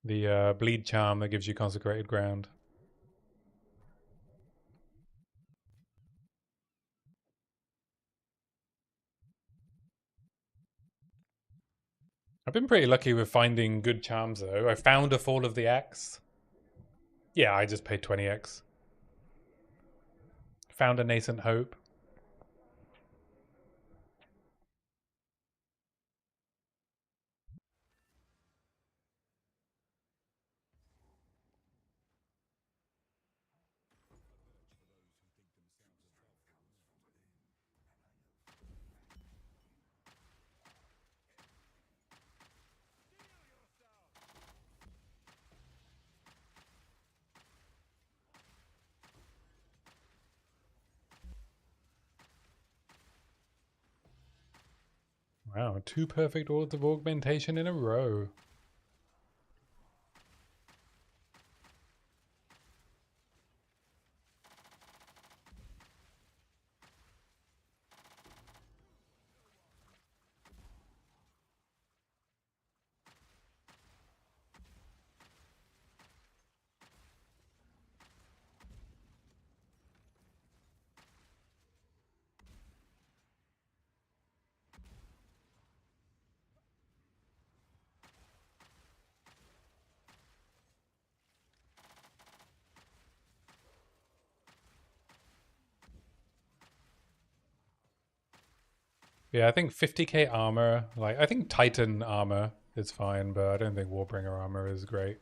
The bleed charm that gives you consecrated ground. I've been pretty lucky with finding good charms though. I found a Fall of the Axe. Yeah, I just paid 20x. Found a Nascent Hope. Wow, 2 perfect Ords of Augmentation in a row. Yeah, I think 50k armor, like I think Titan armor is fine, but I don't think Warbringer armor is great.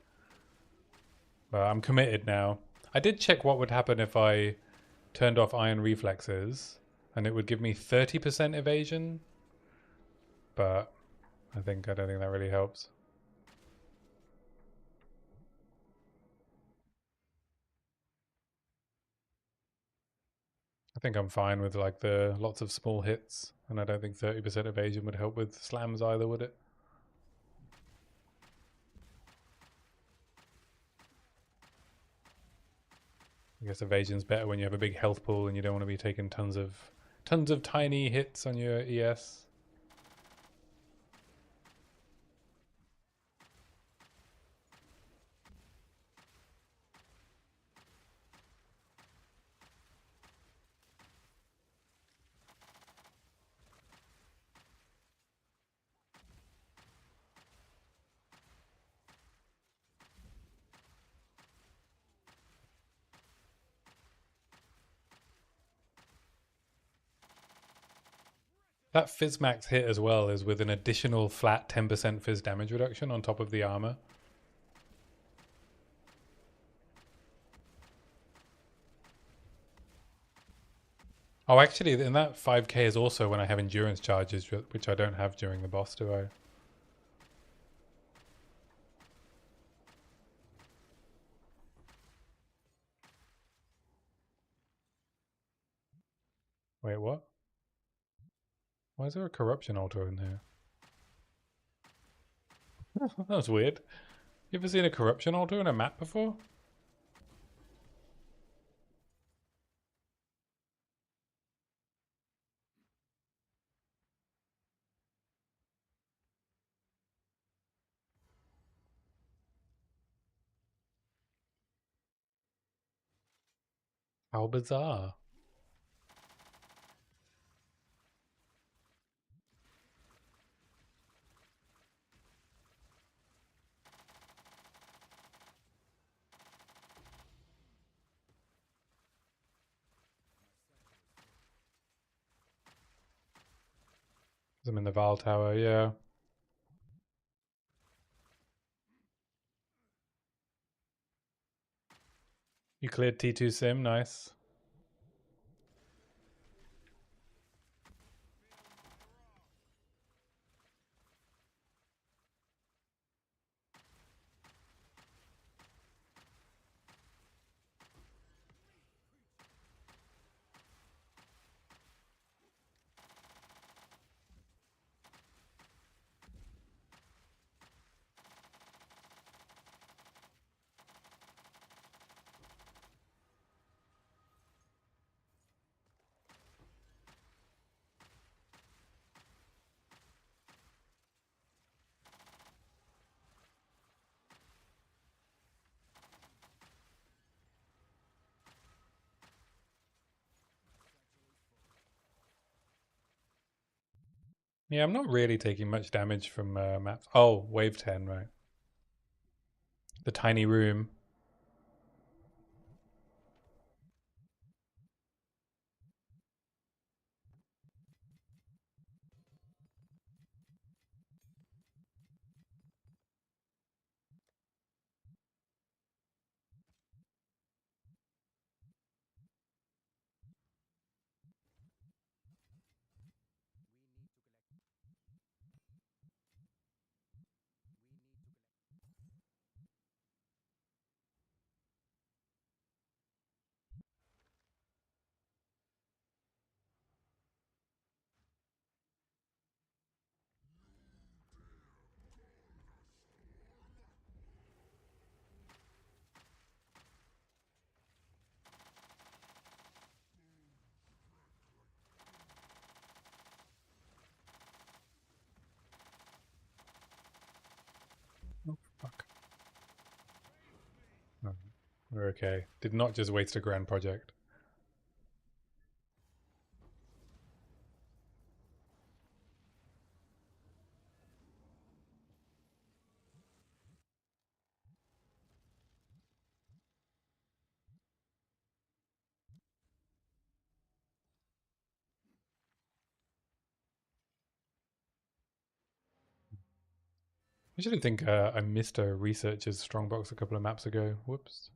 But I'm committed now. I did check what would happen if I turned off Iron Reflexes, and it would give me 30% evasion, but I don't think that really helps. I think I'm fine with like the lots of small hits, and I don't think 30% evasion would help with slams either, would it? I guess evasion's better when you have a big health pool and you don't want to be taking tons of tiny hits on your ES. That Fizz Max hit as well is with an additional flat 10% Fizz damage reduction on top of the armor. Oh, actually, in that 5k is also when I have endurance charges, which I don't have during the boss, do I? Wait, what? Why is there a corruption altar in there? That was weird. You ever seen a corruption altar in a map before? How bizarre. I'm in the Val Tower, yeah. You cleared T2 Sim, nice. Yeah, I'm not really taking much damage from maps. Oh, wave 10, right. The tiny room. Oh, fuck. Oh, we're okay. Did not just waste a grand project. I should think I missed a researcher's strongbox a couple of maps ago. Whoops.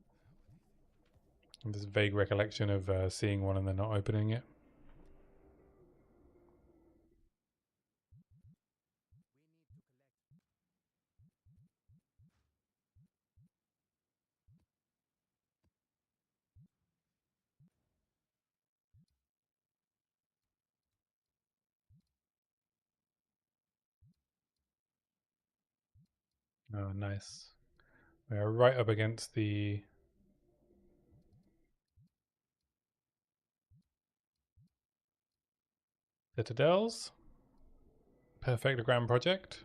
And this vague recollection of seeing one and then not opening it. Oh, nice. We're right up against the citadels. Perfect grand project.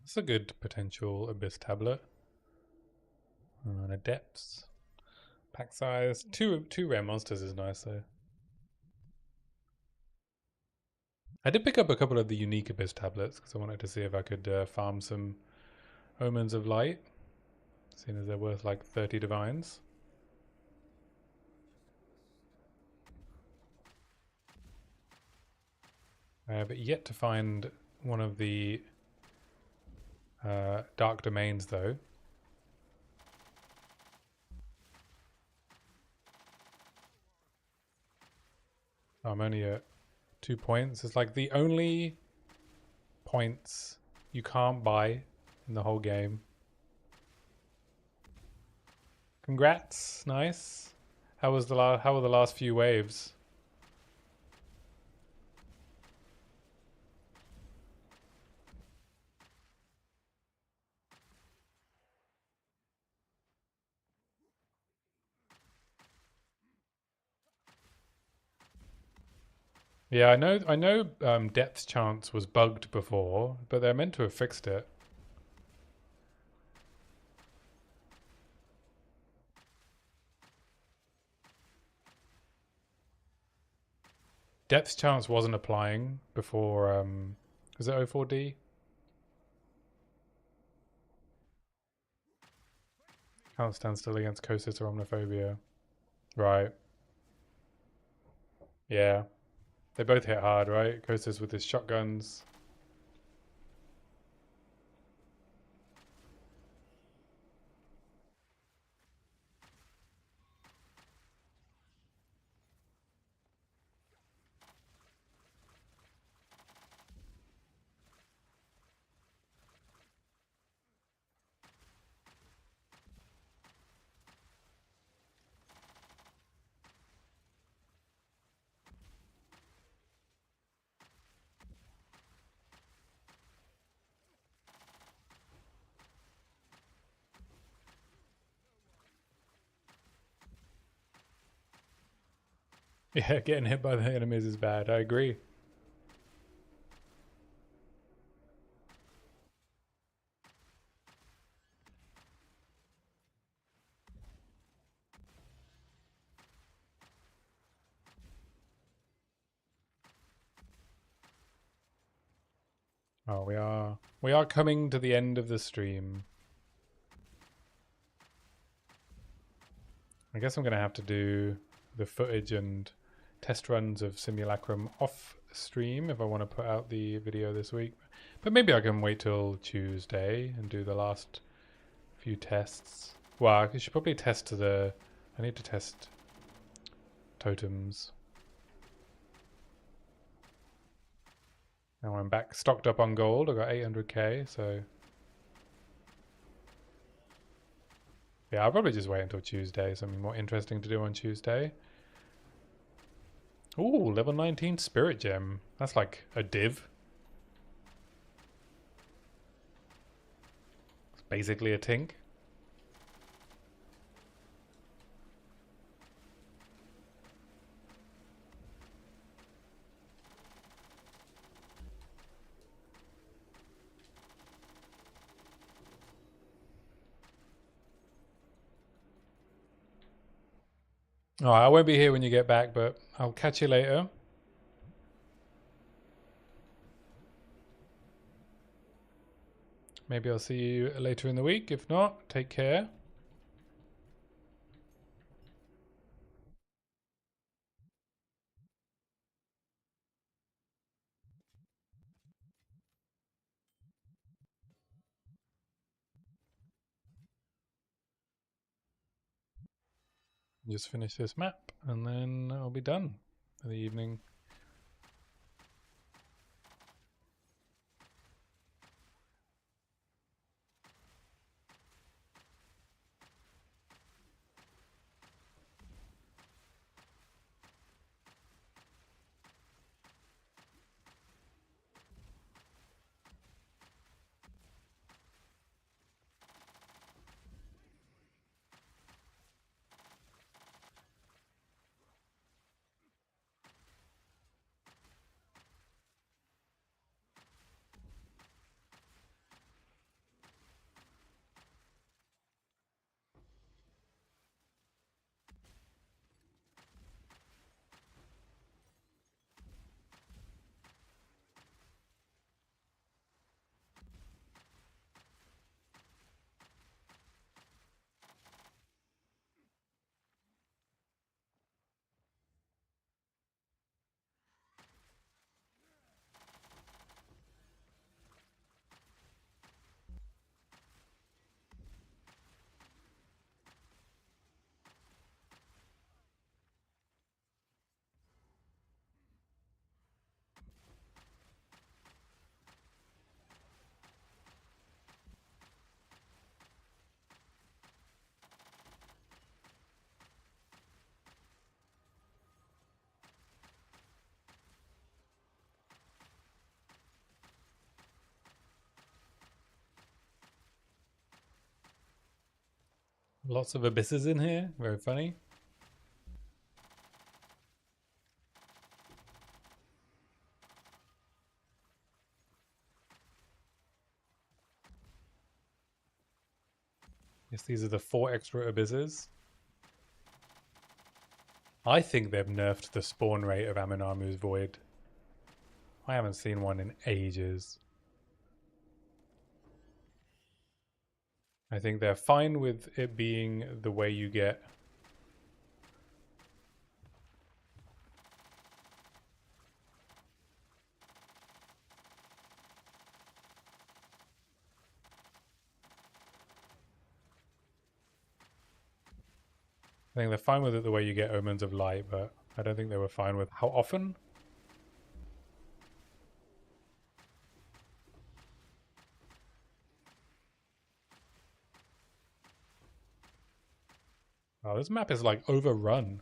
It's a good potential Abyss tablet. And Adepts. Pack size. Two rare monsters is nice though. I did pick up a couple of the unique Abyss tablets because I wanted to see if I could farm some Omens of Light, seeing as they're worth like 30 divines. I have yet to find one of the Dark Domains though. I'm only at 2 points. It's like the only points you can't buy in the whole game. Congrats, nice. How was how were the last few waves? Yeah, I know depth chance was bugged before, but they're meant to have fixed it. Depth chance wasn't applying before was it O4D? Can't stand still against Kosis or Omniphobia. Right. Yeah. They both hit hard, right? Kosis with his shotguns. Yeah, getting hit by the enemies is bad. I agree. Oh, we are coming to the end of the stream. I guess I'm going to have to do the footage and test runs of Simulacrum off stream if I want to put out the video this week. But maybe I can wait till Tuesday and do the last few tests. Well, I should probably test I need to test totems. Now I'm back stocked up on gold. I got 800k, so yeah, I'll probably just wait until Tuesday. Something more interesting to do on Tuesday. Ooh, level 19 spirit gem. That's like a div. It's basically a tink. Alright, I won't be here when you get back, but I'll catch you later. Maybe I'll see you later in the week. If not, take care. Just finish this map and then I'll be done for the evening. Lots of abysses in here. Very funny. Yes, these are the 4 extra abysses. I think they've nerfed the spawn rate of Aminamu's Void. I haven't seen one in ages. I think they're fine with it being the way you get. I think they're fine with it the way you get Omens of Light, but I don't think they were fine with how often. Oh, this map is like overrun.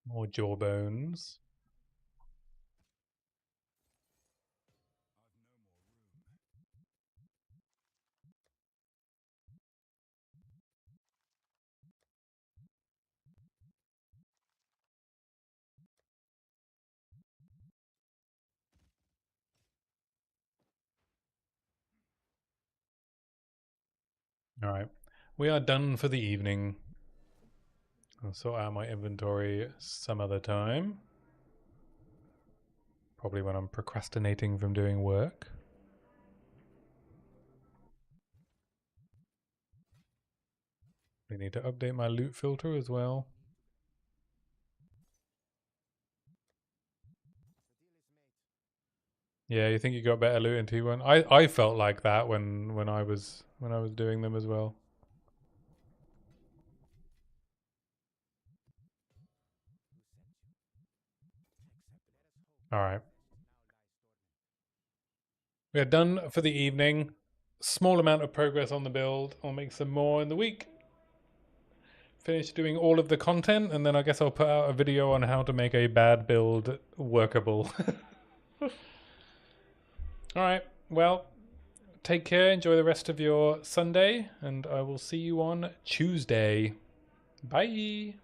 More jawbones. Alright. We are done for the evening. I'll sort out my inventory some other time. Probably when I'm procrastinating from doing work. I need to update my loot filter as well. Yeah, you think you got better loot in T1? I felt like that when I was doing them as well. All right. We are done for the evening. Small amount of progress on the build. I'll make some more in the week. Finish doing all of the content, and then I guess I'll put out a video on how to make a bad build workable. All right. Well, take care. Enjoy the rest of your Sunday, and I will see you on Tuesday. Bye.